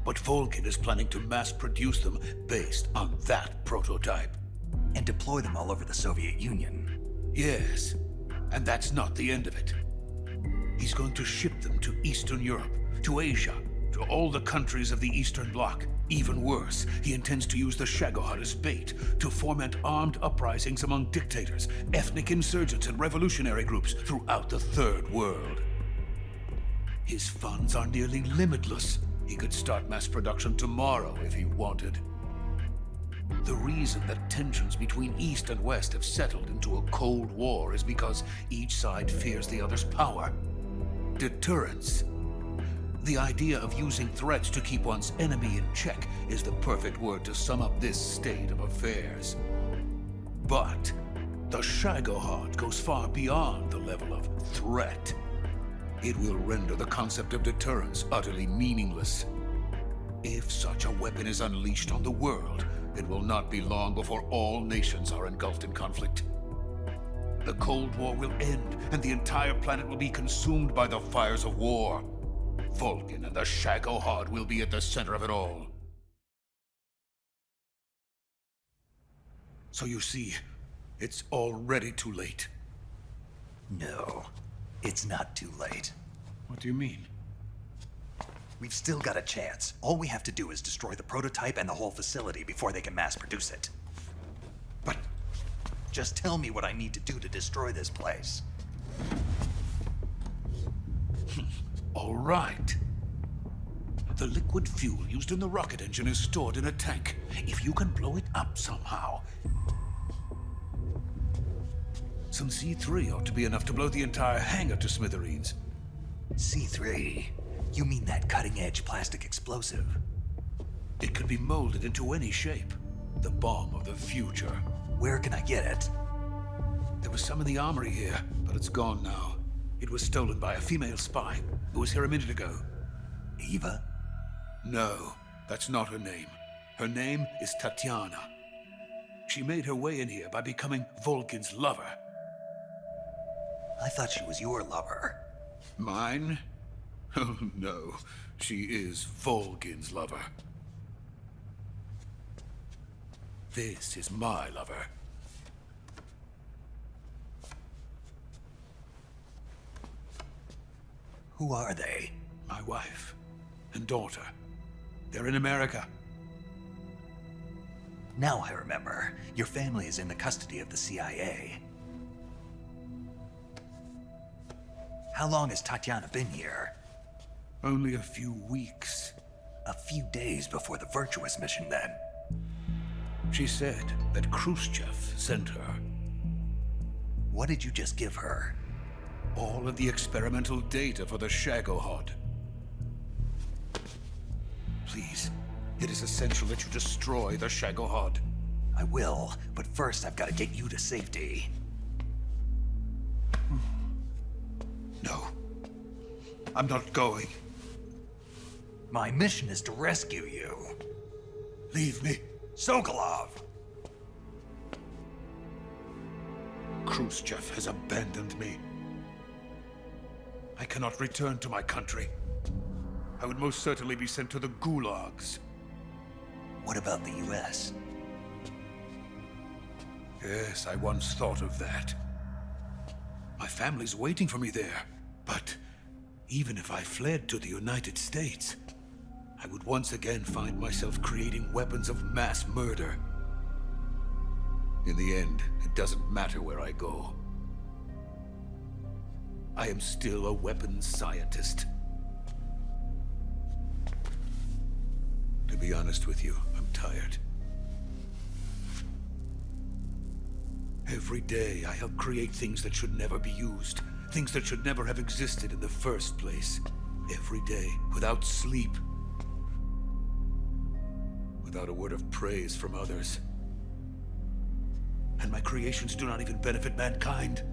But Volgin is planning to mass produce them based on that prototype. And deploy them all over the Soviet Union. Yes, and that's not the end of it. He's going to ship them to Eastern Europe, to Asia, to all the countries of the Eastern Bloc. Even worse, he intends to use the Shagohod as bait to foment armed uprisings among dictators, ethnic insurgents, and revolutionary groups throughout the Third World. His funds are nearly limitless. He could start mass production tomorrow if he wanted. The reason that tensions between East and West have settled into a Cold War is because each side fears the other's power. Deterrence. The idea of using threats to keep one's enemy in check is the perfect word to sum up this state of affairs. But the Shagohod goes far beyond the level of threat. It will render the concept of deterrence utterly meaningless. If such a weapon is unleashed on the world, it will not be long before all nations are engulfed in conflict. The Cold War will end, and the entire planet will be consumed by the fires of war. Volgin and the Shagohod will be at the center of it all. So you see, it's already too late. No, it's not too late. What do you mean? We've still got a chance. All we have to do is destroy the prototype and the whole facility before they can mass produce it. But just tell me what I need to do to destroy this place. All right. The liquid fuel used in the rocket engine is stored in a tank. If you can blow it up somehow, some C3 ought to be enough to blow the entire hangar to smithereens. C3? You mean that cutting-edge plastic explosive? It could be molded into any shape. The bomb of the future. Where can I get it? There was some in the armory here, but it's gone now. It was stolen by a female spy who was here a minute ago. Eva? No, that's not her name. Her name is Tatiana. She made her way in here by becoming Volgin's lover. I thought she was your lover. Mine? Oh, no. She is Volgin's lover. This is my lover. Who are they? My wife and daughter. They're in America. Now I remember. Your family is in the custody of the CIA. How long has Tatiana been here? Only a few weeks. A few days before the Virtuous mission, then. She said that Khrushchev sent her. What did you just give her? All of the experimental data for the Shagohod. Please, it is essential that you destroy the Shagohod. I will, but first I've got to get you to safety. No. I'm not going. My mission is to rescue you. Leave me. Sokolov! Khrushchev has abandoned me. I cannot return to my country. I would most certainly be sent to the gulags. What about the US? Yes, I once thought of that. My family's waiting for me there. But even if I fled to the United States, I would once again find myself creating weapons of mass murder. In the end, it doesn't matter where I go. I am still a weapons scientist. To be honest with you, I'm tired. Every day, I help create things that should never be used. Things that should never have existed in the first place. Every day, without sleep. Without a word of praise from others. And my creations do not even benefit mankind.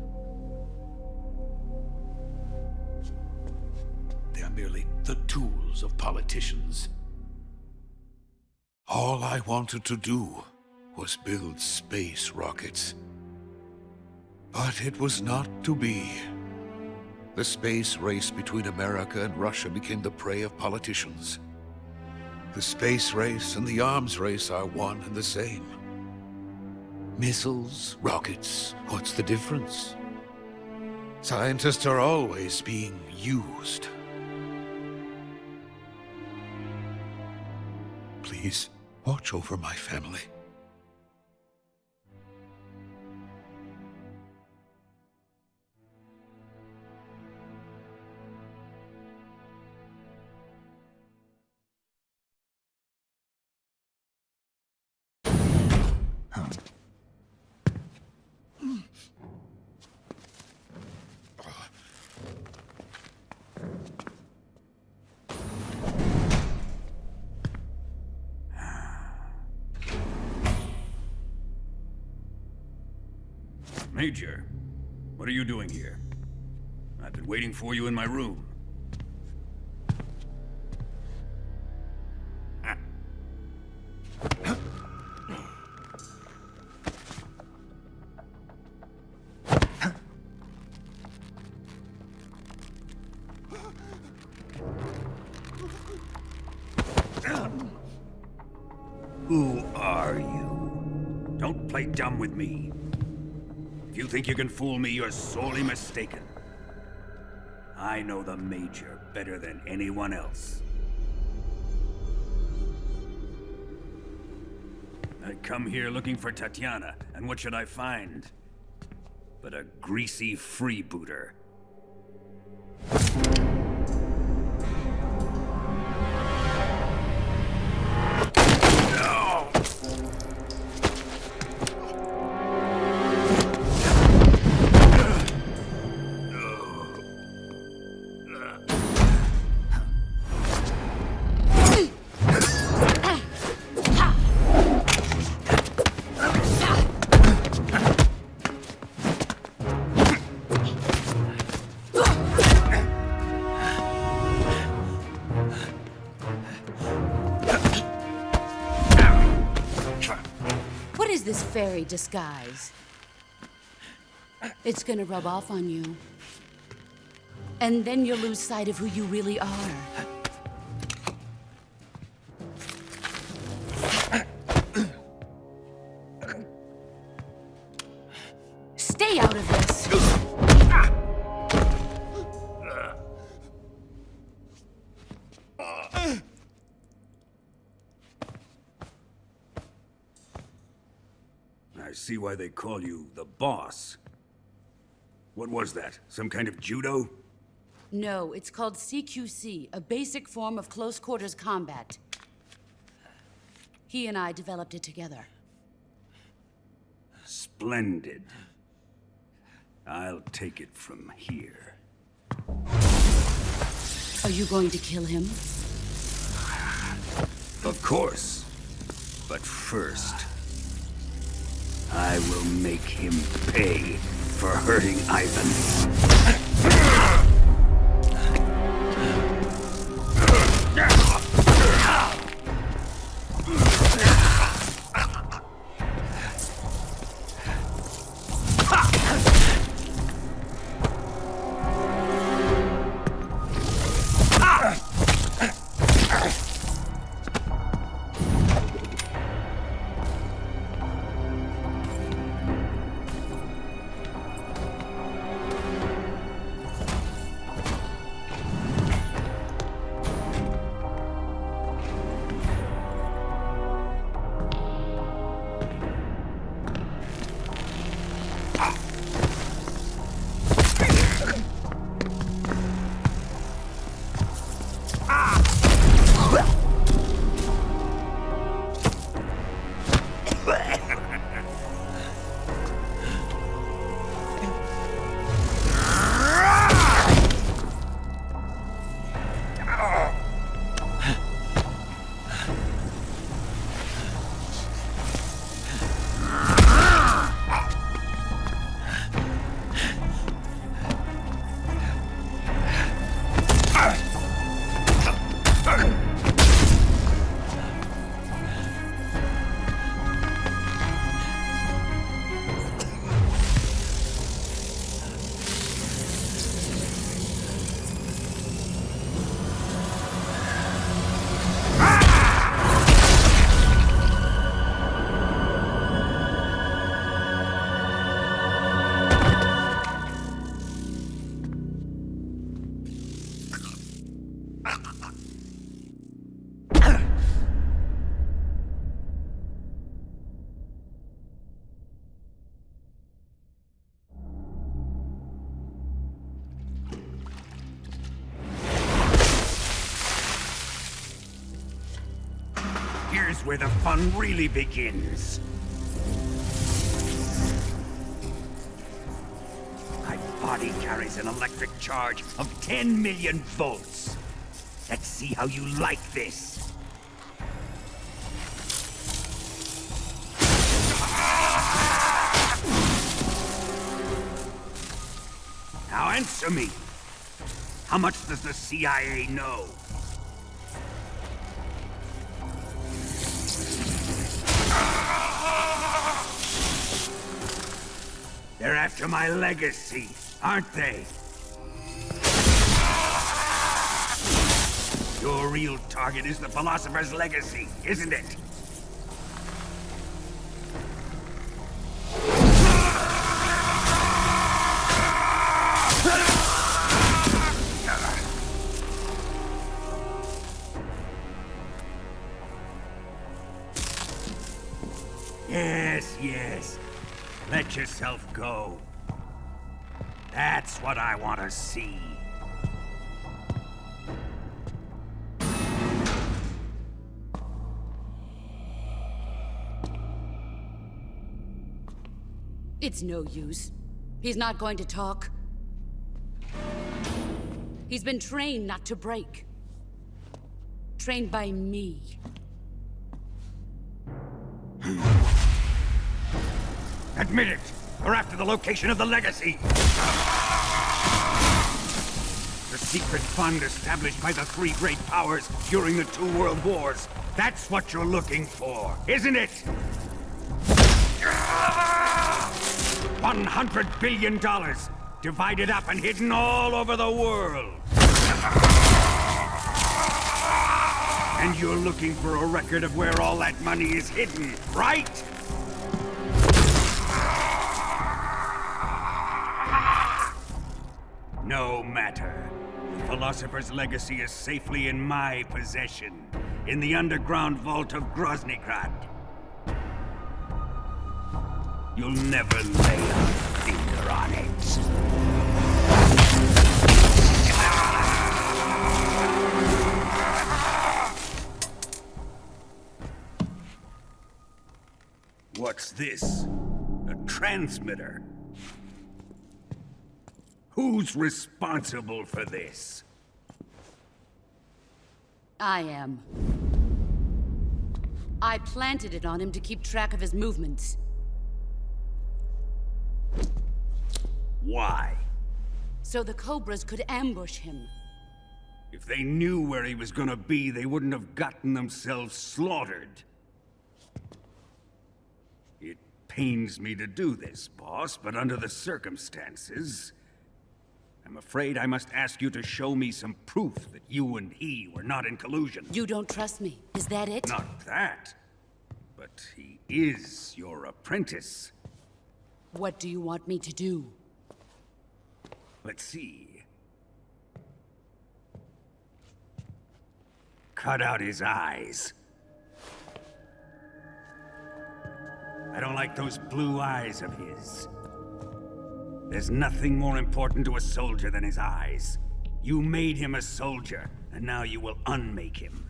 They are merely the tools of politicians. All I wanted to do was build space rockets. But it was not to be. The space race between America and Russia became the prey of politicians. The space race and the arms race are one and the same. Missiles, rockets, what's the difference? Scientists are always being used. Please, watch over my family. Major, what are you doing here? I've been waiting for you in my room. Who are you? Don't play dumb with me. If you think you can fool me, you're sorely mistaken. I know the Major better than anyone else. I come here looking for Tatiana, and what should I find? But a greasy freebooter. Fairy disguise. It's gonna rub off on you. And then you'll lose sight of who you really are. Stay out of this! I see why they call you the boss. What was that? Some kind of judo? No, it's called CQC, a basic form of close quarters combat. He and I developed it together. Splendid. I'll take it from here. Are you going to kill him? Of course. But first, I will make him pay for hurting Ivan. Here's where the fun really begins. My body carries an electric charge of 10 million volts. Let's see how you like this. Now answer me. How much does the CIA know? They're after my legacy, aren't they? Your real target is the philosopher's legacy, isn't it? Yes, yes. Let yourself go. That's what I want to see. It's no use. He's not going to talk. He's been trained not to break. Trained by me. Admit it! We're after the location of the legacy! The secret fund established by the three great powers during the 2 world wars. That's what you're looking for, isn't it? $100 billion, divided up and hidden all over the world. And you're looking for a record of where all that money is hidden, right? No matter. The philosopher's legacy is safely in my possession, in the underground vault of Groznygrad. You'll never lay a finger on it. What's this? A transmitter? Who's responsible for this? I am. I planted it on him to keep track of his movements. Why? So the Cobras could ambush him. If they knew where he was gonna be, they wouldn't have gotten themselves slaughtered. It pains me to do this, boss, but under the circumstances, I'm afraid I must ask you to show me some proof that you and he were not in collusion. You don't trust me, is that it? Not that. But he is your apprentice. What do you want me to do? Let's see. Cut out his eyes. I don't like those blue eyes of his. There's nothing more important to a soldier than his eyes. You made him a soldier, and now you will unmake him.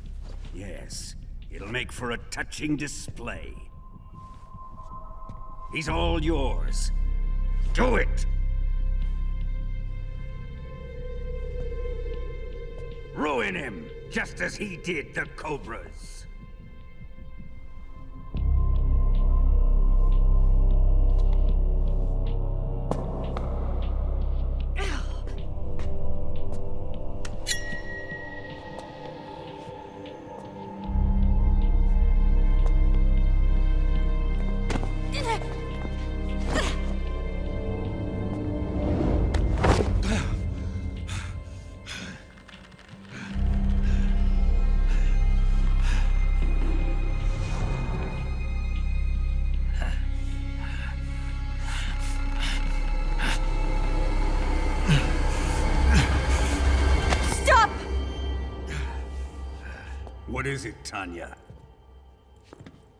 Yes, it'll make for a touching display. He's all yours. Do it! Ruin him, just as he did the Cobras. What is it, Tanya?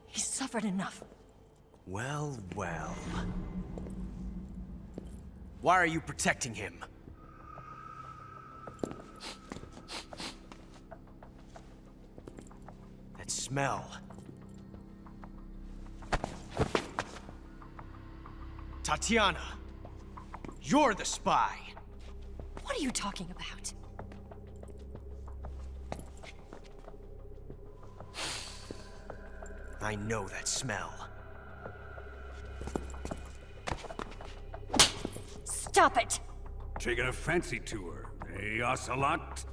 He's suffered enough. Well, well. Why are you protecting him? That smell. Tatiana! You're the spy! What are you talking about? I know that smell. Stop it! Taking a fancy to her, eh, Ocelot?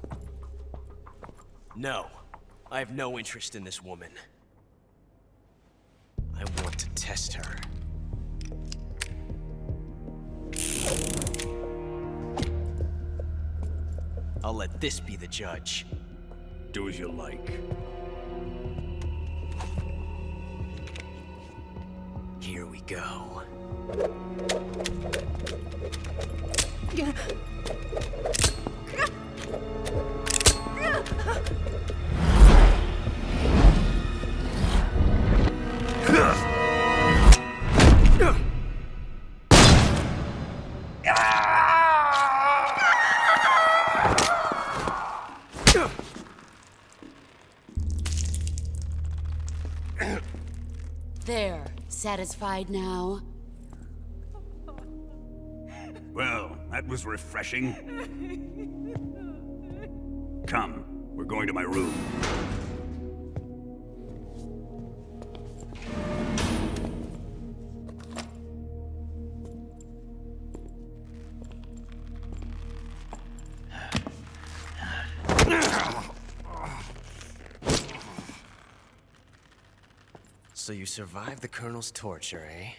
No. I have no interest in this woman. I want to test her. I'll let this be the judge. Do as you like. Here we go. There. Satisfied now? Well, that was refreshing. Come, we're going to my room. So you survived the Colonel's torture, eh?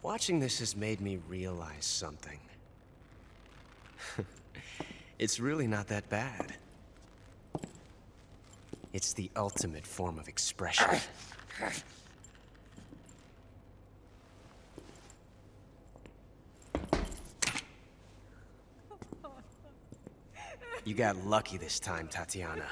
Watching this has made me realize something. It's really not that bad. It's the ultimate form of expression. You got lucky this time, Tatiana.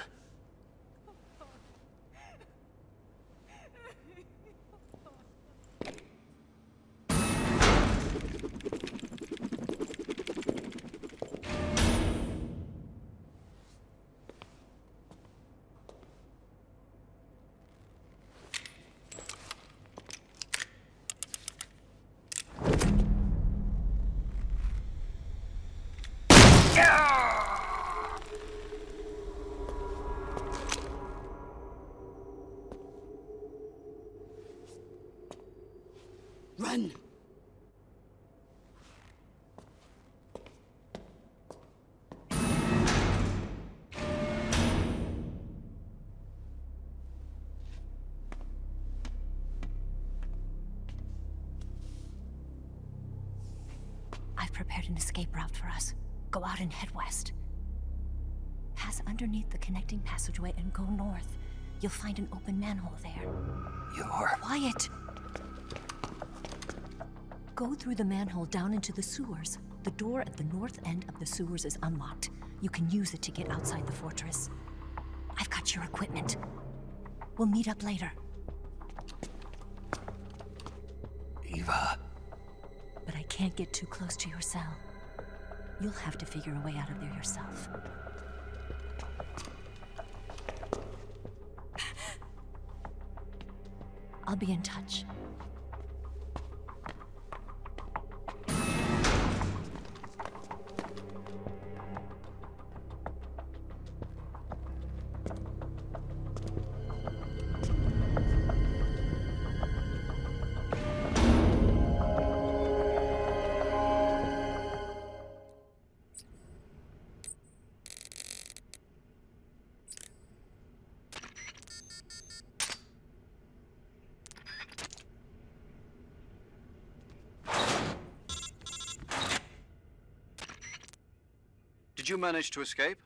Run! I've prepared an escape route for us. Go out and head west. Pass underneath the connecting passageway and go north. You'll find an open manhole there. You're... Quiet! Go through the manhole down into the sewers. The door at the north end of the sewers is unlocked. You can use it to get outside the fortress. I've got your equipment. We'll meet up later. Eva... But I can't get too close to your cell. You'll have to figure a way out of there yourself. I'll be in touch. Did you manage to escape?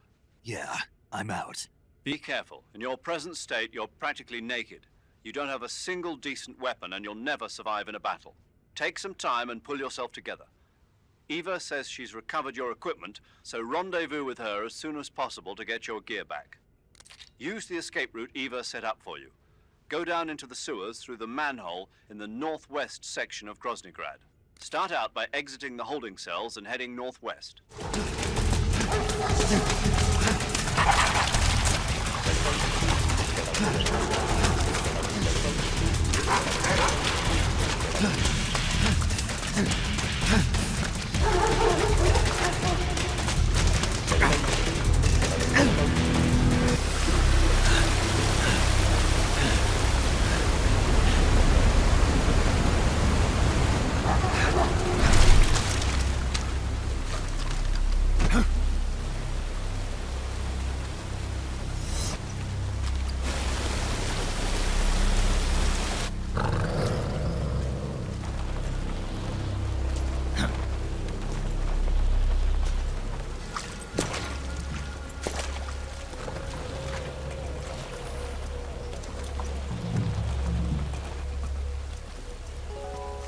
Yeah, I'm out. Be careful. In your present state, you're practically naked. You don't have a single decent weapon, and you'll never survive in a battle. Take some time and pull yourself together. Eva says she's recovered your equipment, so rendezvous with her as soon as possible to get your gear back. Use the escape route Eva set up for you. Go down into the sewers through the manhole in the northwest section of Groznygrad. Start out by exiting the holding cells and heading northwest.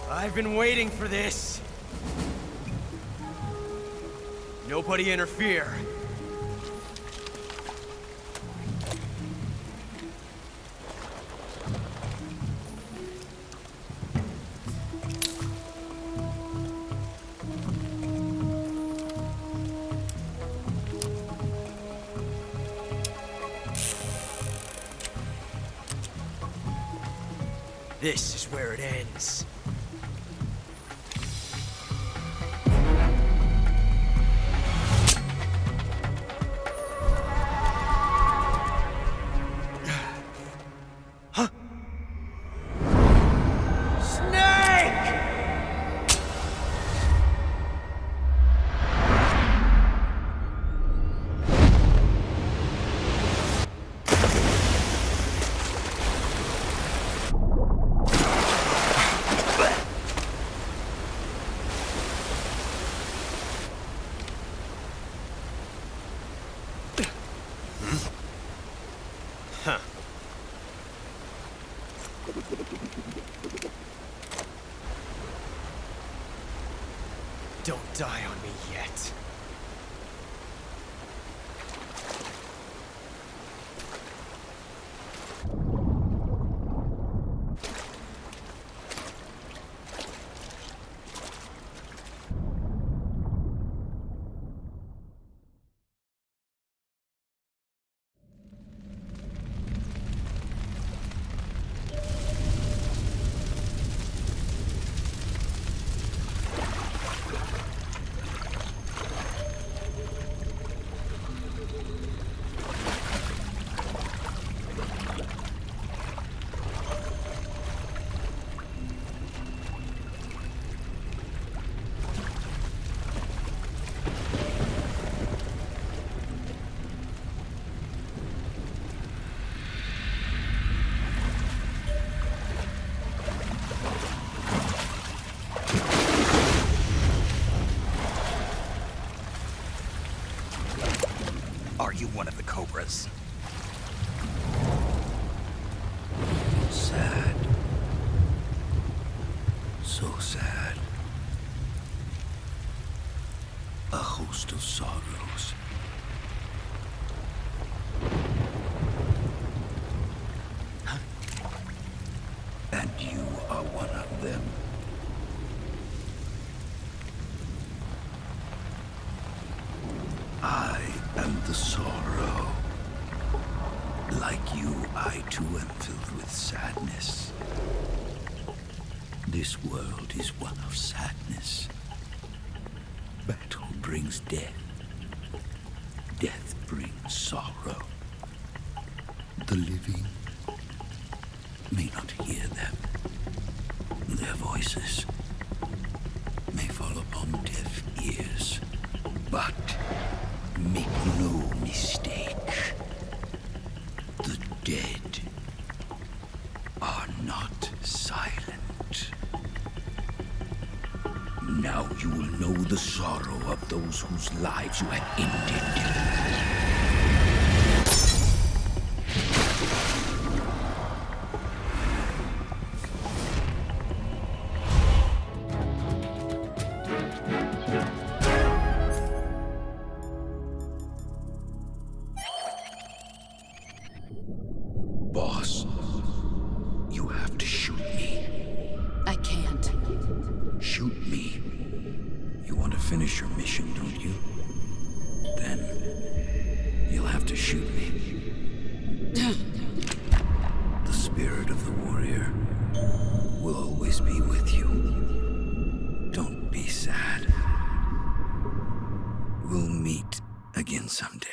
I've been waiting for this. Nobody interfere. This is where it ends. Don't die on me yet. the Cobras. Sad. So sad. A host of sorrows. And you are one of them. I am the sorrow. Like you, I too am filled with sadness. This world is one of sadness. Battle brings death. Death brings sorrow. The living may not hear them. Their voices may fall upon deaf ears. But make no mistake, the dead are not silent. Now you will know the sorrow of those whose lives you have ended. Boss, you have to shoot me. I can't. Shoot me. You want to finish your mission, don't you? Then you'll have to shoot me. The spirit of the warrior will always be with you. Don't be sad. We'll meet again someday.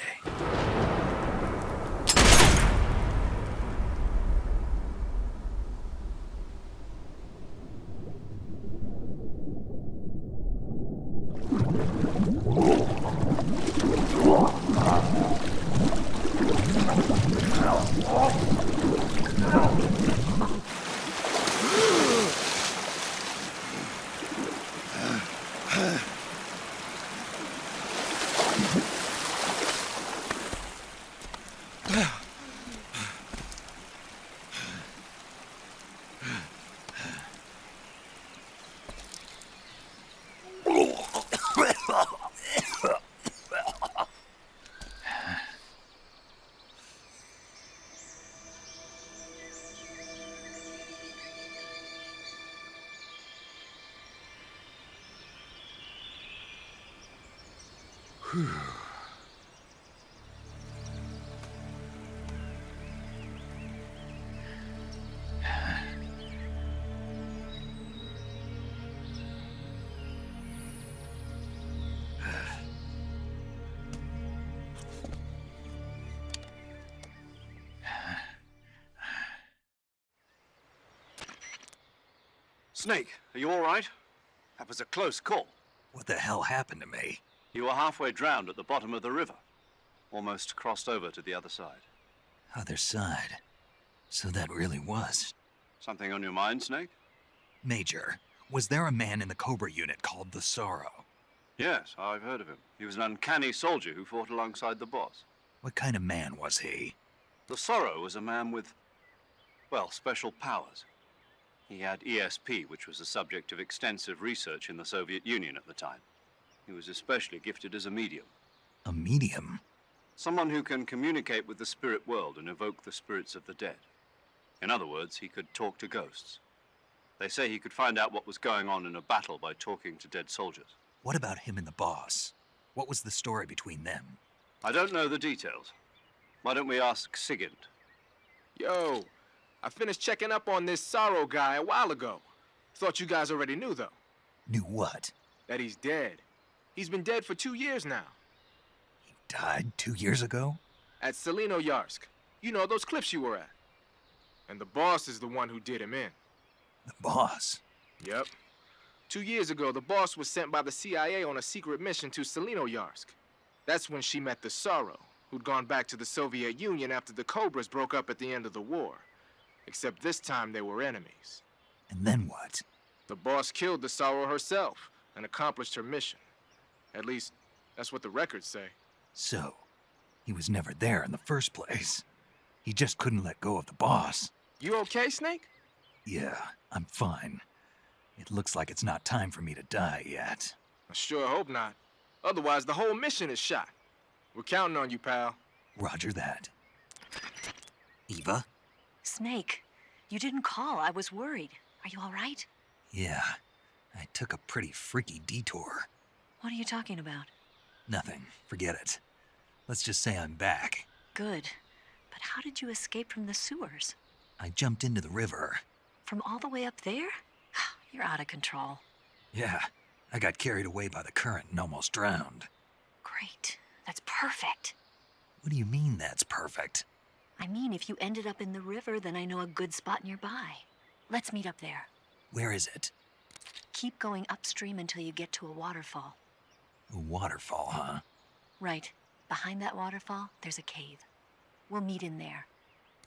Snake, are you all right? That was a close call. What the hell happened to me? You were halfway drowned at the bottom of the river. Almost crossed over to the other side. Other side? So that really was. Something on your mind, Snake? Major, was there a man in the Cobra unit called the Sorrow? Yes, I've heard of him. He was an uncanny soldier who fought alongside the boss. What kind of man was he? The Sorrow was a man with, well, special powers. He had ESP, which was the subject of extensive research in the Soviet Union at the time. He was especially gifted as a medium. A medium? Someone who can communicate with the spirit world and evoke the spirits of the dead. In other words, he could talk to ghosts. They say he could find out what was going on in a battle by talking to dead soldiers. What about him and the boss? What was the story between them? I don't know the details. Why don't we ask Sigint? Yo, I finished checking up on this Sorrow guy a while ago. Thought you guys already knew, though. Knew what? That he's dead. He's been dead for 2 years now. He died 2 years ago? At Tselinoyarsk. You know, those cliffs you were at. And the boss is the one who did him in. The boss? Yep. 2 years ago, the boss was sent by the CIA on a secret mission to Tselinoyarsk. That's when she met the Sorrow, who'd gone back to the Soviet Union after the Cobras broke up at the end of the war. Except this time they were enemies. And then what? The boss killed the Sorrow herself and accomplished her mission. At least, that's what the records say. So, He was never there in the first place. He just couldn't let go of the boss. You okay, Snake? Yeah, I'm fine. It looks like it's not time for me to die yet. I sure hope not. Otherwise, the whole mission is shot. We're counting on you, pal. Roger that. Eva? Snake, you didn't call. I was worried. Are you all right? Yeah, I took a pretty freaky detour. What are you talking about? Nothing. Forget it. Let's just say I'm back. Good. But how did you escape from the sewers? I jumped into the river. From all the way up there? You're out of control. Yeah, I got carried away by the current and almost drowned. Great. That's perfect. What do you mean that's perfect? I mean, if you ended up in the river, then I know a good spot nearby. Let's meet up there. Where is it? Keep going upstream until you get to a waterfall. A waterfall, huh? Right. Behind that waterfall, there's a cave. We'll meet in there.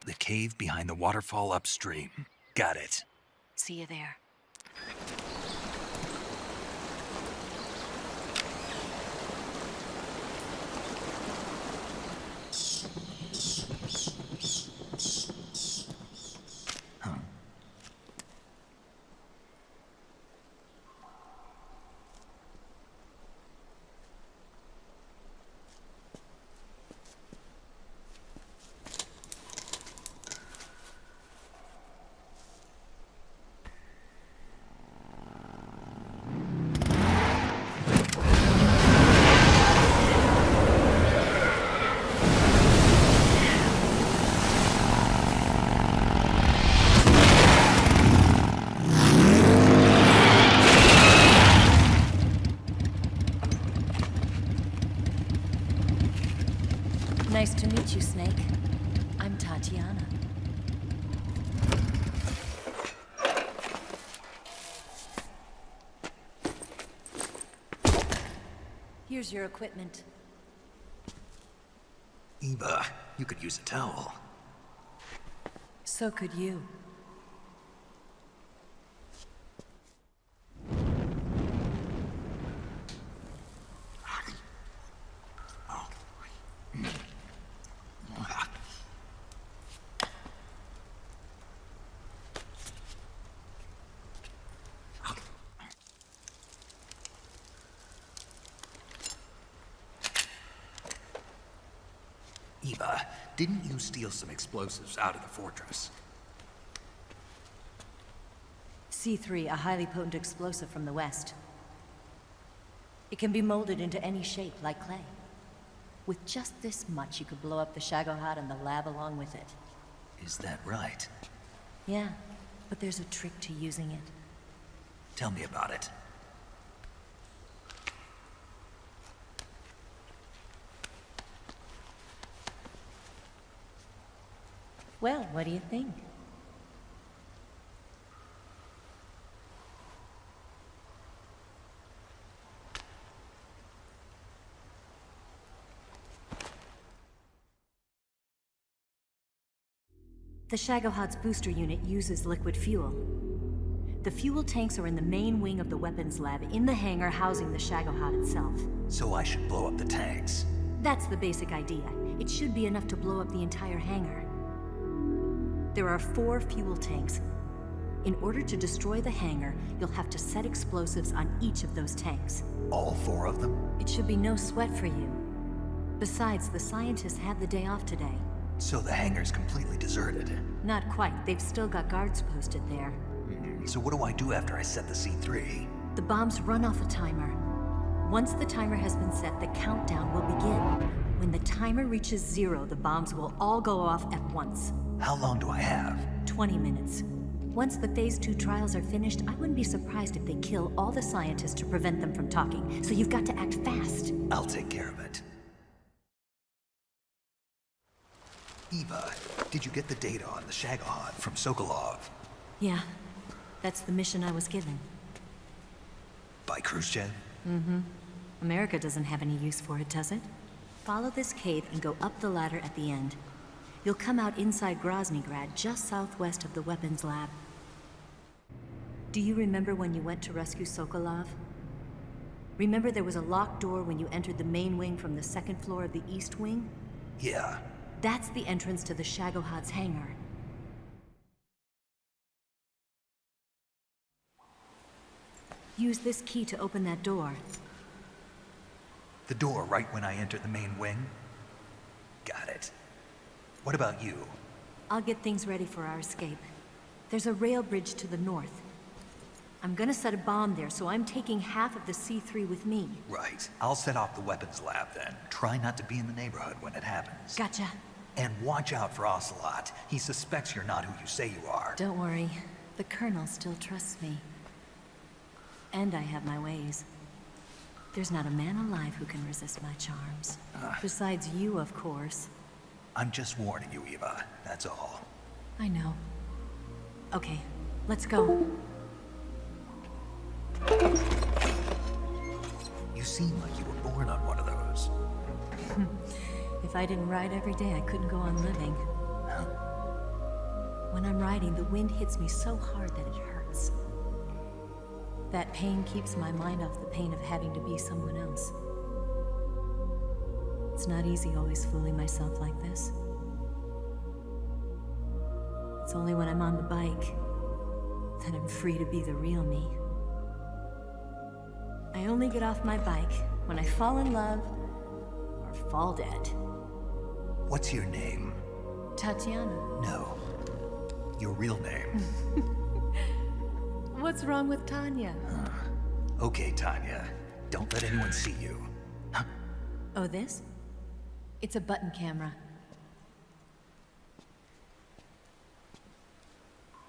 The cave behind the waterfall upstream. Got it. See you there. Nice to meet you, Snake. I'm Tatiana. Here's your equipment. Eva, you could use a towel. So could you. Eva, didn't you steal some explosives out of the fortress? C3, a highly potent explosive from the west. It can be molded into any shape, like clay. With just this much, you could blow up the Shagohod and the lab along with it. Is that right? Yeah, but there's a trick to using it. Tell me about it. Well, what do you think? The Shagohod's booster unit uses liquid fuel. The fuel tanks are in the main wing of the weapons lab in the hangar housing the Shagohod itself. So I should blow up the tanks? That's the basic idea. It should be enough to blow up the entire hangar. There are 4 fuel tanks. In order to destroy the hangar, you'll have to set explosives on each of those tanks. All 4 of them? It should be no sweat for you. Besides, the scientists had the day off today. So the hangar's completely deserted? Not quite. They've still got guards posted there. So what do I do after I set the C3? The bombs run off a timer. Once the timer has been set, the countdown will begin. When the timer reaches 0, the bombs will all go off at once. How long do I have? 20 minutes. Once the Phase 2 trials are finished, I wouldn't be surprised if they kill all the scientists to prevent them from talking. So you've got to act fast. I'll take care of it. Eva, did you get the data on the Shagohod from Sokolov? Yeah. That's the mission I was given. By Khrushchev? Mm-hmm. America doesn't have any use for it, does it? Follow this cave and go up the ladder at the end. You'll come out inside Groznygrad, just southwest of the weapons lab. Do you remember when you went to rescue Sokolov? Remember there was a locked door when you entered the main wing from the second floor of the east wing? Yeah. That's the entrance to the Shagohod's hangar. Use this key to open that door. The door right when I enter the main wing? Got it. What about you? I'll get things ready for our escape. There's a rail bridge to the north. I'm gonna set a bomb there, so I'm taking half of the C3 with me. Right. I'll set off the weapons lab then. Try not to be in the neighborhood when it happens. Gotcha. And watch out for Ocelot. He suspects you're not who you say you are. Don't worry. The Colonel still trusts me. And I have my ways. There's not a man alive who can resist my charms. Besides you, of course. I'm just warning you, Eva. That's all. I know. Okay, let's go. You seem like you were born on one of those. If I didn't ride every day, I couldn't go on living. When I'm riding, the wind hits me so hard that it hurts. That pain keeps my mind off the pain of having to be someone else. It's not easy always fooling myself like this. It's only when I'm on the bike that I'm free to be the real me. I only get off my bike when I fall in love or fall dead. What's your name? Tatiana. No. Your real name. What's wrong with Tanya? Okay, Tanya. Don't let anyone see you. Oh, this? It's a button camera.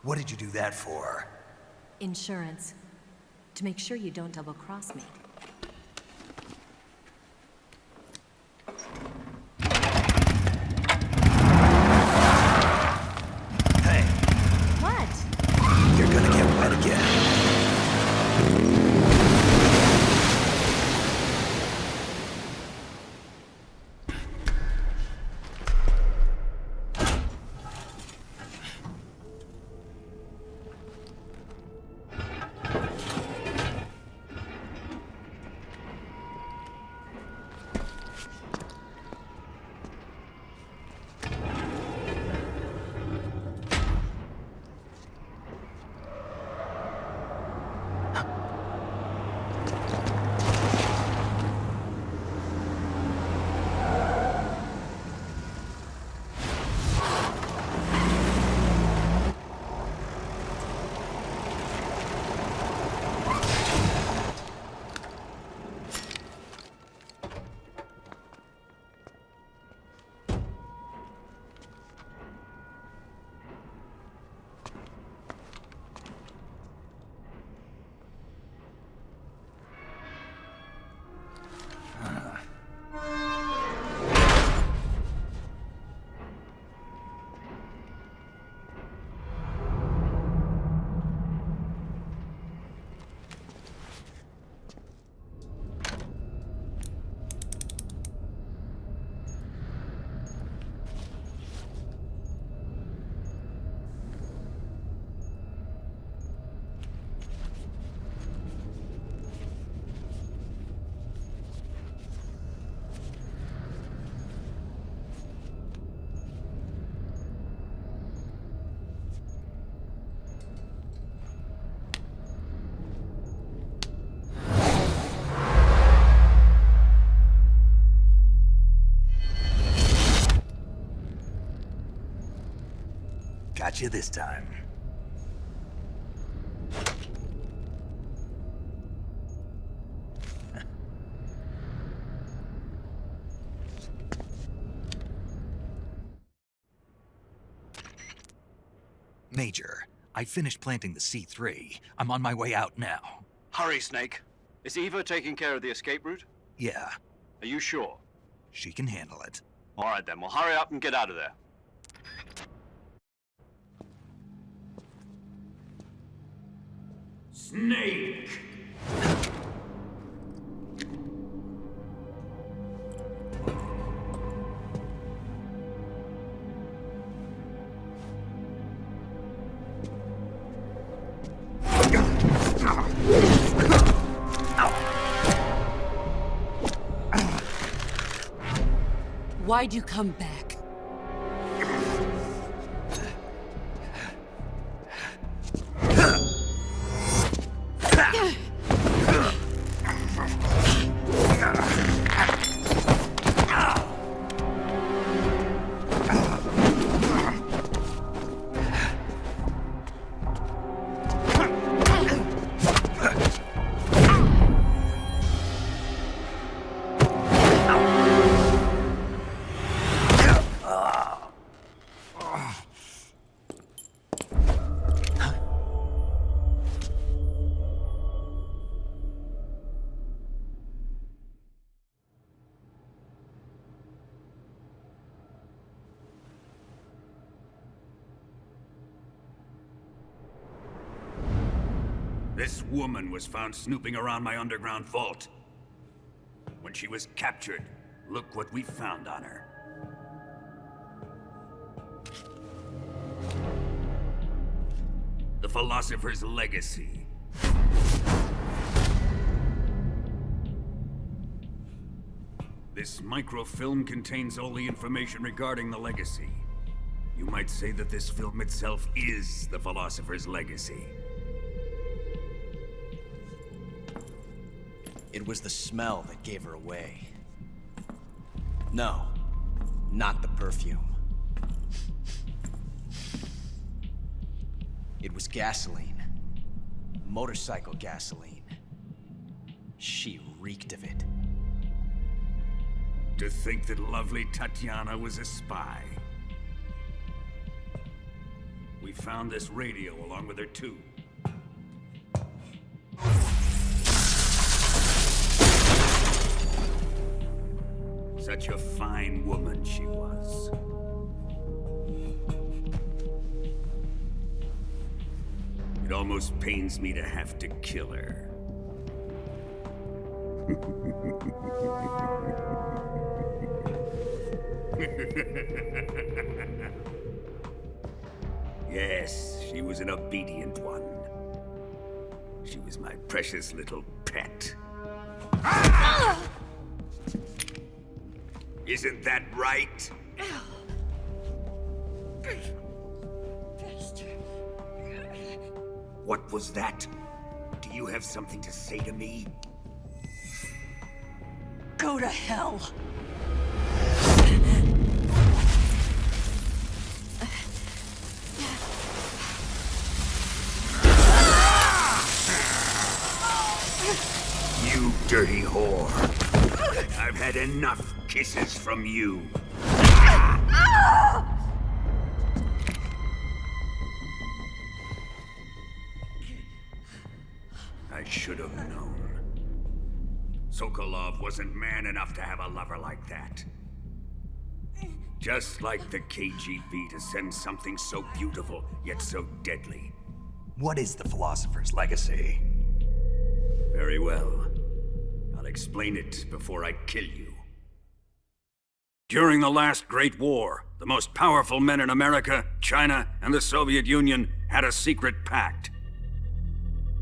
What did you do that for? Insurance. To make sure you don't double-cross me. Hey. What? You're gonna get wet again. Got you this time. Major, I finished planting the C3. I'm on my way out now. Hurry, Snake. Is Eva taking care of the escape route? Yeah. Are you sure? She can handle it. All right, then. Well, hurry up and get out of there. Snake! Why'd you come back? This woman was found snooping around my underground vault. When she was captured, look what we found on her. The Philosopher's Legacy. This microfilm contains all the information regarding the Legacy. You might say that this film itself is the Philosopher's Legacy. It was the smell that gave her away. No, not the perfume. It was gasoline. Motorcycle gasoline. She reeked of it. To think that lovely Tatiana was a spy. We found this radio along with her too. Such a fine woman she was. It almost pains me to have to kill her. Yes, she was an obedient one. She was my precious little pet. Isn't that right? What was that? Do you have something to say to me? Go to hell. You dirty whore. I've had enough kisses from you. I should have known. Sokolov wasn't man enough to have a lover like that. Just like the KGB to send something so beautiful, yet so deadly. What is the Philosopher's Legacy? Very well. I'll explain it before I kill you. During the last Great War, the most powerful men in America, China, and the Soviet Union had a secret pact.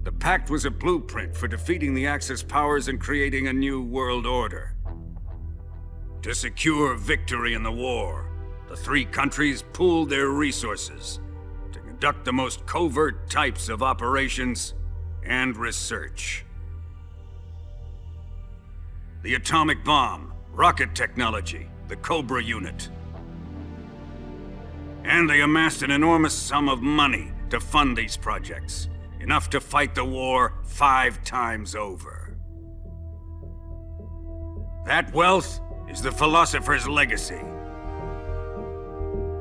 The pact was a blueprint for defeating the Axis powers and creating a new world order. To secure victory in the war, the three countries pooled their resources to conduct the most covert types of operations and research. The atomic bomb, rocket technology, the Cobra unit. And they amassed an enormous sum of money to fund these projects, enough to fight the war 5 times over. That wealth is the Philosopher's Legacy.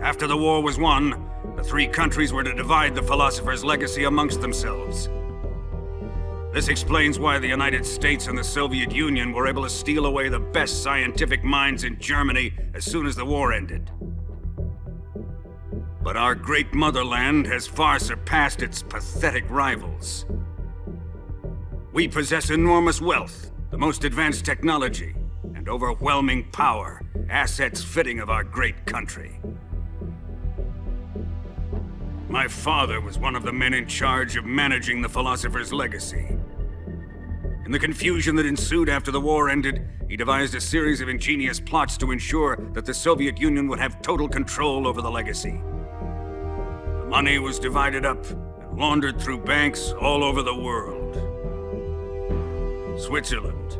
After the war was won, the three countries were to divide the Philosopher's Legacy amongst themselves. This explains why the United States and the Soviet Union were able to steal away the best scientific minds in Germany as soon as the war ended. But our great motherland has far surpassed its pathetic rivals. We possess enormous wealth, the most advanced technology, and overwhelming power, assets fitting of our great country. My father was one of the men in charge of managing the Philosopher's Legacy. In the confusion that ensued after the war ended, he devised a series of ingenious plots to ensure that the Soviet Union would have total control over the legacy. The money was divided up and laundered through banks all over the world. Switzerland,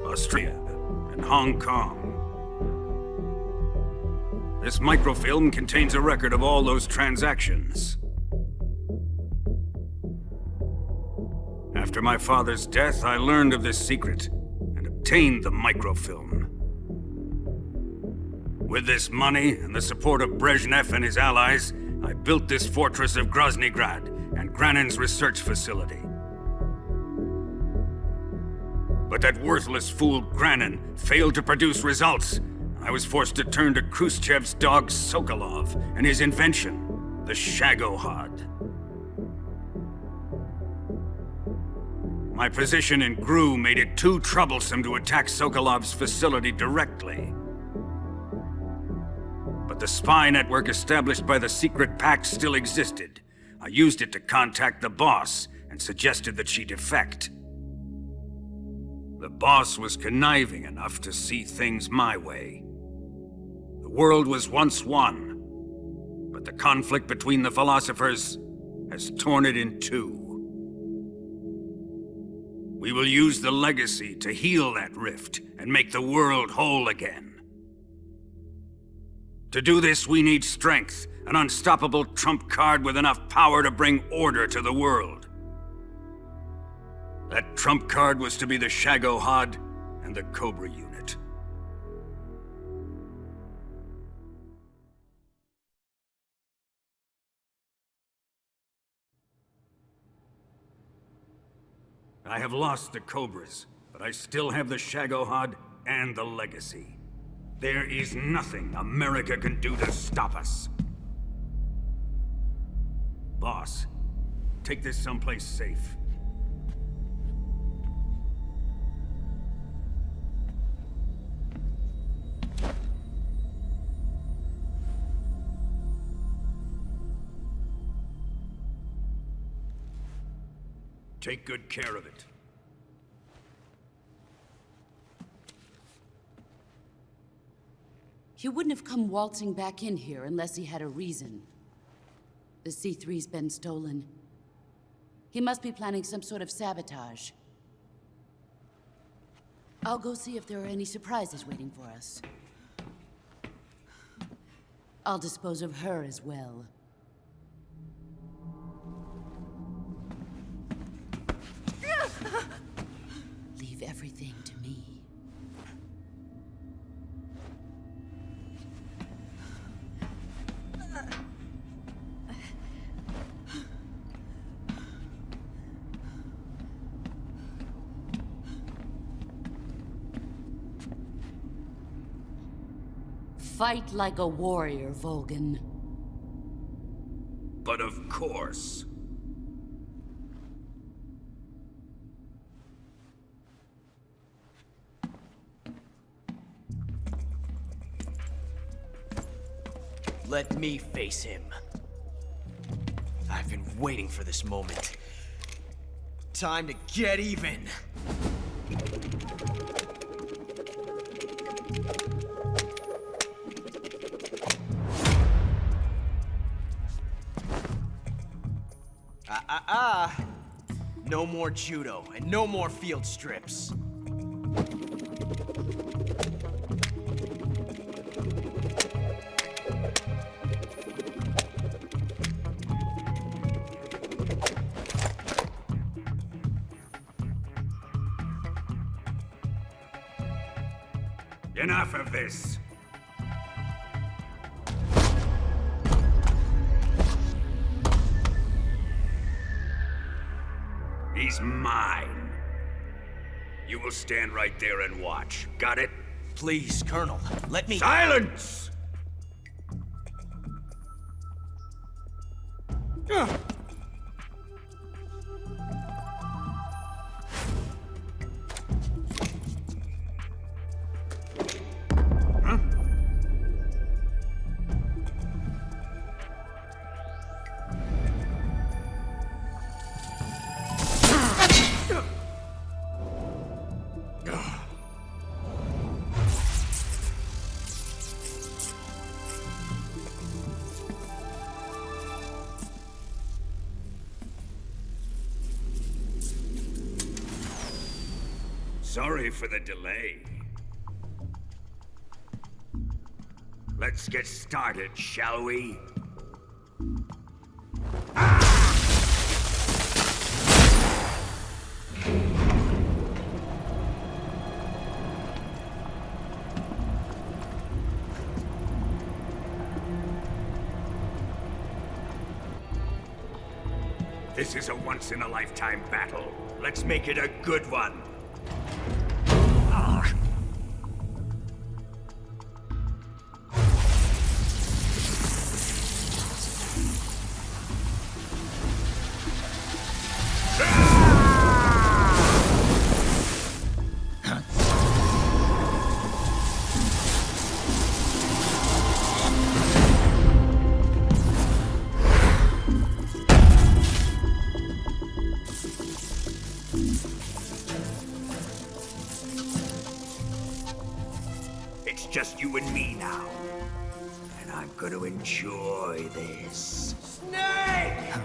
Australia, and Hong Kong. This microfilm contains a record of all those transactions. After my father's death, I learned of this secret and obtained the microfilm. With this money and the support of Brezhnev and his allies, I built this fortress of Groznygrad and Granin's research facility. But that worthless fool Granin failed to produce results. I was forced to turn to Khrushchev's dog Sokolov and his invention, the Shagohod. My position in GRU made it too troublesome to attack Sokolov's facility directly. But the spy network established by the secret pact still existed. I used it to contact the boss and suggested that she defect. The boss was conniving enough to see things my way. The world was once one, but the conflict between the philosophers has torn it in two. We will use the legacy to heal that rift and make the world whole again. To do this, we need strength, an unstoppable trump card with enough power to bring order to the world. That trump card was to be the Shagohod and the Cobra unit. I have lost the Cobras, but I still have the Shagohod and the legacy. There is nothing America can do to stop us. Boss, take this someplace safe. Take good care of it. He wouldn't have come waltzing back in here unless he had a reason. The C3's been stolen. He must be planning some sort of sabotage. I'll go see if there are any surprises waiting for us. I'll dispose of her as well. Leave everything to me. Fight like a warrior, Volgin. But of course. Let me face him. I've been waiting for this moment. Time to get even. No more judo, and no more field strips. Enough of this. He's mine. You will stand right there and watch. Got it? Please, Colonel, let me— Silence! Sorry for the delay. Let's get started, shall we? This is a once-in-a-lifetime battle. Let's make it a good one. Just you and me now. And I'm gonna enjoy this. Snake!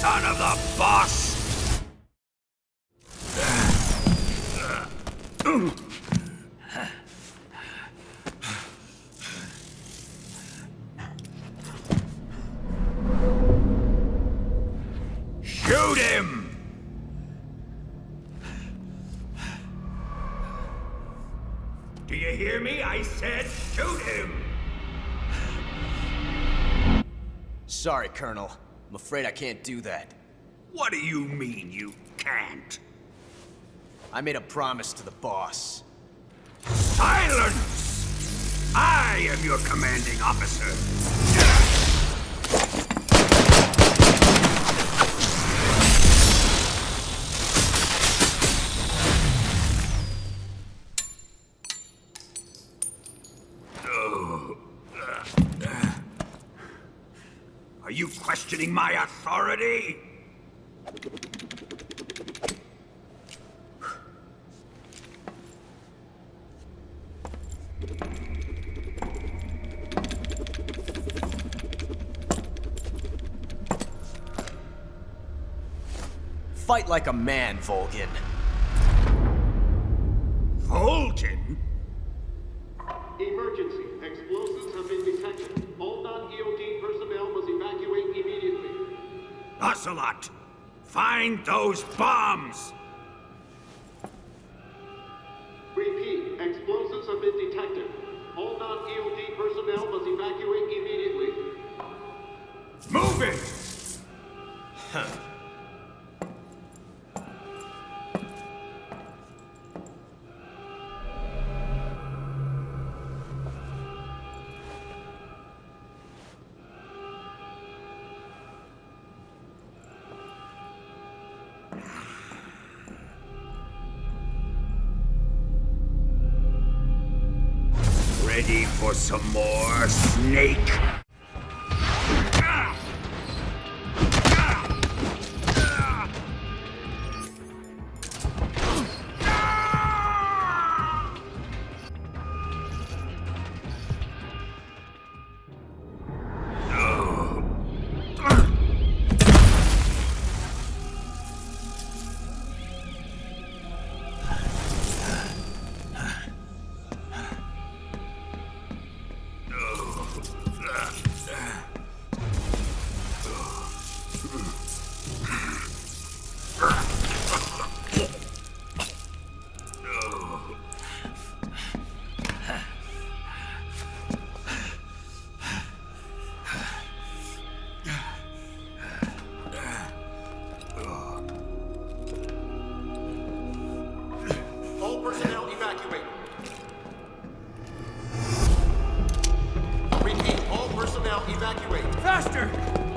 Son of the boss! Shoot him! Do you hear me? I said shoot him! Sorry, Colonel. I'm afraid I can't do that. What do you mean you can't? I made a promise to the boss. Silence! I am your commanding officer. Are you questioning my authority? Fight like a man, Volgin. Volgin? Emergency. Explosives have been detected. All non-EOD personnel must evacuate immediately. Ocelot, find those bombs! Repeat. Explosives have been detected. All non-EOD personnel must evacuate immediately. Move it! Huh. Ready for some more, Snake?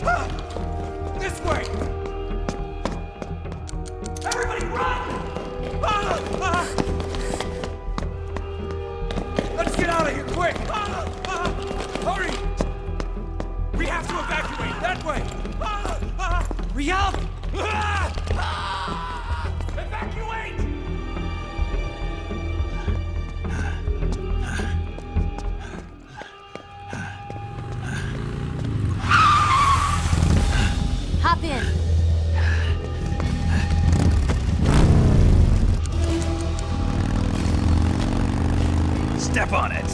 This way! Everybody run! Let's get out of here, quick! Hurry! We have to evacuate, that way! Hurry up! Evacuate! Hop in. Step on it.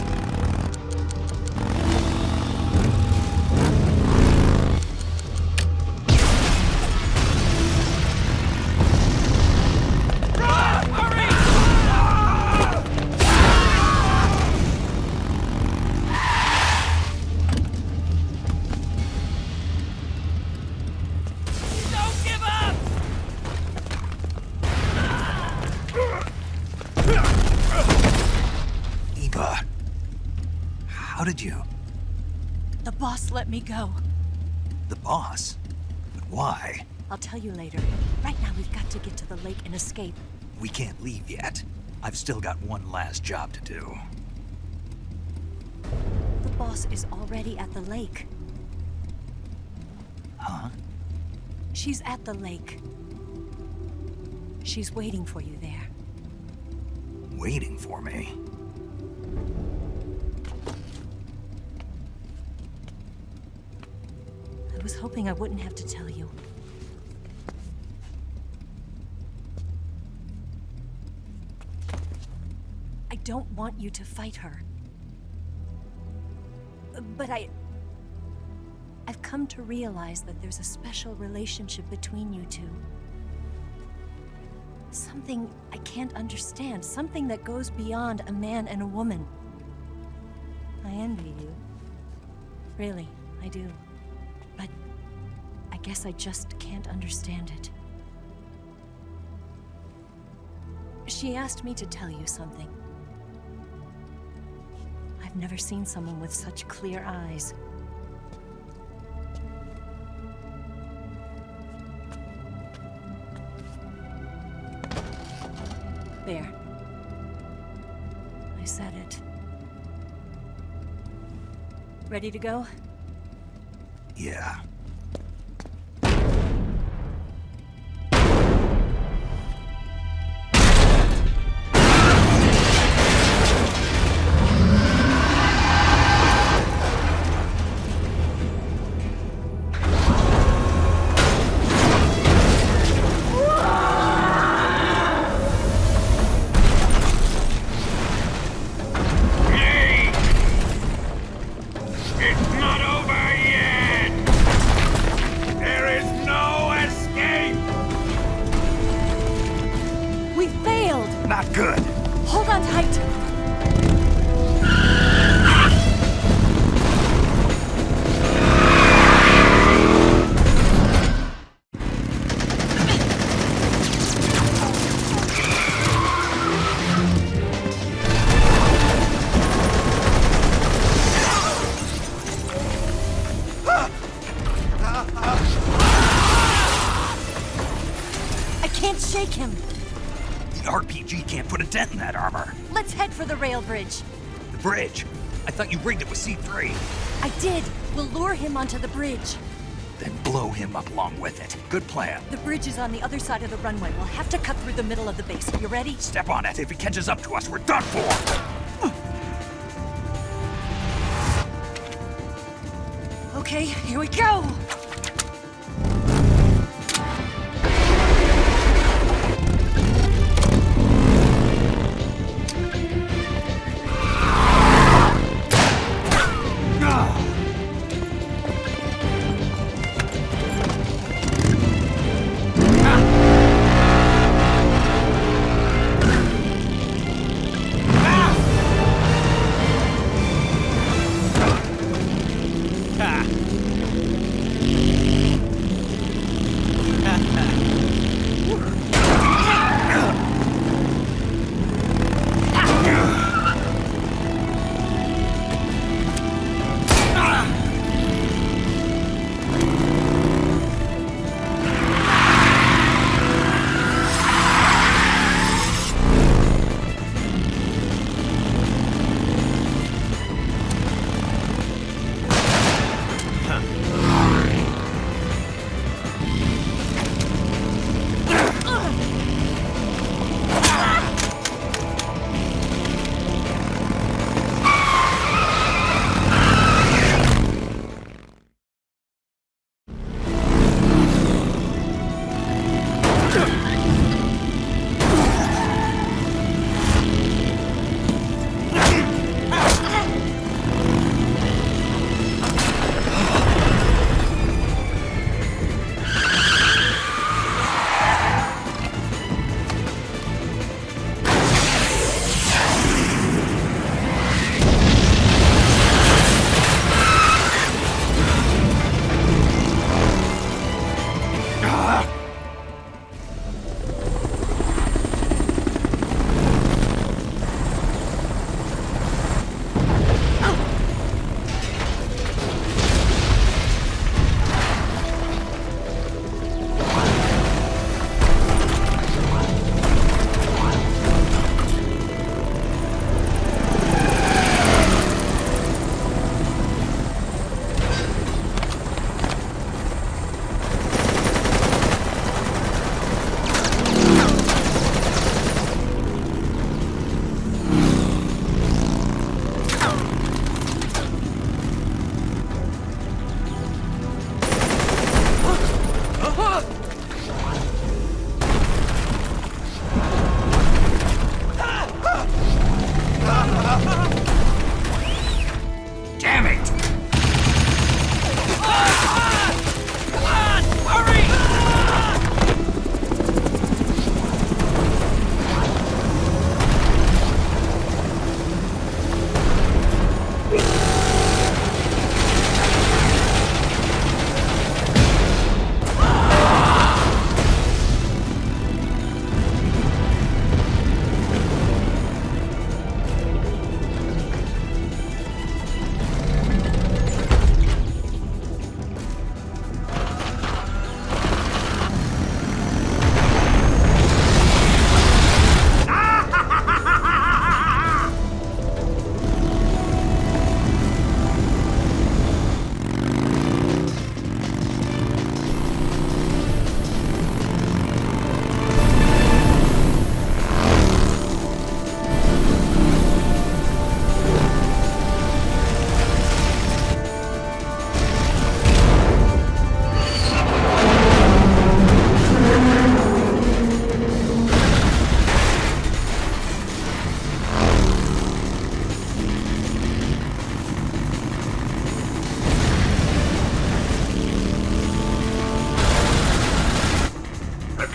How did you? The boss let me go. The boss? But why? I'll tell you later. Right now, we've got to get to the lake and escape. We can't leave yet. I've still got one last job to do. The boss is already at the lake. Huh? She's at the lake. She's waiting for you there. Waiting for me? I was hoping I wouldn't have to tell you. I don't want you to fight her. But I've come to realize that there's a special relationship between you two. Something I can't understand. Something that goes beyond a man and a woman. I envy you. Really, I do. But I guess I just can't understand it. She asked me to tell you something. I've never seen someone with such clear eyes. There. I said it. Ready to go? Yeah. Bridge. The bridge? I thought you rigged it with C3. I did. We'll lure him onto the bridge. Then blow him up along with it. Good plan. The bridge is on the other side of the runway. We'll have to cut through the middle of the base. You ready? Step on it. If he catches up to us, we're done for. Okay, here we go!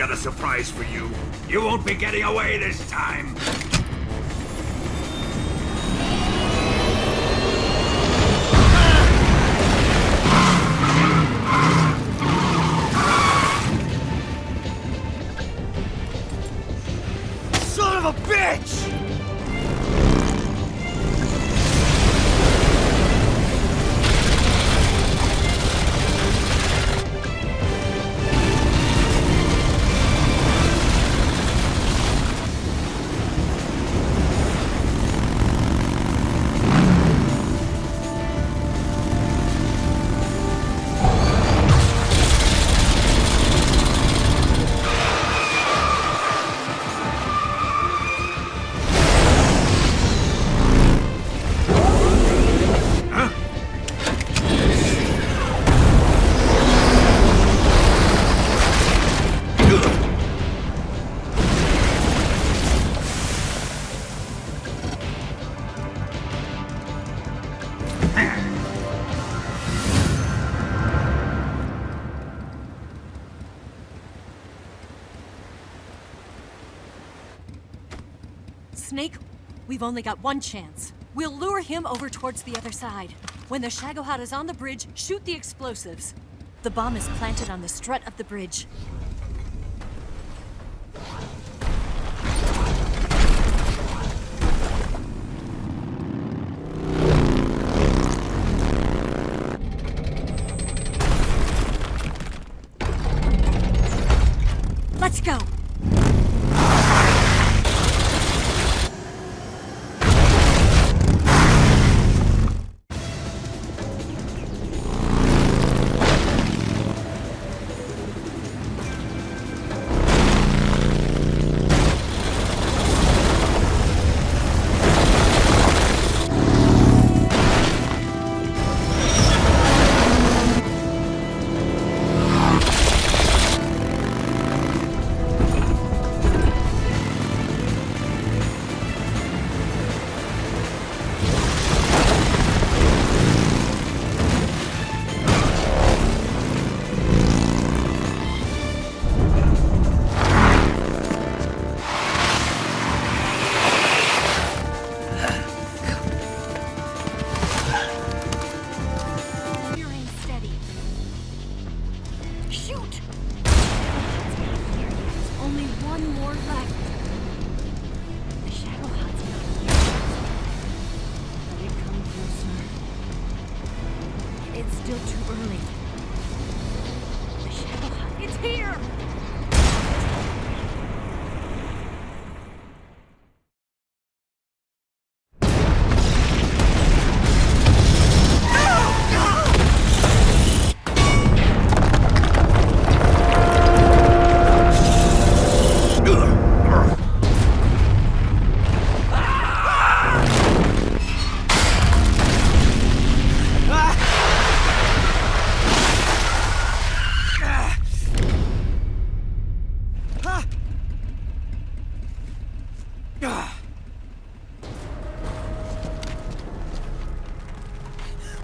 got a surprise for you. You won't be getting away this time. Son of a bitch! Snake, we've only got one chance. We'll lure him over towards the other side. When the Shagohod is on the bridge, shoot the explosives. The bomb is planted on the strut of the bridge. Let's go!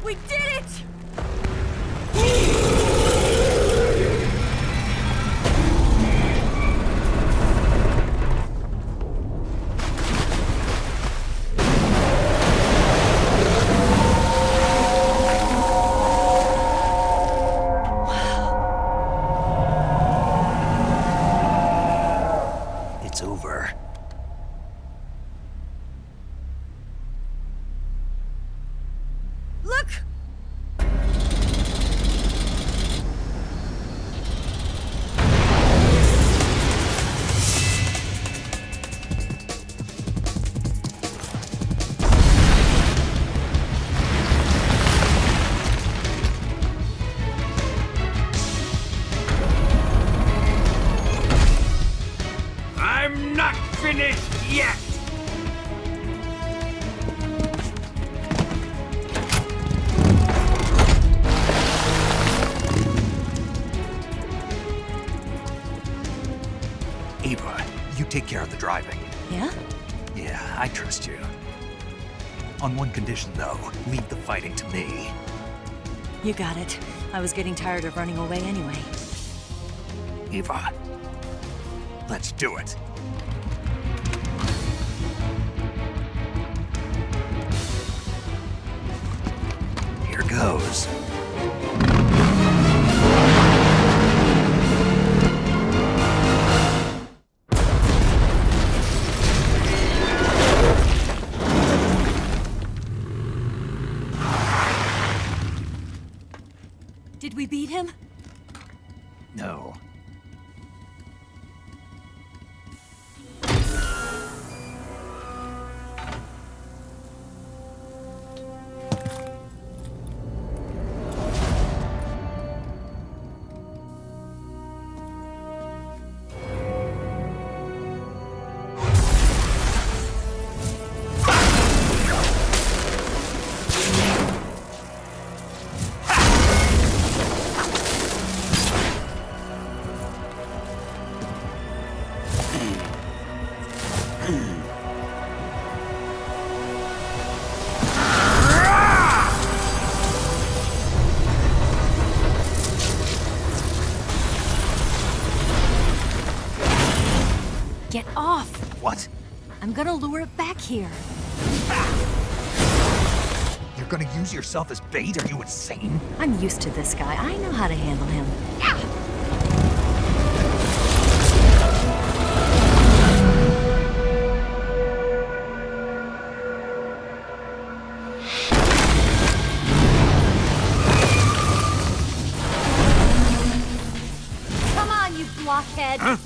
We did it! It's over. Look! I'm not finished yet! Eva, you take care of the driving. Yeah? Yeah, I trust you. On one condition, though, leave the fighting to me. You got it. I was getting tired of running away anyway. Eva, Let's do it. Here goes. Did we beat him? No. Get off! What? I'm gonna lure it back here. You're gonna use yourself as bait? Are you insane? I'm used to this guy. I know how to handle him. Come on, you blockhead! Huh?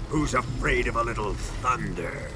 Who's afraid of a little thunder?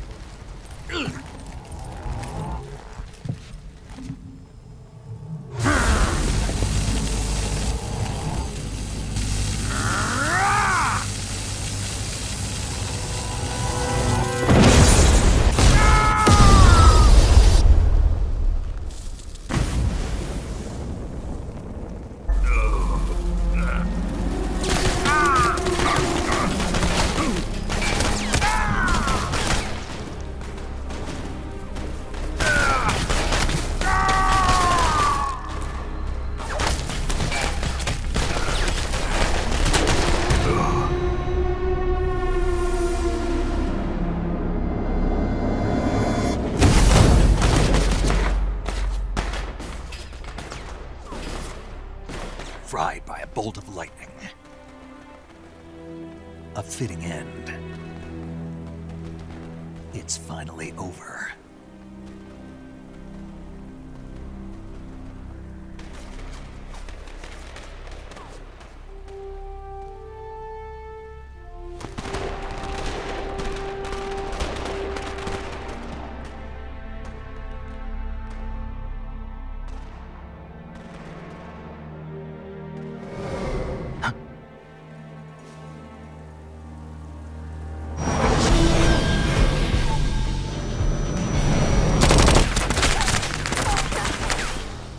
Fried by a bolt of lightning. A fitting end. It's finally over.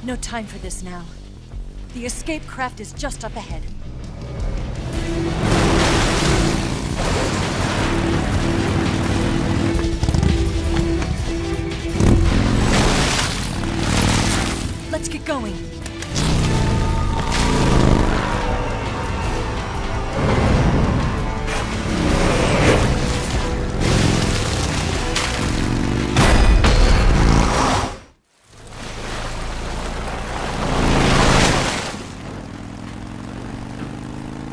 No time for this now. The escape craft is just up ahead. Let's get going.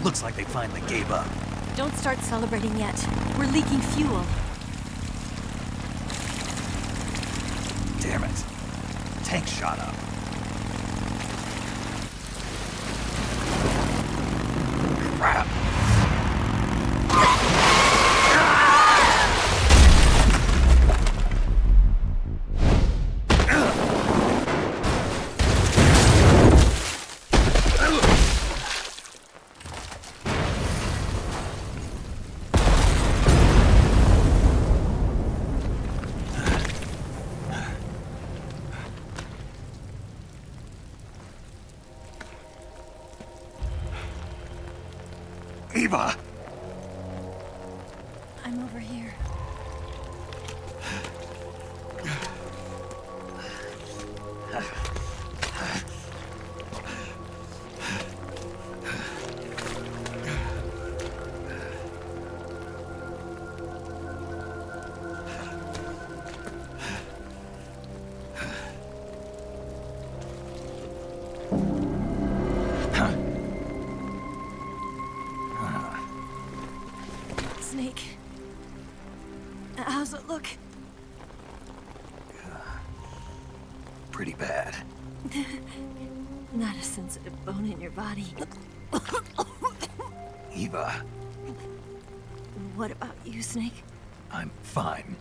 Looks like they finally gave up. Don't start celebrating yet. We're leaking fuel. Damn it. Tank shot up. Crap. Eva! I'm over here. Snake. How's it look? Pretty bad. Not a sensitive bone in your body. Eva, What about you, Snake? I'm fine.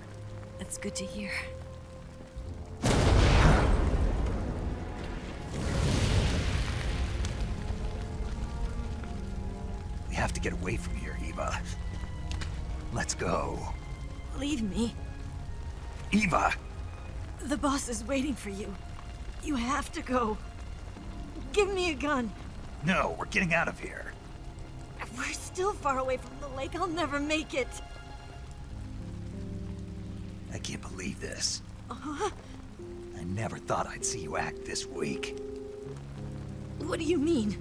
That's good to hear. We have to get away from here, Eva. Let's go. Leave me. Eva! The boss is waiting for you. You have to go. Give me a gun. No, we're getting out of here. We're still far away from the lake. I'll never make it. I can't believe this. Uh-huh. I never thought I'd see you act this weak. What do you mean?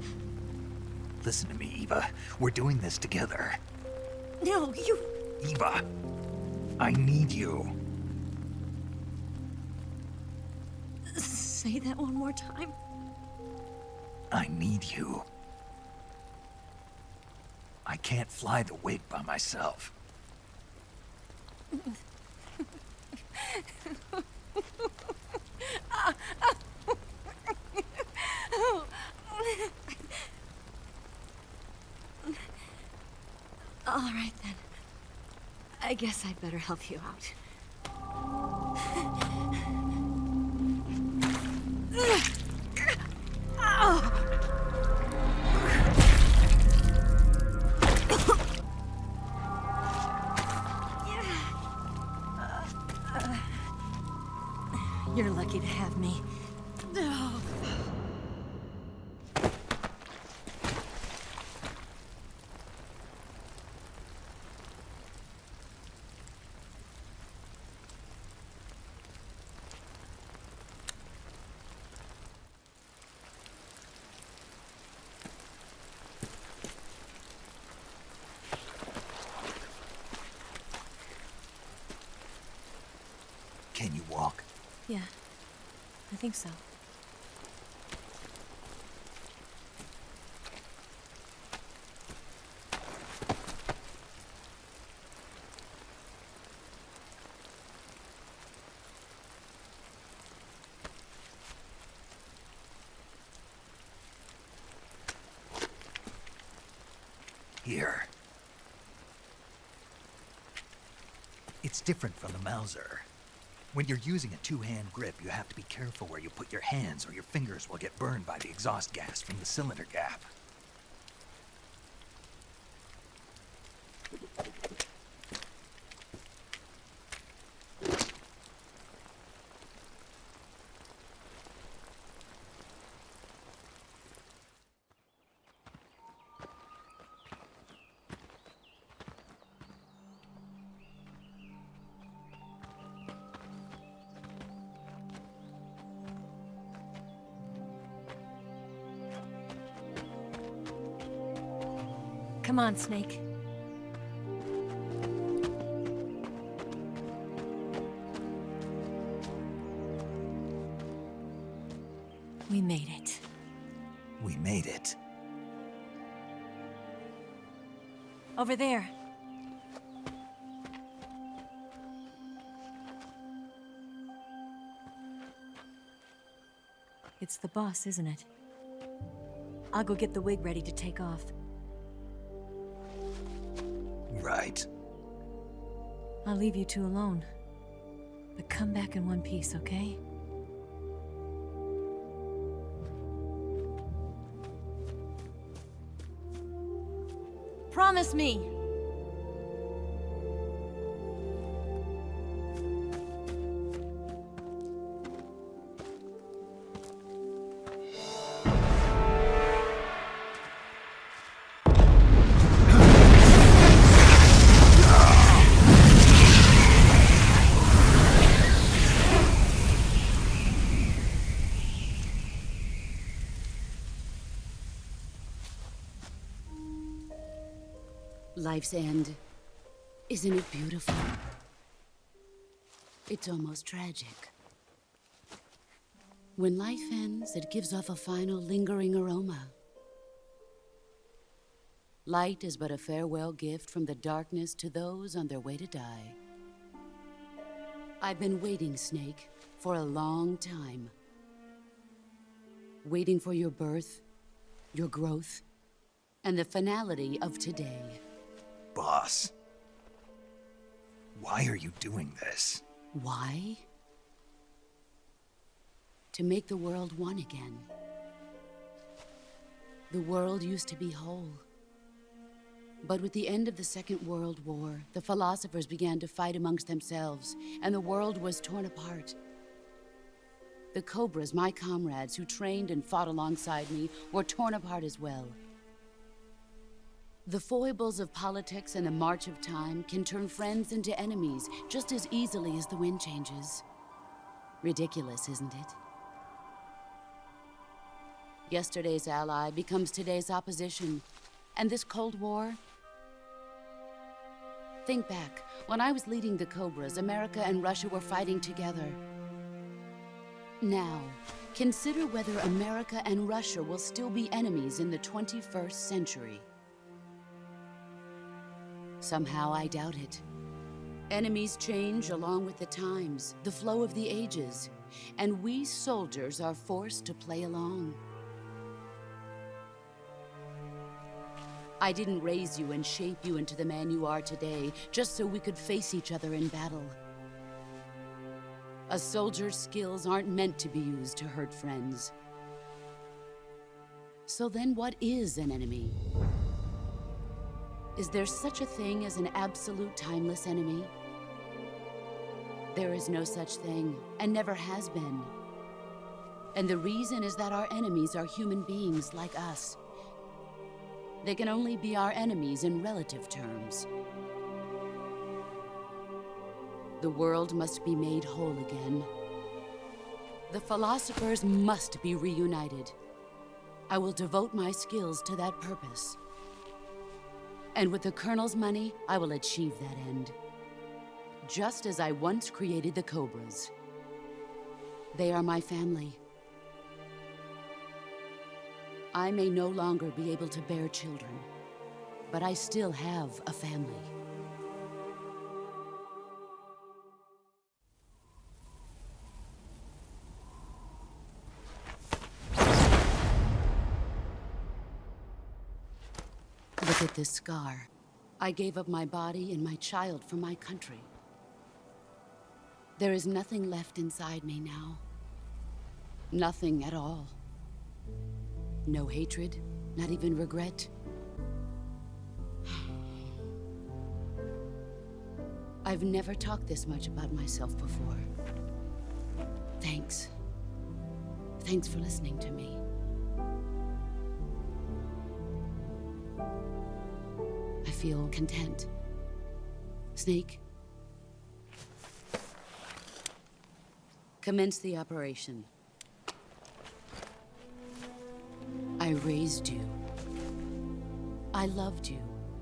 Listen to me, Eva. We're doing this together. No, you... Eva, I need you. Say that one more time. I need you. I can't fly the wig by myself. All right, then. I guess I'd better help you out. You're lucky to have me. Can you walk? Yeah, I think so. Here. It's different from the Mauser. When you're using a two-hand grip, you have to be careful where you put your hands or your fingers will get burned by the exhaust gas from the cylinder gap. Come on, Snake. We made it. We made it. Over there. It's the boss, isn't it? I'll go get the wig ready to take off. Right. I'll leave you two alone. But come back in one piece, okay? Promise me! Life's end. Isn't it beautiful? It's almost tragic. When life ends, it gives off a final lingering aroma. Light is but a farewell gift from the darkness to those on their way to die. I've been waiting, Snake, for a long time. Waiting for your birth, your growth, and the finality of today. Boss, why are you doing this? Why? To make the world one again. The world used to be whole. But with the end of the Second World War, the philosophers began to fight amongst themselves, and the world was torn apart. The Cobras, my comrades who trained and fought alongside me, were torn apart as well. The foibles of politics and the march of time can turn friends into enemies just as easily as the wind changes. Ridiculous, isn't it? Yesterday's ally becomes today's opposition. And this Cold War? Think back. When I was leading the Cobras, America and Russia were fighting together. Now, consider whether America and Russia will still be enemies in the 21st century. Somehow I doubt it. Enemies change along with the times, the flow of the ages, and we soldiers are forced to play along. I didn't raise you and shape you into the man you are today just so we could face each other in battle. A soldier's skills aren't meant to be used to hurt friends. So then what is an enemy? Is there such a thing as an absolute timeless enemy? There is no such thing, and never has been. And the reason is that our enemies are human beings like us. They can only be our enemies in relative terms. The world must be made whole again. The philosophers must be reunited. I will devote my skills to that purpose. And with the Colonel's money, I will achieve that end. Just as I once created the Cobras. They are my family. I may no longer be able to bear children, but I still have a family. Look at this scar. I gave up my body and my child for my country. There is nothing left inside me now. Nothing at all. No hatred, not even regret. I've never talked this much about myself before. Thanks. Thanks for listening to me. I feel content. Snake? Commence the operation. I raised you. I loved you.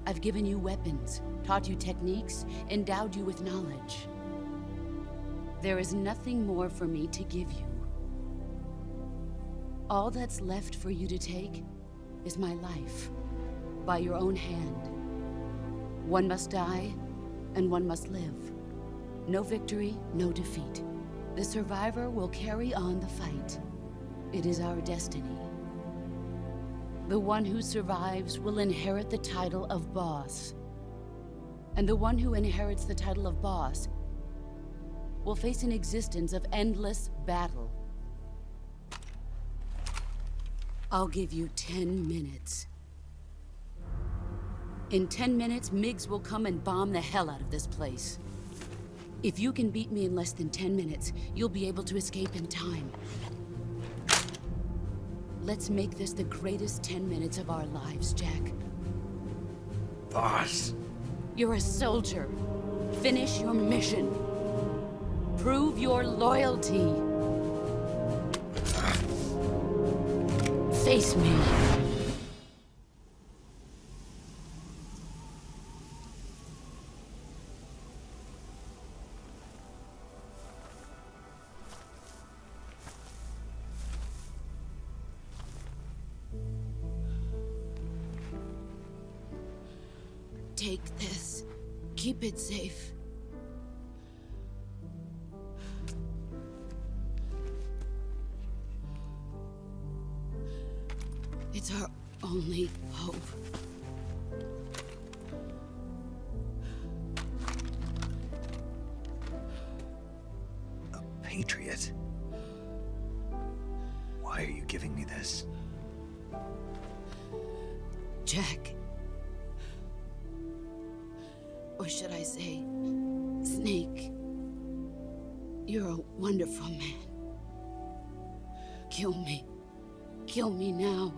I've given you weapons, taught you techniques, endowed you with knowledge. There is nothing more for me to give you. All that's left for you to take is my life, by your own hand. One must die, and one must live. No victory, no defeat. The survivor will carry on the fight. It is our destiny. The one who survives will inherit the title of boss. And the one who inherits the title of boss will face an existence of endless battle. I'll give you 10 minutes. In 10 minutes, MiGs will come and bomb the hell out of this place. If you can beat me in less than 10 minutes, you'll be able to escape in time. Let's make this the greatest 10 minutes of our lives, Jack. Boss. You're a soldier. Finish your mission. Prove your loyalty. Face me. Take this. Keep it safe. It's our only hope. A patriot? Why are you giving me this? Jack. Or should I say, Snake. You're a wonderful man. Kill me. Kill me now.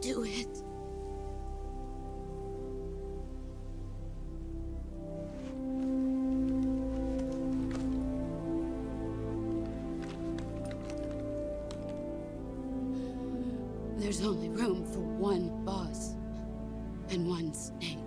Do it. There's only room for one boss and one Snake.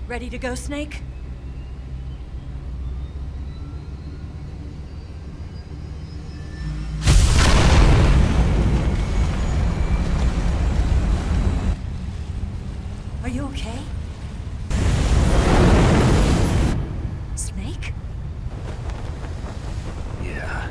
Ready to go, Snake? Are you okay? Snake? Yeah.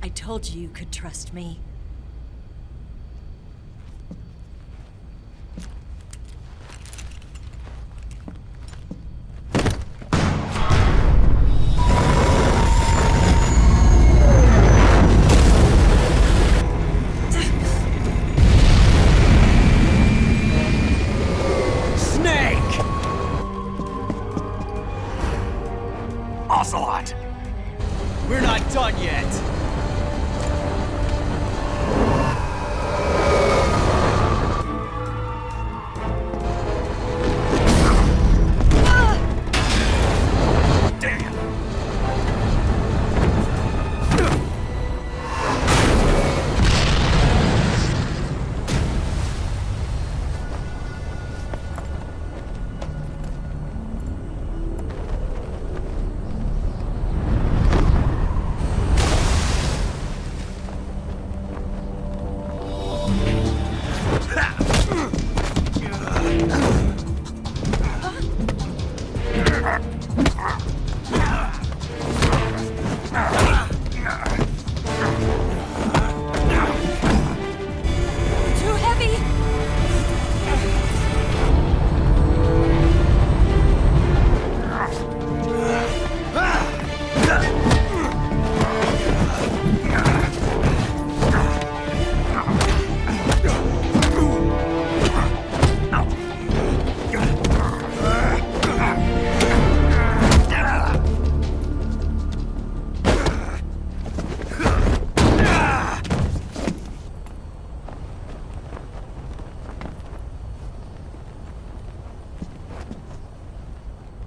I told you you could trust me. Ocelot! We're not done yet!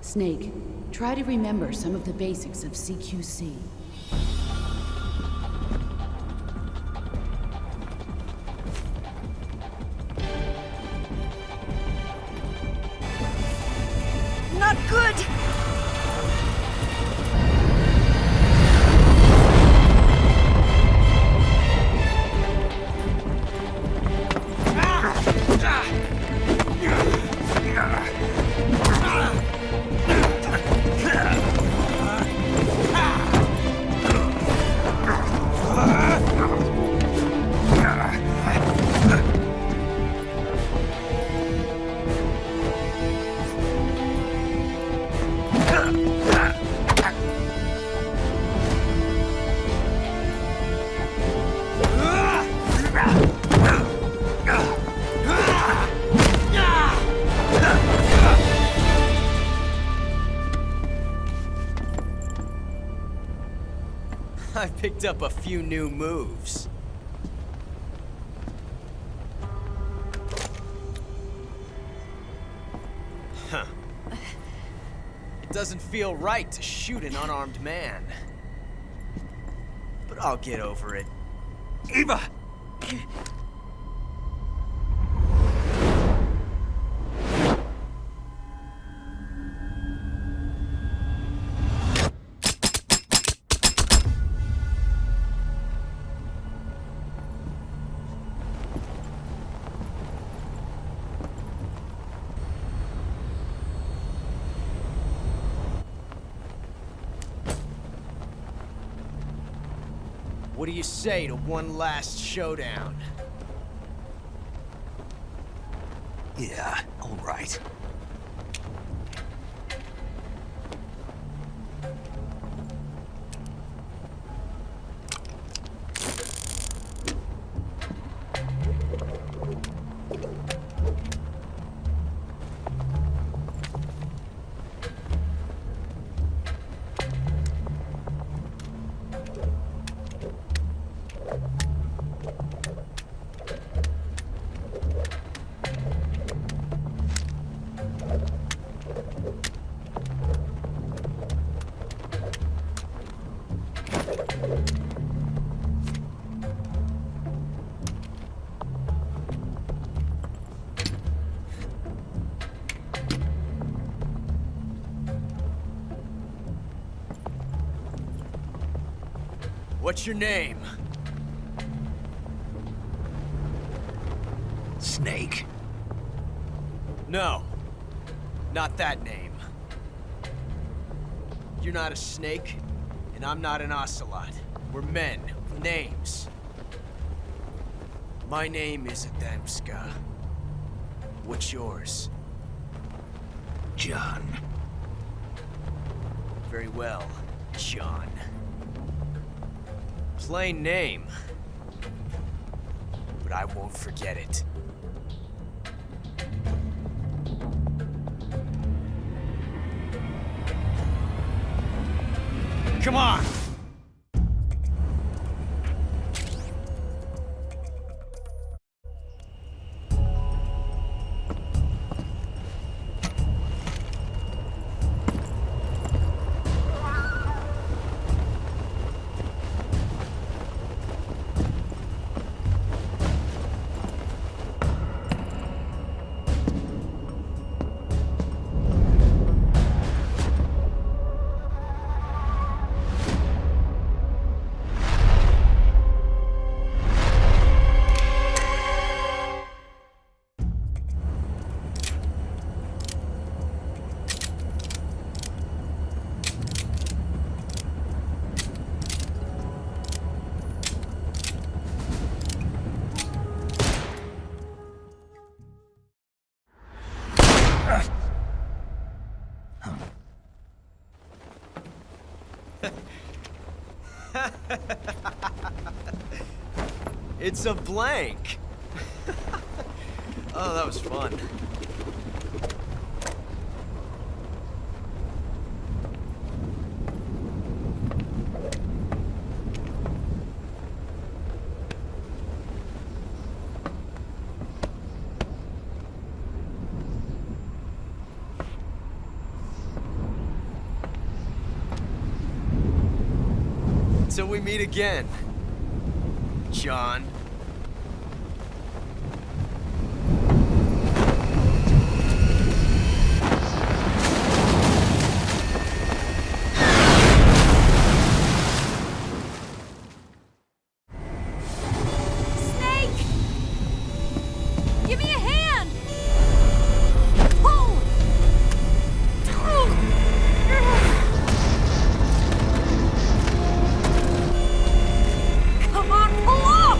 Snake, try to remember some of the basics of CQC. Not good! I picked up a few new moves. Huh. It doesn't feel right to shoot an unarmed man. But I'll get over it. Eva! What do you say to one last showdown? Yeah, all right. What's your name? Snake. No. Not that name. You're not a snake, and I'm not an ocelot. We're men who names. My name is Adamska. What's yours? John. Very well, John. Plain name. But I won't forget it. Come on! It's a blank. Oh, that was fun. Till we meet again, John. Snake! Give me a hand! Pull! Come on, pull up!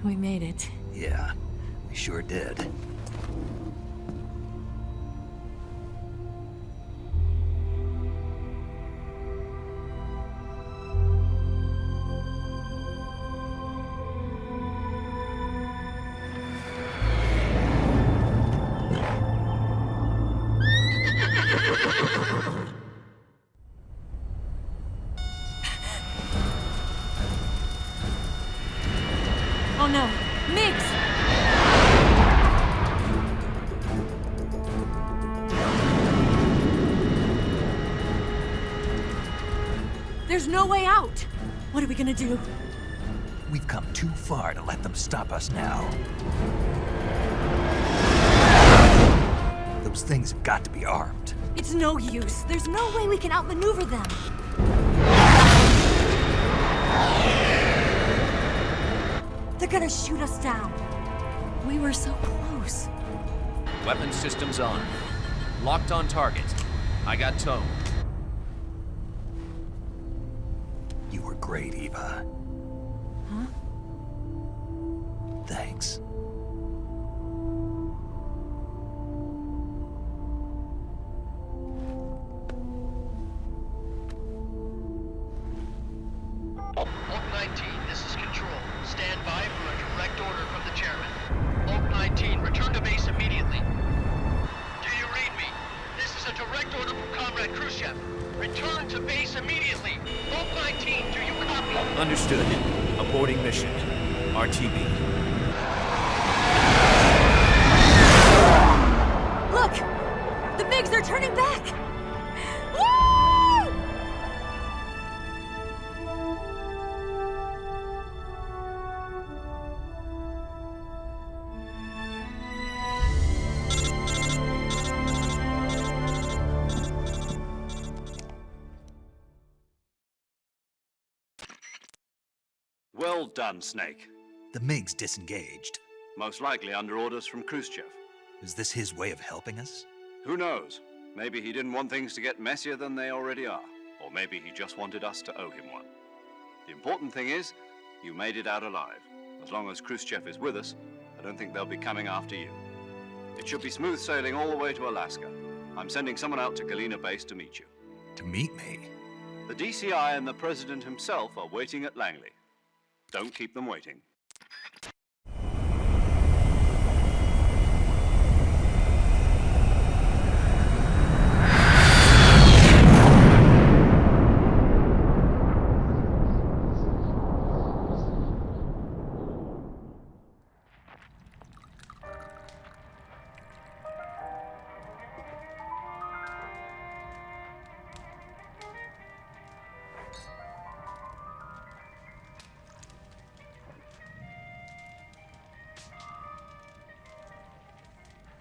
We made it. Yeah, we sure did. Oh no, Migs! There's no way out! What are we gonna do? We've come too far to let them stop us now. Those things have got to be armed. It's no use. There's no way we can outmaneuver them. They're gonna shoot us down. We were so close. Weapon systems on. Locked on target. I got towed. You were great, Eva. Huh? Thanks. Oak 19, this is Control. Stand by for a direct order from the chairman. Oak 19, return to base immediately. Do you read me? This is a direct order from Comrade Khrushchev. Return to base immediately. Oak 19, do you copy? Understood. Aborting mission. RTB. Look! The MiGs are turning back! Woo! Well done, Snake. The MiG's disengaged. Most likely under orders from Khrushchev. Is this his way of helping us? Who knows? Maybe he didn't want things to get messier than they already are. Or maybe he just wanted us to owe him one. The important thing is, you made it out alive. As long as Khrushchev is with us, I don't think they'll be coming after you. It should be smooth sailing all the way to Alaska. I'm sending someone out to Galena Base to meet you. To meet me? The DCI and the President himself are waiting at Langley. Don't keep them waiting.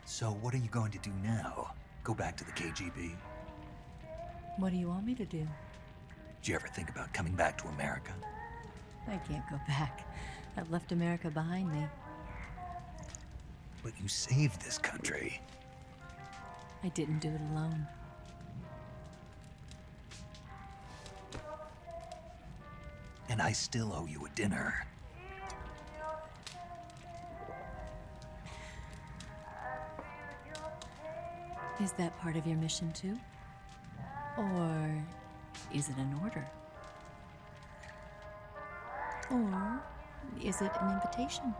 So what are you going to do now? Go back to the KGB? What do you want me to do? Did you ever think about coming back to America? I can't go back. I've left America behind me. But you saved this country. I didn't do it alone. And I still owe you a dinner. Is that part of your mission too? Or is it an order? Or is it an invitation?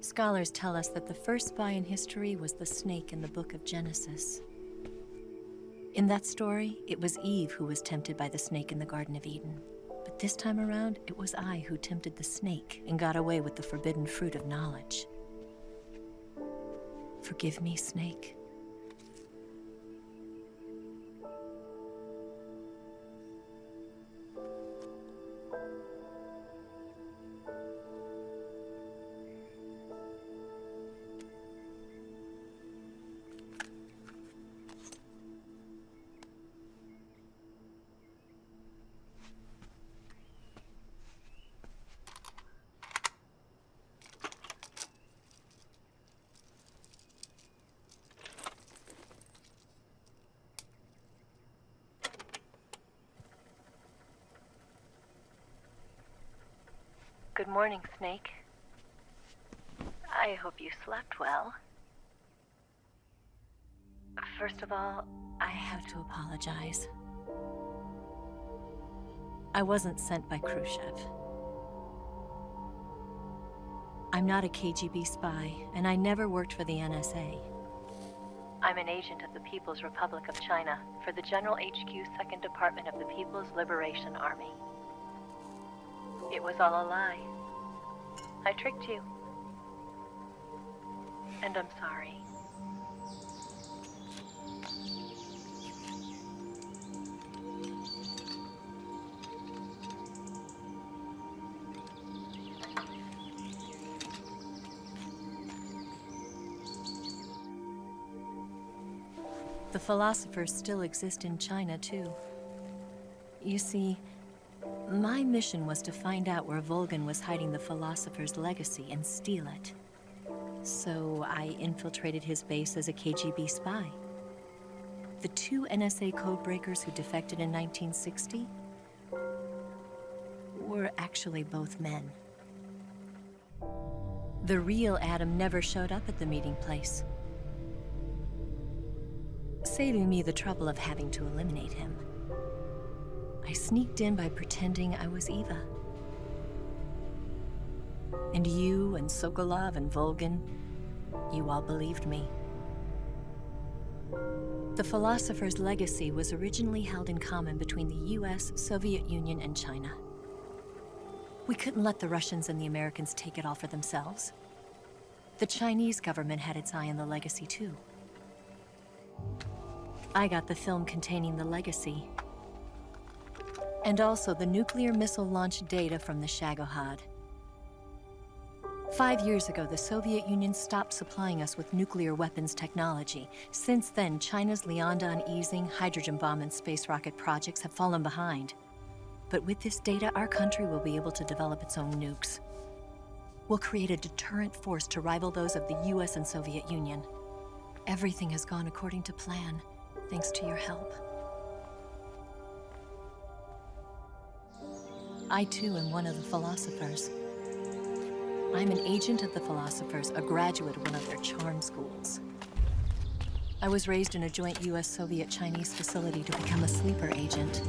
Scholars tell us that the first spy in history was the snake in the book of Genesis. In that story, it was Eve who was tempted by the snake in the Garden of Eden. But this time around, it was I who tempted the snake and got away with the forbidden fruit of knowledge. Forgive me, Snake. Good morning, Snake. I hope you slept well. First of all, I have to apologize. I wasn't sent by Khrushchev. I'm not a KGB spy, and I never worked for the NSA. I'm an agent of the People's Republic of China for the General HQ 2nd Department of the People's Liberation Army. It was all a lie. I tricked you. And I'm sorry. The philosophers still exist in China, too. You see, my mission was to find out where Volgin was hiding the philosopher's legacy and steal it. So I infiltrated his base as a KGB spy. The 2 NSA codebreakers who defected in 1960 were actually both men. The real Adam never showed up at the meeting place, saving me the trouble of having to eliminate him. I sneaked in by pretending I was Eva. And you and Sokolov and Volgin, you all believed me. The philosopher's legacy was originally held in common between the US, Soviet Union, and China. We couldn't let the Russians and the Americans take it all for themselves. The Chinese government had its eye on the legacy, too. I got the film containing the legacy. And also the nuclear missile launch data from the Shagohod. 5 years ago, the Soviet Union stopped supplying us with nuclear weapons technology. Since then, China's Liaodong easing, hydrogen bomb, and space rocket projects have fallen behind. But with this data, our country will be able to develop its own nukes. We'll create a deterrent force to rival those of the US and Soviet Union. Everything has gone according to plan, thanks to your help. I, too, am one of the philosophers. I'm an agent of the philosophers, a graduate of one of their charm schools. I was raised in a joint US-Soviet-Chinese facility to become a sleeper agent.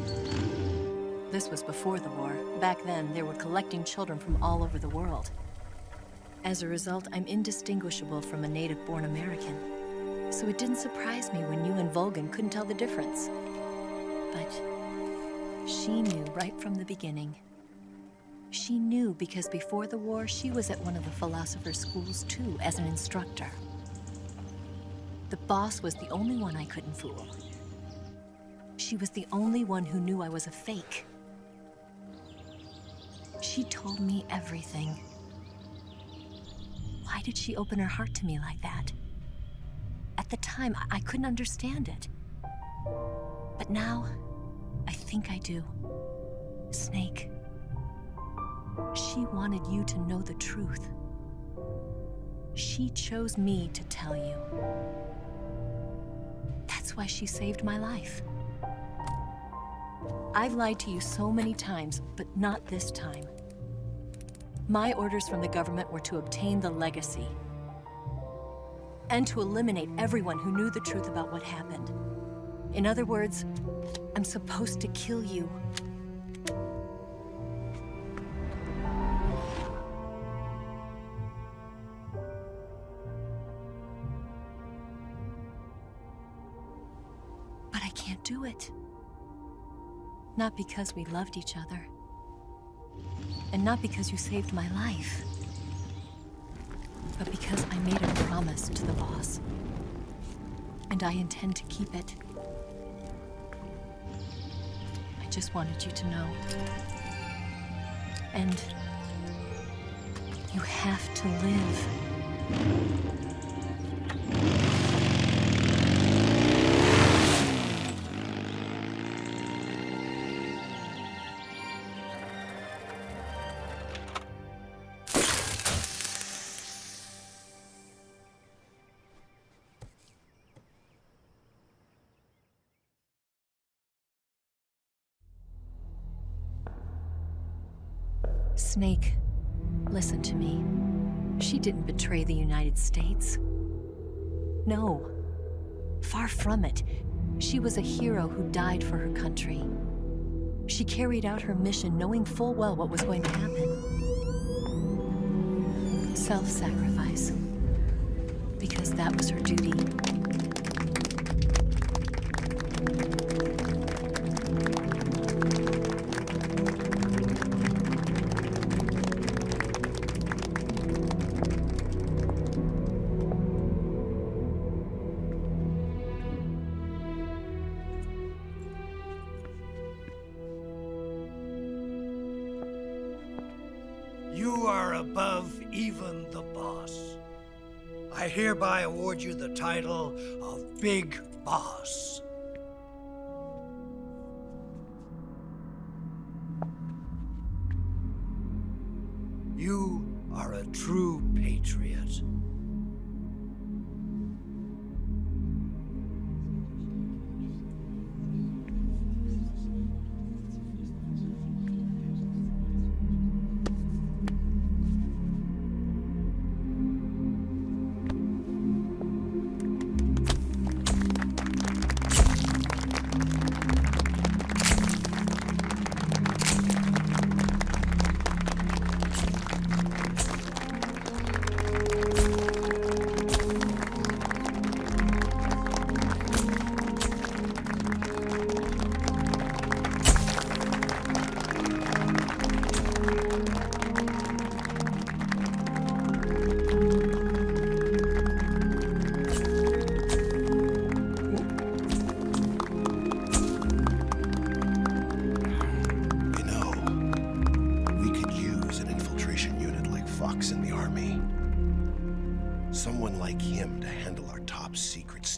This was before the war. Back then, they were collecting children from all over the world. As a result, I'm indistinguishable from a native-born American. So it didn't surprise me when you and Volgin couldn't tell the difference. But she knew right from the beginning. She knew because before the war, she was at one of the philosopher's schools too, as an instructor. The boss was the only one I couldn't fool. She was the only one who knew I was a fake. She told me everything. Why did she open her heart to me like that? At the time, I couldn't understand it. But now, I think I do. Snake. She wanted you to know the truth. She chose me to tell you. That's why she saved my life. I've lied to you so many times, but not this time. My orders from the government were to obtain the legacy and to eliminate everyone who knew the truth about what happened. In other words, I'm supposed to kill you. But I can't do it. Not because we loved each other. And not because you saved my life. But because I made a promise to the boss. And I intend to keep it. I just wanted you to know. And you have to live. Snake, listen to me. She didn't betray the United States. No, far from it. She was a hero who died for her country. She carried out her mission knowing full well what was going to happen. Self-sacrifice. Because that was her duty. You are above even the boss. I hereby award you the title of Big Boss. You are a true patriot.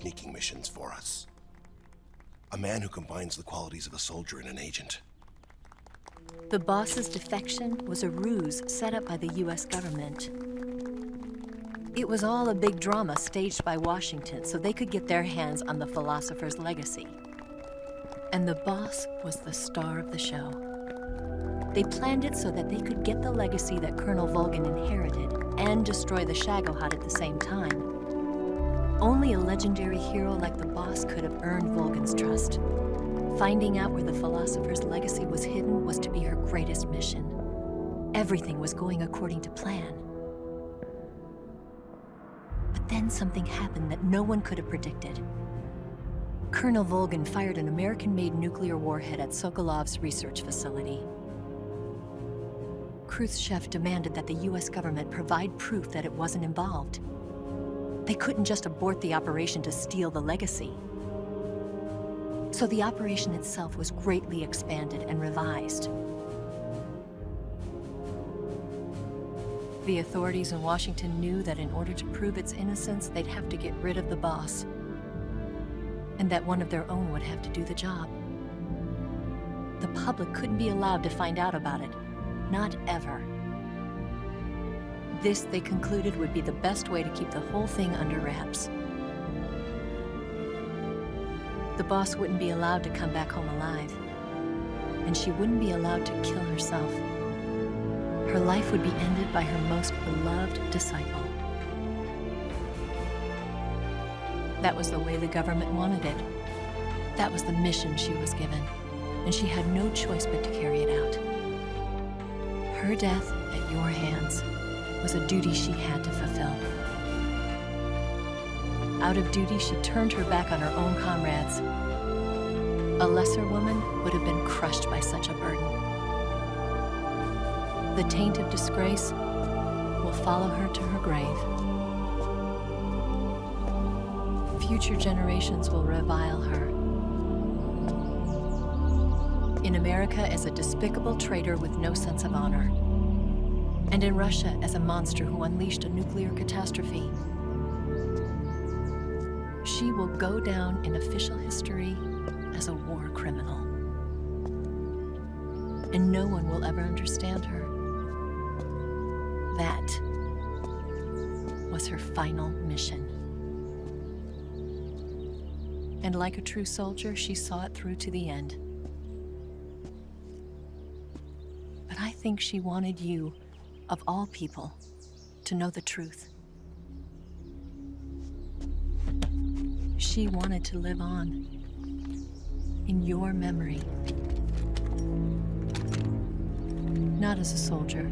sneaking missions for us. A man who combines the qualities of a soldier and an agent. The boss's defection was a ruse set up by the US government. It was all a big drama staged by Washington so they could get their hands on the philosopher's legacy. And the boss was the star of the show. They planned it so that they could get the legacy that Colonel Volgin inherited and destroy the Shagohod at the same time. Only a legendary hero like the boss could have earned Volgin's trust. Finding out where the philosopher's legacy was hidden was to be her greatest mission. Everything was going according to plan. But then something happened that no one could have predicted. Colonel Volgin fired an American-made nuclear warhead at Sokolov's research facility. Khrushchev demanded that the US government provide proof that it wasn't involved. They couldn't just abort the operation to steal the legacy. So the operation itself was greatly expanded and revised. The authorities in Washington knew that in order to prove its innocence, they'd have to get rid of the boss, and that one of their own would have to do the job. The public couldn't be allowed to find out about it, not ever. This, they concluded, would be the best way to keep the whole thing under wraps. The boss wouldn't be allowed to come back home alive, and she wouldn't be allowed to kill herself. Her life would be ended by her most beloved disciple. That was the way the government wanted it. That was the mission she was given, and she had no choice but to carry it out. Her death at your hands was a duty she had to fulfill. Out of duty, she turned her back on her own comrades. A lesser woman would have been crushed by such a burden. The taint of disgrace will follow her to her grave. Future generations will revile her. In America as a despicable traitor with no sense of honor. And in Russia as a monster who unleashed a nuclear catastrophe. She will go down in official history as a war criminal. And no one will ever understand her. That was her final mission. And like a true soldier, she saw it through to the end. But I think she wanted you, of all people, to know the truth. She wanted to live on in your memory. Not as a soldier,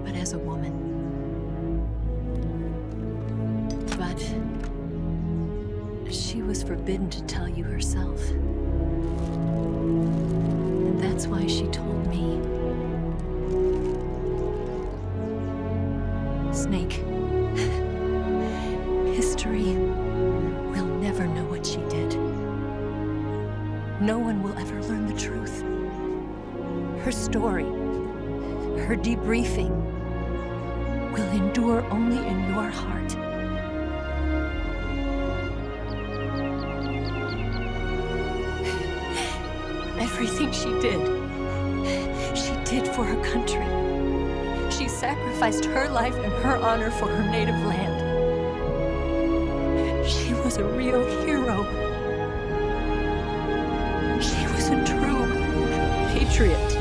but as a woman. But she was forbidden to tell you herself. And that's why she told me. Snake, history will never know what she did. No one will ever learn the truth. Her story, her debriefing, will endure only in your heart. Everything she did for her country. She sacrificed her life and her honor for her native land. She was a real hero. She was a true patriot.